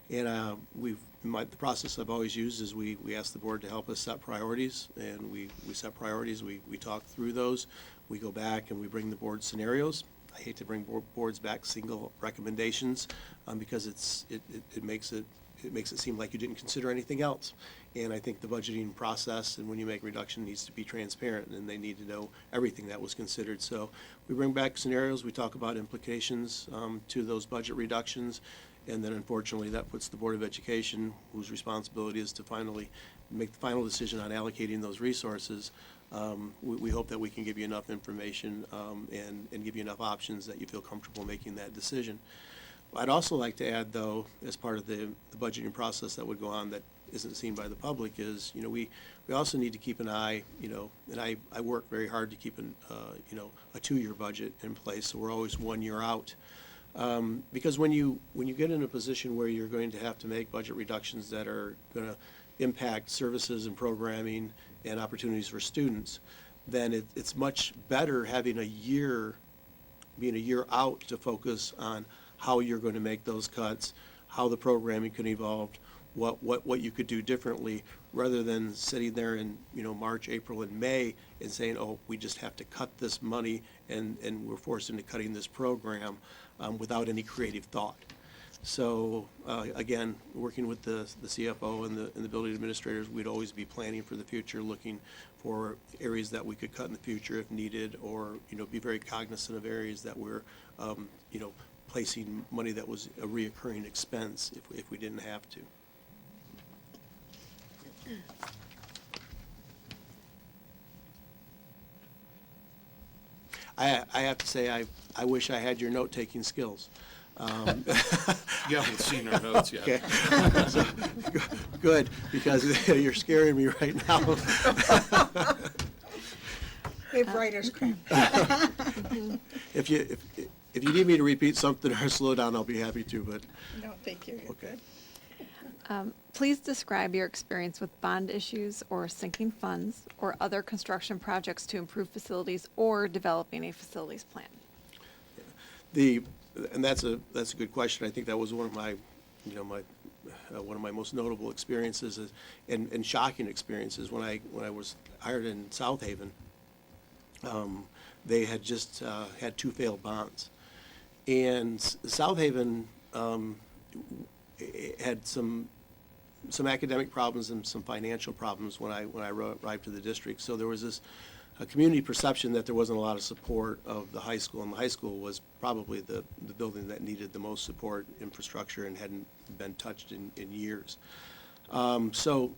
And the process I've always used is we ask the board to help us set priorities, and we set priorities, we talk through those, we go back and we bring the board scenarios. I hate to bring boards back single recommendations, because it makes it seem like you didn't consider anything else. And I think the budgeting process, and when you make reduction, needs to be transparent, and they need to know everything that was considered. So we bring back scenarios, we talk about implications to those budget reductions, and then unfortunately that puts the Board of Education, whose responsibility is to finally make the final decision on allocating those resources. We hope that we can give you enough information and give you enough options that you feel comfortable making that decision. I'd also like to add, though, as part of the budgeting process that would go on that isn't seen by the public, is, we also need to keep an eye, and I work very hard to keep a 2-year budget in place, so we're always 1 year out. Because when you get in a position where you're going to have to make budget reductions that are going to impact services and programming and opportunities for students, then it's much better having being a year out to focus on how you're going to make those cuts, how the programming can evolve, what you could do differently, rather than sitting there in March, April, and May and saying, oh, we just have to cut this money and we're forced into cutting this program without any creative thought. So again, working with the CFO and the building administrators, we'd always be planning for the future, looking for areas that we could cut in the future if needed, or be very cognizant of areas that we're placing money that was a reoccurring expense if we didn't have to. I have to say, I wish I had your note-taking skills. You haven't seen our notes yet. Okay. So, good, because you're scaring me right now. We have writer's cramp. If you need me to repeat something or slow down, I'll be happy to, but, No, thank you. You're okay. good. Please describe your experience with bond issues or sinking funds or other construction projects to improve facilities or developing a facilities plan. And that's a good question. I think that was one of my, one of my most notable experiences and shocking experiences when I was hired in South Haven. They had just had 2 failed bonds, and South Haven had some academic problems and some financial problems when I arrived to the district. So there was a community perception that there wasn't a lot of support of the high school, and the high school was probably the building that needed the most support, infrastructure, and hadn't been touched in years. So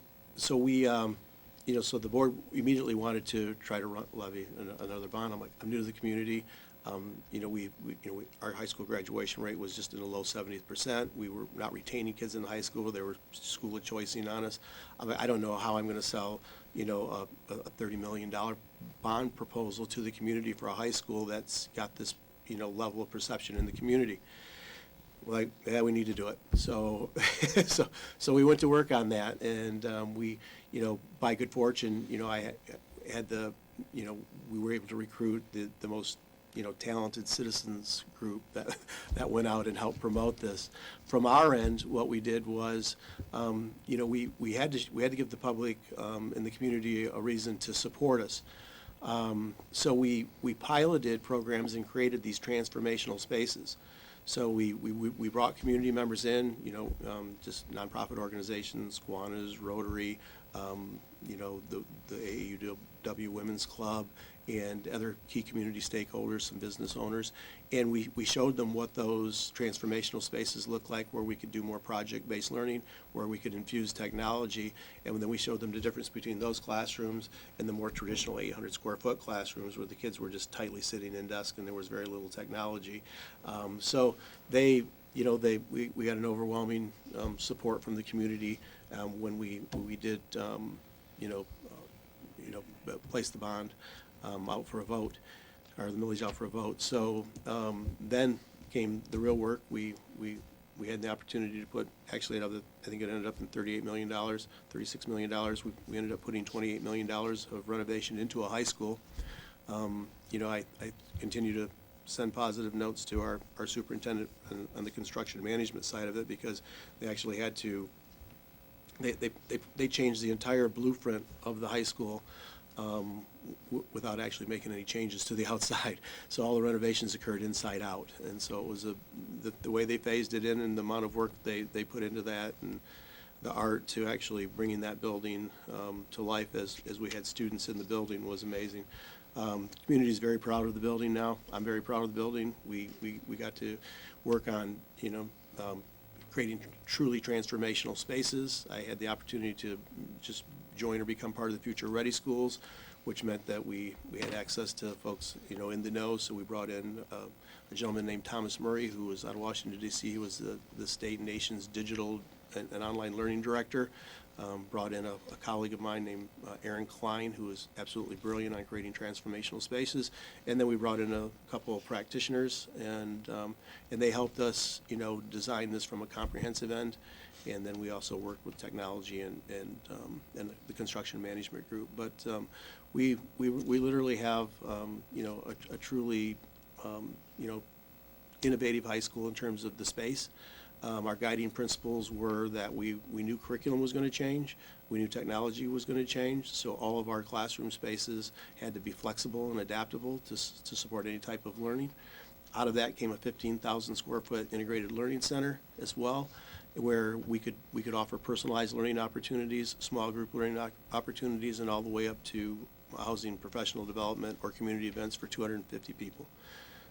we, so the board immediately wanted to try to levy another bond. I'm like, I'm new to the community. Our high school graduation rate was just in the low 70%. We were not retaining kids in high school. They were school of choicing on us. I don't know how I'm going to sell, a $30 million bond proposal to the community for a high school that's got this, level of perception in the community. Like, yeah, we need to do it. So, so we went to work on that, and we, by good fortune, I had we were able to recruit the most talented citizens group that went out and helped promote this. From our end, what we did was, we had to give the public and the community a reason to support us. So we piloted programs and created these transformational spaces. So we brought community members in, just nonprofit organizations, Kiwanis, Rotary, you know, the AAUW Women's Club, and other key community stakeholders, some business owners. And we showed them what those transformational spaces look like, where we could do more project-based learning, where we could infuse technology. And then we showed them the difference between those classrooms and the more traditional 800 square foot classrooms, where the kids were just tightly sitting in desks and there was very little technology. So they, you know, we got an overwhelming support from the community when we did, place the bond out for a vote, or the millage out for a vote. So then came the real work. We had the opportunity to put, actually, I think it ended up in $38 million, $36 million. We ended up putting $28 million of renovation into a high school. You know, I continue to send positive notes to our superintendent on the construction management side of it, because they actually had to, they changed the entire blueprint of the high school without actually making any changes to the outside. So all the renovations occurred inside out. And so it was the way they phased it in, and the amount of work they put into that, and the art to actually bringing that building to life as we had students in the building was amazing. The community is very proud of the building now. I'm very proud of the building. We got to work on, creating truly transformational spaces. I had the opportunity to just join or become part of the Future Ready Schools, which meant that we had access to folks, in the know. So we brought in a gentleman named Thomas Murray, who was out of Washington, D.C. He was the state and nation's digital and online learning director. Brought in a colleague of mine named Aaron Klein, who was absolutely brilliant on creating transformational spaces. And then we brought in a couple of practitioners, and they helped us, design this from a comprehensive end. And then we also worked with technology and the construction management group. But we literally have, a truly, innovative high school in terms of the space. Our guiding principles were that we knew curriculum was going to change, we knew technology was going to change, so all of our classroom spaces had to be flexible and adaptable to support any type of learning. Out of that came a 15,000 square foot integrated learning center as well, where we could offer personalized learning opportunities, small group learning opportunities, and all the way up to housing professional development or community events for 250 people.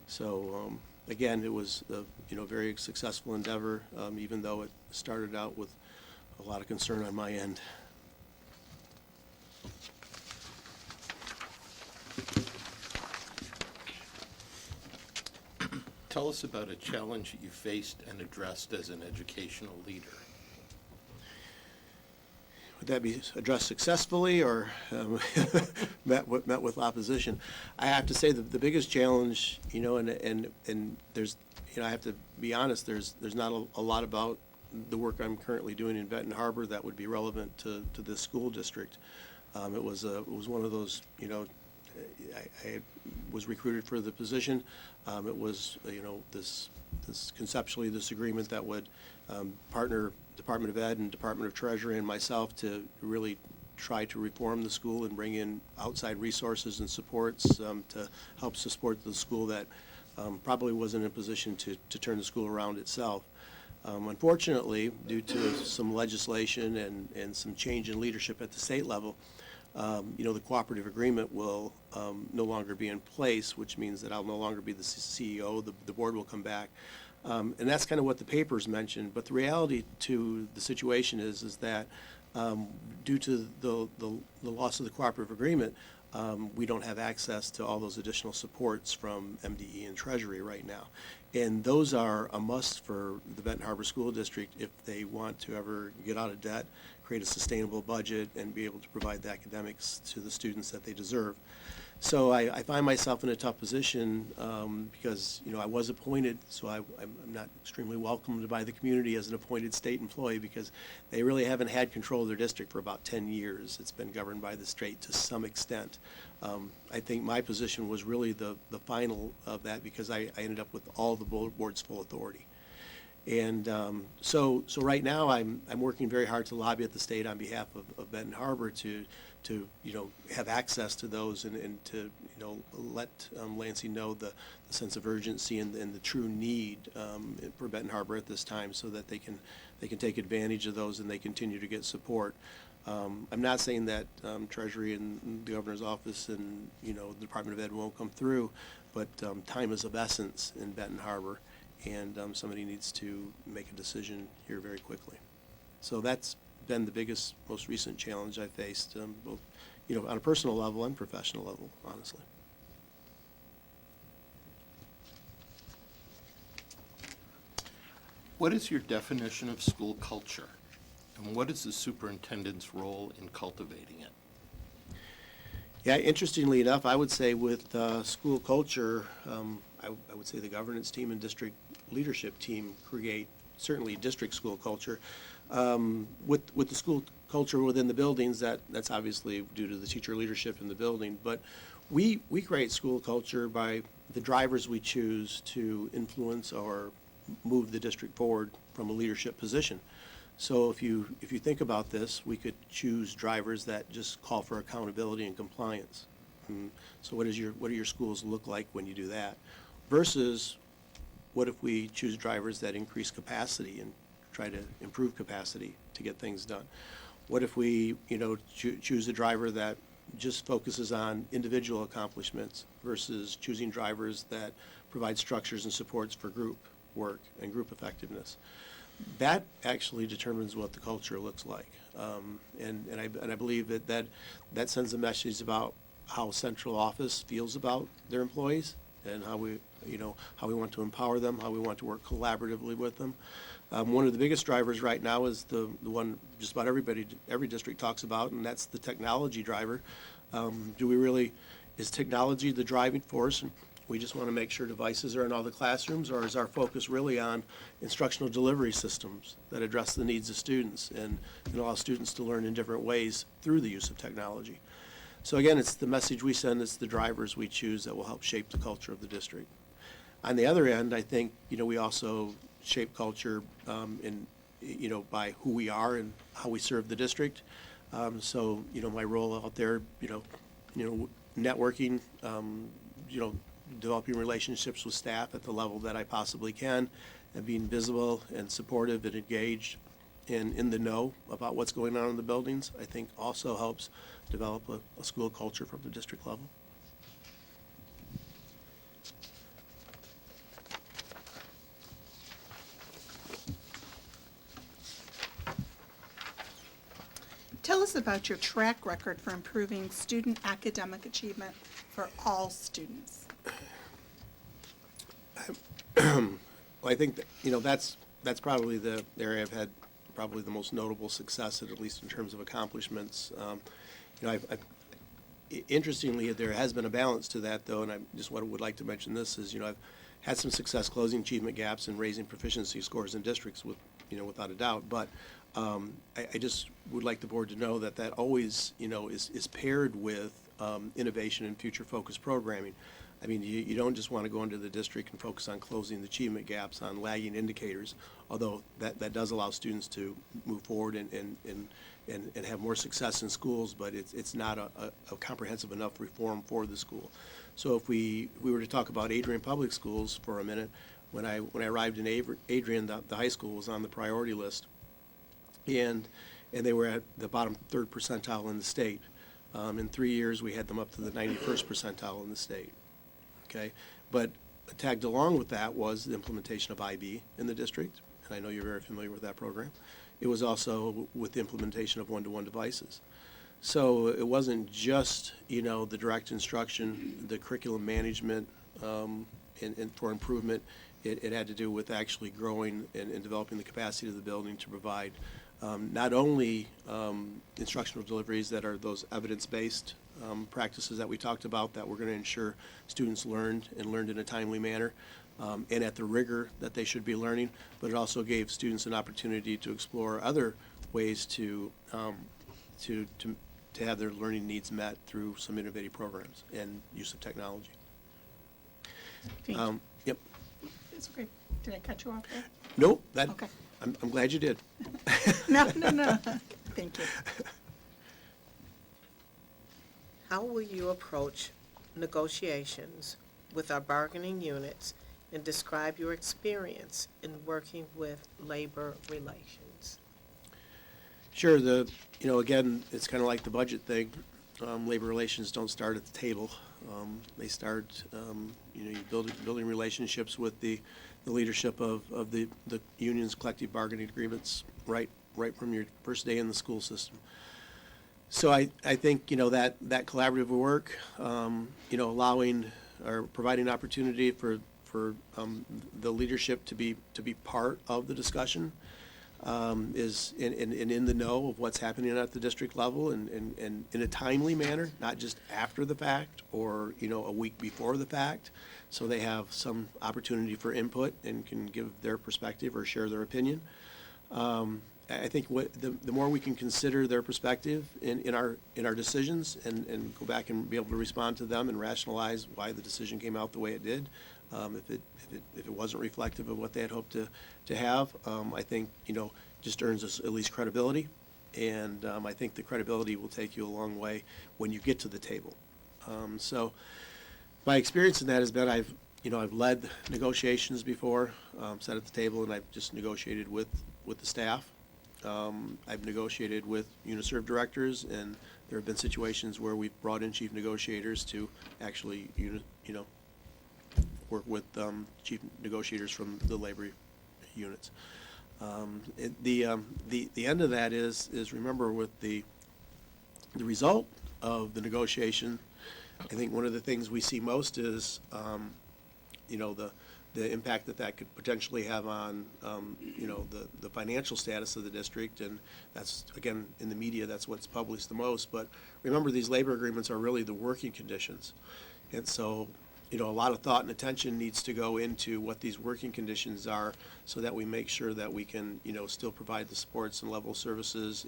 So again, it was a very successful endeavor, even though it started out with a lot of concern on my end. Tell us about a challenge that you faced and addressed as an educational leader. Would that be addressed successfully or met with opposition? I have to say that the biggest challenge, and there's, I have to be honest, there's not a lot about the work I'm currently doing in Benton Harbor that would be relevant to this school district. It was one of those, I was recruited for the position. It was, this conceptually this agreement that would partner Department of Ed and Department of Treasury and myself to really try to reform the school and bring in outside resources and supports to help support the school that probably wasn't in a position to turn the school around itself. Unfortunately, due to some legislation and some change in leadership at the state level, the cooperative agreement will no longer be in place, which means that I'll no longer be the CEO. The board will come back. And that's kind of what the papers mentioned. But the reality to the situation is that due to the loss of the cooperative agreement, we don't have access to all those additional supports from MDE and Treasury right now. And those are a must for the Benton Harbor School District if they want to ever get out of debt, create a sustainable budget, and be able to provide the academics to the students that they deserve. So I find myself in a tough position because, I was appointed, so I'm not extremely welcomed by the community as an appointed state employee because they really haven't had control of their district for about 10 years. It's been governed by the state to some extent. I think my position was really the final of that because I ended up with all the board's full authority. And so right now I'm working very hard to lobby at the state on behalf of Benton Harbor to have access to those and to let Lansing know the sense of urgency and the true need for Benton Harbor at this time, so that they can take advantage of those and they continue to get support. I'm not saying that Treasury and the Governor's Office and, the Department of Ed won't come through, but time is of essence in Benton Harbor, and somebody needs to make a decision here very quickly. So that's been the biggest, most recent challenge I faced, both, on a personal level and professional level, honestly. What is your definition of school culture? And what is the superintendent's role in cultivating it? Yeah, interestingly enough, I would say with school culture, I would say the governance team and district leadership team create certainly district school culture. With the school culture within the buildings, that's obviously due to the teacher leadership in the building. But we create school culture by the drivers we choose to influence or move the district forward from a leadership position. So if you think about this, we could choose drivers that just call for accountability and compliance. So what do your schools look like when you do that? Versus what if we choose drivers that increase capacity and try to improve capacity to get things done? What if we, choose a driver that just focuses on individual accomplishments versus choosing drivers that provide structures and supports for group work and group effectiveness? That actually determines what the culture looks like. And I believe that sends a message about how central office feels about their employees and how we want to empower them, how we want to work collaboratively with them. One of the biggest drivers right now is the one just about every district talks about, and that's the technology driver. Is technology the driving force? We just want to make sure devices are in all the classrooms, or is our focus really on instructional delivery systems that address the needs of students and allow students to learn in different ways through the use of technology? So again, it's the message we send, it's the drivers we choose that will help shape the culture of the district. On the other end, I think, we also shape culture by who we are and how we serve the district. So, my role out there, networking, developing relationships with staff at the level that I possibly can, and being visible and supportive and engaged and in the know about what's going on in the buildings, I think also helps develop a school culture from the district level. Tell us about your track record for improving student academic achievement for all students. Well, I think that, that's probably the area I've had probably the most notable success, at least in terms of accomplishments. Interestingly, there has been a balance to that, though, and I just would like to mention this is, I've had some success closing achievement gaps and raising proficiency scores in districts without a doubt. But I just would like the board to know that always, is paired with innovation and future-focused programming. I mean, you don't just want to go into the district and focus on closing the achievement gaps on lagging indicators, although that does allow students to move forward and have more success in schools, but it's not a comprehensive enough reform for the school. So if we were to talk about Adrian Public Schools for a minute, when I arrived in Adrian, the high school was on the priority list, and they were at the bottom third percentile in the state. In 3 years, we had them up to the 91st percentile in the state. Okay, but tagged along with that was the implementation of IB in the district, and I know you're very familiar with that program. It was also with the implementation of one-to-one devices. So it wasn't just, the direct instruction, the curriculum management, and for improvement. It had to do with actually growing and developing the capacity of the building to provide not only instructional deliveries that are those evidence-based practices that we talked about that we're going to ensure students learned in a timely manner and at the rigor that they should be learning, but it also gave students an opportunity to explore other ways to have their learning needs met through some innovative programs and use of technology. Thank you. Yep. That's okay. Did I cut you off there? Nope. Okay. I'm glad you did. No. Thank you. How will you approach negotiations with our bargaining units and describe your experience in working with labor relations? Sure, again, it's kind of like the budget thing. Labor relations don't start at the table. They start, you building relationships with the leadership of the union's collective bargaining agreements right from your first day in the school system. So I think, that collaborative work, allowing or providing opportunity for the leadership to be part of the discussion, is in the know of what's happening at the district level and in a timely manner, not just after the fact or, a week before the fact. So they have some opportunity for input and can give their perspective or share their opinion. I think the more we can consider their perspective in our decisions and go back and be able to respond to them and rationalize why the decision came out the way it did, if it wasn't reflective of what they had hoped to have, I think, just earns us at least credibility. And I think the credibility will take you a long way when you get to the table. So my experience in that has been I've led negotiations before, sat at the table, and I've just negotiated with the staff. I've negotiated with UNISERV directors, and there have been situations where we've brought in chief negotiators to actually, work with chief negotiators from the labor units. The end of that is remember with the result of the negotiation. I think one of the things we see most is the impact that could potentially have on the financial status of the district, and that's, again, in the media, that's what's published the most. But remember, these labor agreements are really the working conditions, and so a lot of thought and attention needs to go into what these working conditions are, so that we make sure that we can still provide the supports and level services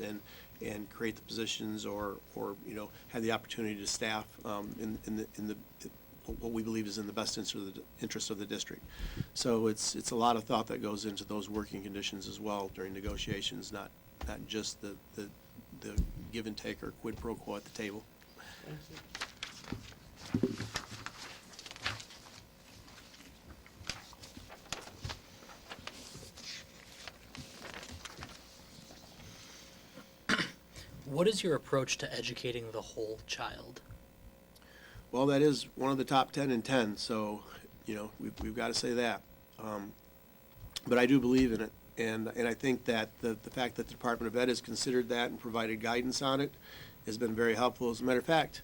and create the positions or have the opportunity to staff in the what we believe is in the best interest of the district. So it's a lot of thought that goes into those working conditions as well during negotiations, not just the give and take or quid pro quo at the table. What is your approach to educating the whole child? Well, that is one of the top 10 in 10, so, we've got to say that. But I do believe in it, and I think that the fact that the Department of Ed has considered that and provided guidance on it has been very helpful. As a matter of fact,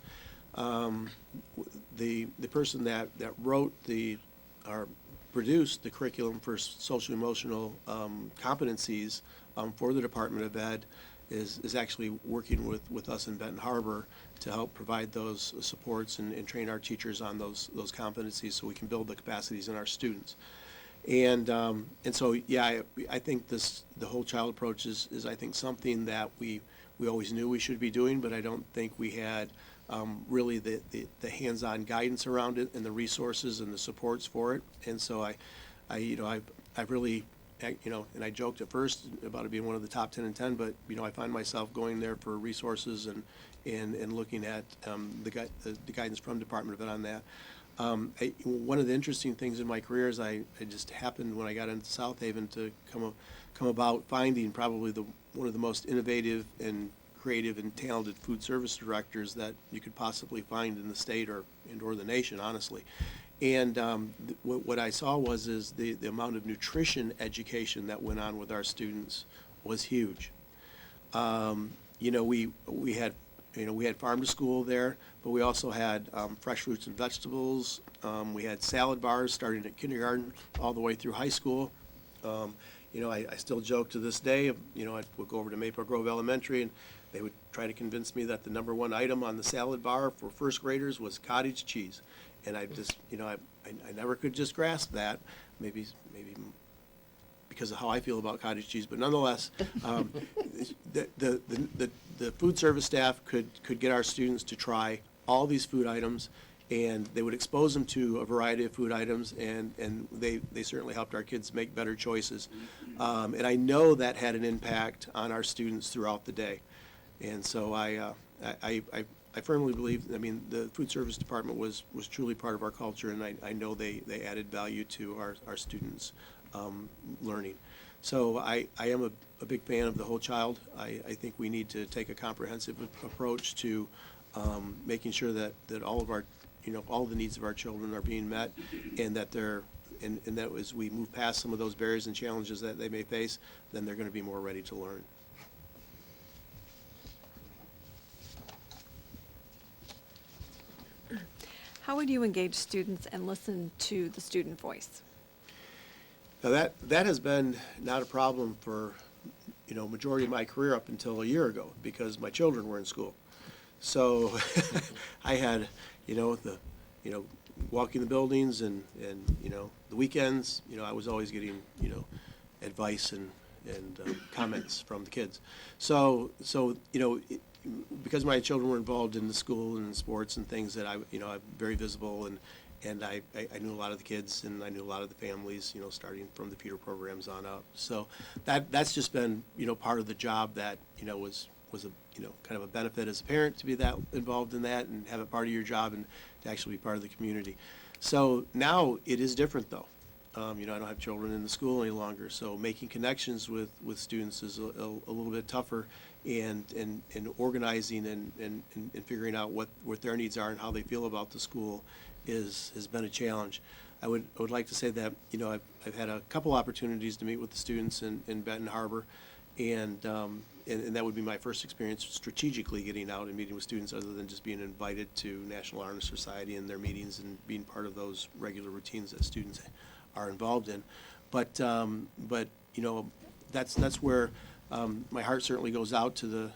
the person that wrote or produced the curriculum for social emotional competencies for the Department of Ed is actually working with us in Benton Harbor to help provide those supports and train our teachers on those competencies so we can build the capacities in our students. And so, yeah, I think the whole child approach is I think something that we always knew we should be doing, but I don't think we had really the hands-on guidance around it and the resources and the supports for it. And so I've really, and I joked at first about it being one of the top 10 in 10, but, I find myself going there for resources and looking at the guidance from Department of Ed on that. One of the interesting things in my career is I just happened when I got into South Haven to come about finding probably one of the most innovative and creative and talented food service directors that you could possibly find in the state or the nation, honestly. And what I saw was the amount of nutrition education that went on with our students was huge. We had farm to school there, but we also had fresh fruits and vegetables. We had salad bars starting at kindergarten all the way through high school. I still joke to this day. I would go over to Maple Grove Elementary, and they would try to convince me that the number one item on the salad bar for first graders was cottage cheese. And I just, I never could just grasp that, maybe because of how I feel about cottage cheese, but nonetheless, the food service staff could get our students to try all these food items, and they would expose them to a variety of food items, and they certainly helped our kids make better choices. And I know that had an impact on our students throughout the day. And so I firmly believe, the food service department was truly part of our culture, and I know they added value to our students' learning. So I am a big fan of the whole child. I think we need to take a comprehensive approach to making sure that all of our, all the needs of our children are being met, and that and that as we move past some of those barriers and challenges that they may face, then they're going to be more ready to learn. How would you engage students and listen to the student voice? Now that has been not a problem for, majority of my career up until a year ago, because my children were in school. So I had, walking the buildings and the weekends, I was always getting, advice and comments from the kids. So because my children were involved in the school and in sports and things that I'm very visible, and I knew a lot of the kids, and I knew a lot of the families, starting from the Peter programs on up. So that's just been, part of the job that, was a, kind of a benefit as a parent to be that involved in that and have it part of your job and to actually be part of the community. So now it is different though. I don't have children in the school any longer, so making connections with students is a little bit tougher, and organizing and figuring out what their needs are and how they feel about the school has been a challenge. I would like to say that, I've had a couple opportunities to meet with the students in Benton Harbor, and that would be my first experience strategically getting out and meeting with students, other than just being invited to National Honor Society and their meetings and being part of those regular routines that students are involved in. But that's where my heart certainly goes out to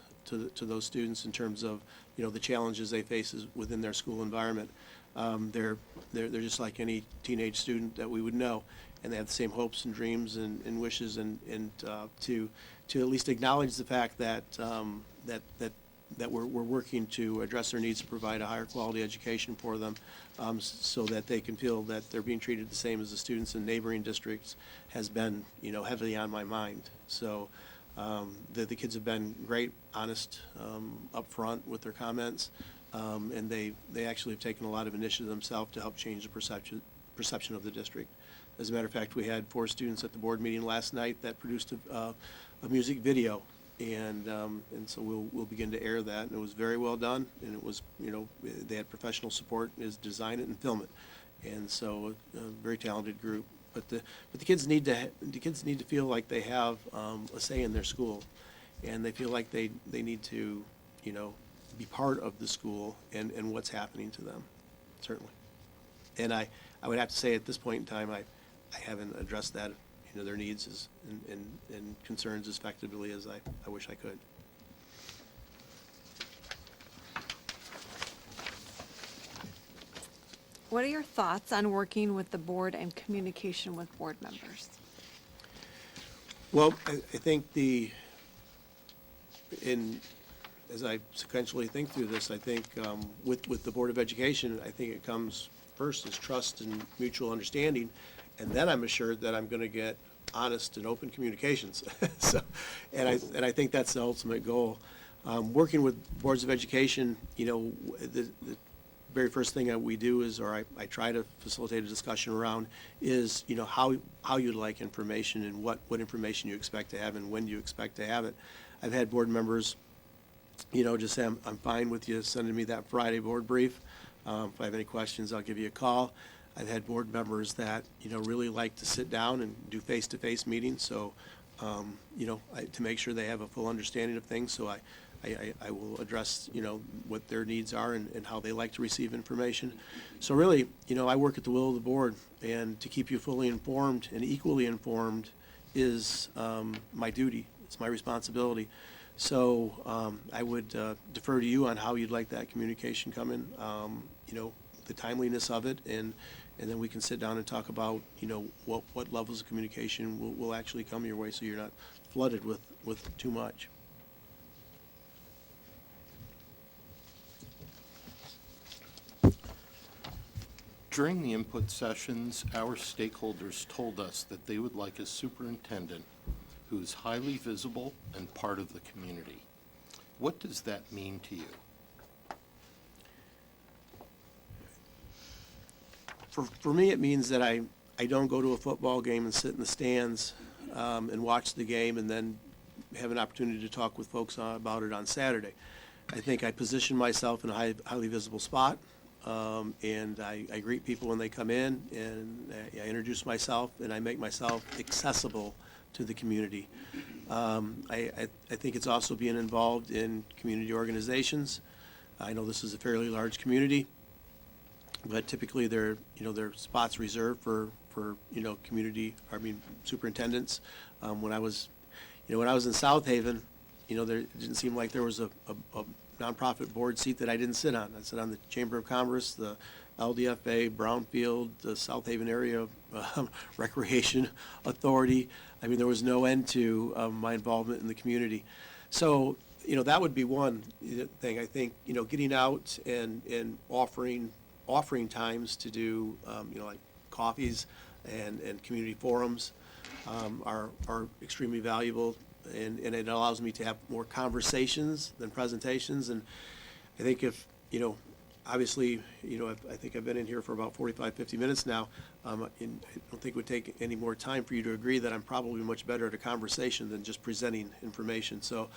those students in terms of the challenges they face within their school environment. They're just like any teenage student that we would know, and they have the same hopes and dreams and wishes, and to at least acknowledge the fact that we're working to address their needs to provide a higher quality education for them, so that they can feel that they're being treated the same as the students in neighboring districts has been heavily on my mind. So the kids have been great, honest, upfront with their comments, and they actually have taken a lot of initiative themselves to help change the perception of the district. As a matter of fact, we had 4 students at the board meeting last night that produced a music video, and so we'll begin to air that, and it was very well done, and it was, they had professional support as design it and film it, and so a very talented group. But the kids need to feel like they have a say in their school, and they feel like they need to be part of the school and what's happening to them, certainly. And I would have to say at this point in time, I haven't addressed that, their needs and concerns as effectively as I wish I could. What are your thoughts on working with the board and communication with board members? Well, I think as I sequentially think through this, I think with the Board of Education, I think it comes first is trust and mutual understanding, and then I'm assured that I'm going to get honest and open communications. And I think that's the ultimate goal. Working with boards of education, the very first thing that we do is, or I try to facilitate a discussion around, is how you'd like information and what information you expect to have and when you expect to have it. I've had board members just say, I'm fine with you sending me that Friday board brief. If I have any questions, I'll give you a call. I've had board members that, really like to sit down and do face-to-face meetings, so, to make sure they have a full understanding of things, so I will address, what their needs are and how they like to receive information. So really, I work at the will of the board, and to keep you fully informed and equally informed is my duty. It's my responsibility. So I would defer to you on how you'd like that communication coming, the timeliness of it, and then we can sit down and talk about, what levels of communication will actually come your way, so you're not flooded with too much. During the input sessions, our stakeholders told us that they would like a superintendent who is highly visible and part of the community. What does that mean to you? For me, it means that I don't go to a football game and sit in the stands and watch the game and then have an opportunity to talk with folks about it on Saturday. I think I position myself in a highly visible spot, and I greet people when they come in, and I introduce myself, and I make myself accessible to the community. I think it's also being involved in community organizations. I know this is a fairly large community, but typically there are spots reserved for superintendents. When I was in South Haven, it didn't seem like there was a nonprofit board seat that I didn't sit on. I sit on the Chamber of Commerce, the LDFA, Brownfield, the South Haven Area Recreation Authority. I mean, there was no end to my involvement in the community. So, that would be one thing. I think, getting out and offering times to do, like coffees and community forums are extremely valuable. And it allows me to have more conversations than presentations. And I think obviously, I think I've been in here for about 45, 50 minutes now. And I don't think it would take any more time for you to agree that I'm probably much better at a conversation than just presenting information. So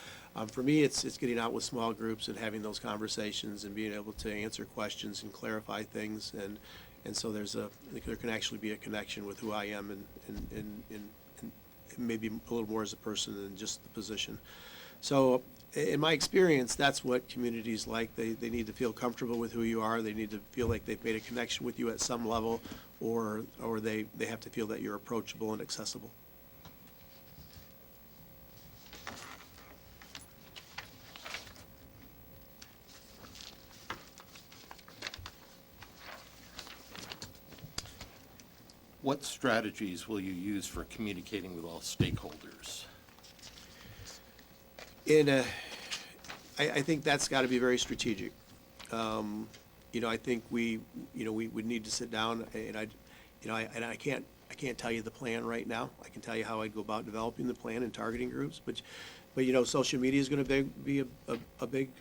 for me, it's getting out with small groups and having those conversations and being able to answer questions and clarify things. And so I think there can actually be a connection with who I am and maybe a little more as a person than just the position. So in my experience, that's what communities like. They need to feel comfortable with who you are. They need to feel like they've made a connection with you at some level, or they have to feel that you're approachable and accessible. What strategies will you use for communicating with all stakeholders? I think that's got to be very strategic. I think we would need to sit down, and I can't tell you the plan right now. I can tell you how I'd go about developing the plan and targeting groups, but social media is going to be a big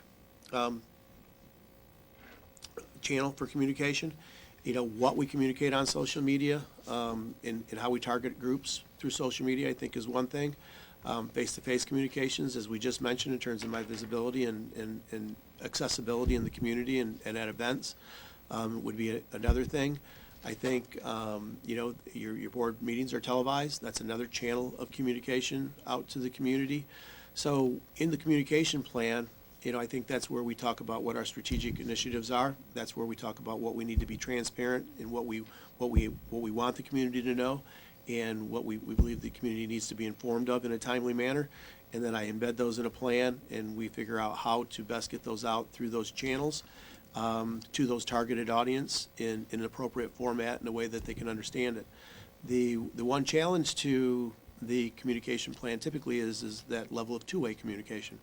channel for communication. What we communicate on social media and how we target groups through social media, I think, is one thing. Face-to-face communications, as we just mentioned, in terms of my visibility and accessibility in the community and at events, would be another thing. I think, your board meetings are televised. That's another channel of communication out to the community. So in the communication plan, I think that's where we talk about what our strategic initiatives are. That's where we talk about what we need to be transparent and what we want the community to know, and what we believe the community needs to be informed of in a timely manner. And then I embed those in a plan, and we figure out how to best get those out through those channels to those targeted audience in an appropriate format in a way that they can understand it. The one challenge to the communication plan typically is that level of two-way communication.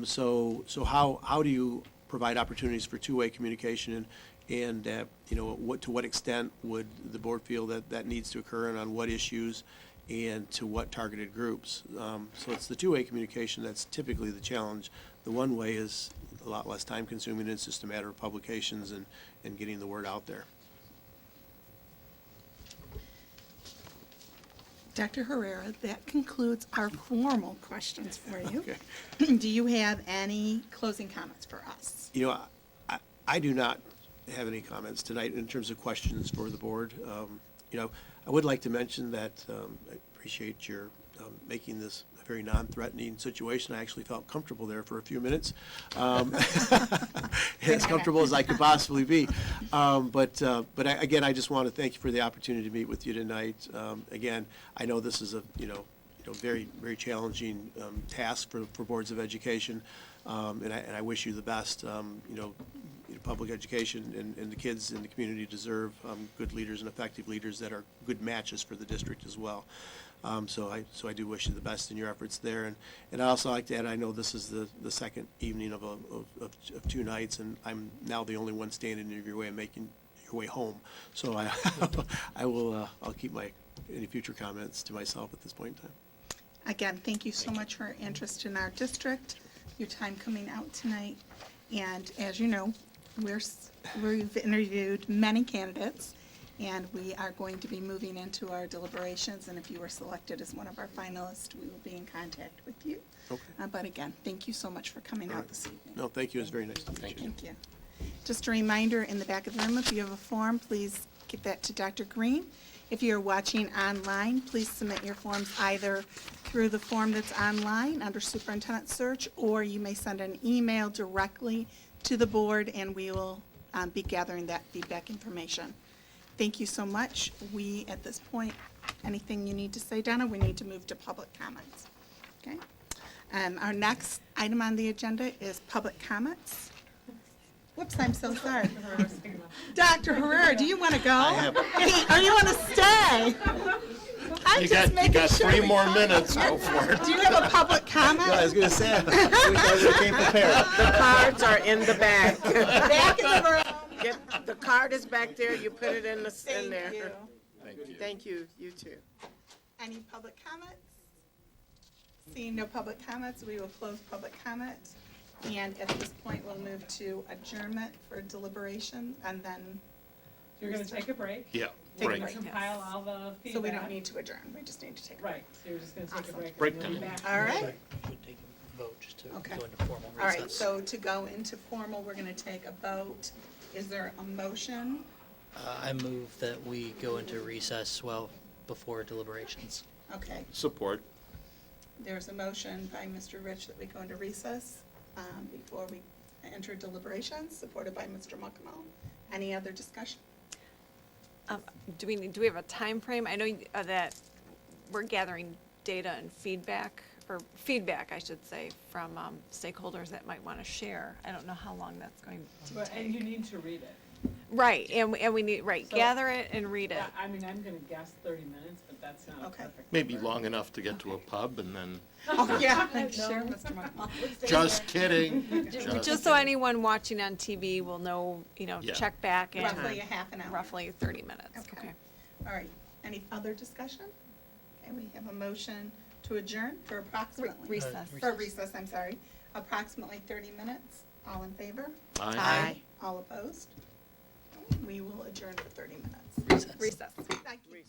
So how do you provide opportunities for two-way communication, and to what extent would the board feel that needs to occur, and on what issues, and to what targeted groups? So it's the two-way communication that's typically the challenge. The one-way is a lot less time-consuming. It's just a matter of publications and getting the word out there. Dr. Herrera, that concludes our formal questions for you. Okay. Do you have any closing comments for us? I do not have any comments tonight in terms of questions for the board. I would like to mention that I appreciate your making this a very non-threatening situation. I actually felt comfortable there for a few minutes, as comfortable as I could possibly be. But again, I just want to thank you for the opportunity to meet with you tonight. Again, I know this is a very, very challenging task for boards of education, and I wish you the best. Public education and the kids in the community deserve good leaders and effective leaders that are good matches for the district as well. So I do wish you the best in your efforts there. And I also like to add, I know this is the second evening of two nights, and I'm now the only one standing in your way and making your way home. So I'll keep any future comments to myself at this point in time. Again, thank you so much for your interest in our district, your time coming out tonight. And as you know, we've interviewed many candidates, And we are going to be moving into our deliberations, and if you were selected as one of our finalists, we will be in contact with you. Okay. But again, thank you so much for coming out this evening. No, thank you. It's very nice to meet you. Thank you. Just a reminder, in the back of the room, if you have a form, please get that to Dr. Green. If you're watching online, please submit your forms either through the form that's online under Superintendent Search, or you may send an email directly to the board, and we will be gathering that feedback information. Thank you so much. We, at this point, anything you need to say, Donna, we need to move to public comments. Okay? Our next item on the agenda is public comments. Whoops, I'm so sorry. Dr. Herrera, do you want to go? Hey, or you want to stay? I'm You just got making sure 3 we more know. minutes, go for it. Do you have a public comment? I was going to say, I wish I came prepared. The cards are in the back. Back in the room. The card is back there, you put it in there. Thank you. Thank you. Thank you, you too. Any public comments? Seeing no public comments, we will close public comment. And at this point, we'll move to adjournment for deliberation, and then, You're gonna take a break, Yeah, Take a right. break. compile all the feedback. so we don't need to adjourn, we just need to take a break. Right, so you're just gonna take a Awesome. break. Break and then we'll be time. back. All right. Should take a vote just to Okay. go into formal All right, recess. so to go into formal, we're gonna take a vote. Is there a motion? I move that we go into recess before deliberations. Okay, Support. there's a motion by Mr. Rich that we go into recess before we enter deliberations, supported by Mr. Muckamel. Any other discussion? Do we have a time frame? I know that we're gathering data and feedback, or feedback, I should say, from stakeholders that might want to share. I don't know how long that's going to But, and you take. need to read it. Right, and we need, So- gather it and read it. Yeah, I mean, I'm gonna guess 30 minutes, but that's not a Okay. perfect. Maybe number. long enough to get to a pub and then, Oh, yeah, I'm No. sure, Mr. Muckamel. just kidding. Just so anyone watching on TV will know, Yeah. check back in Roughly a half an hour. roughly 30 minutes. Okay. All right, any other discussion? Okay, we have a motion to adjourn for approximately. Recess. For recess, I'm sorry, approximately 30 minutes. All in favor? Aye. All opposed? We will adjourn for 30 minutes. Recess. Recess. Thank you.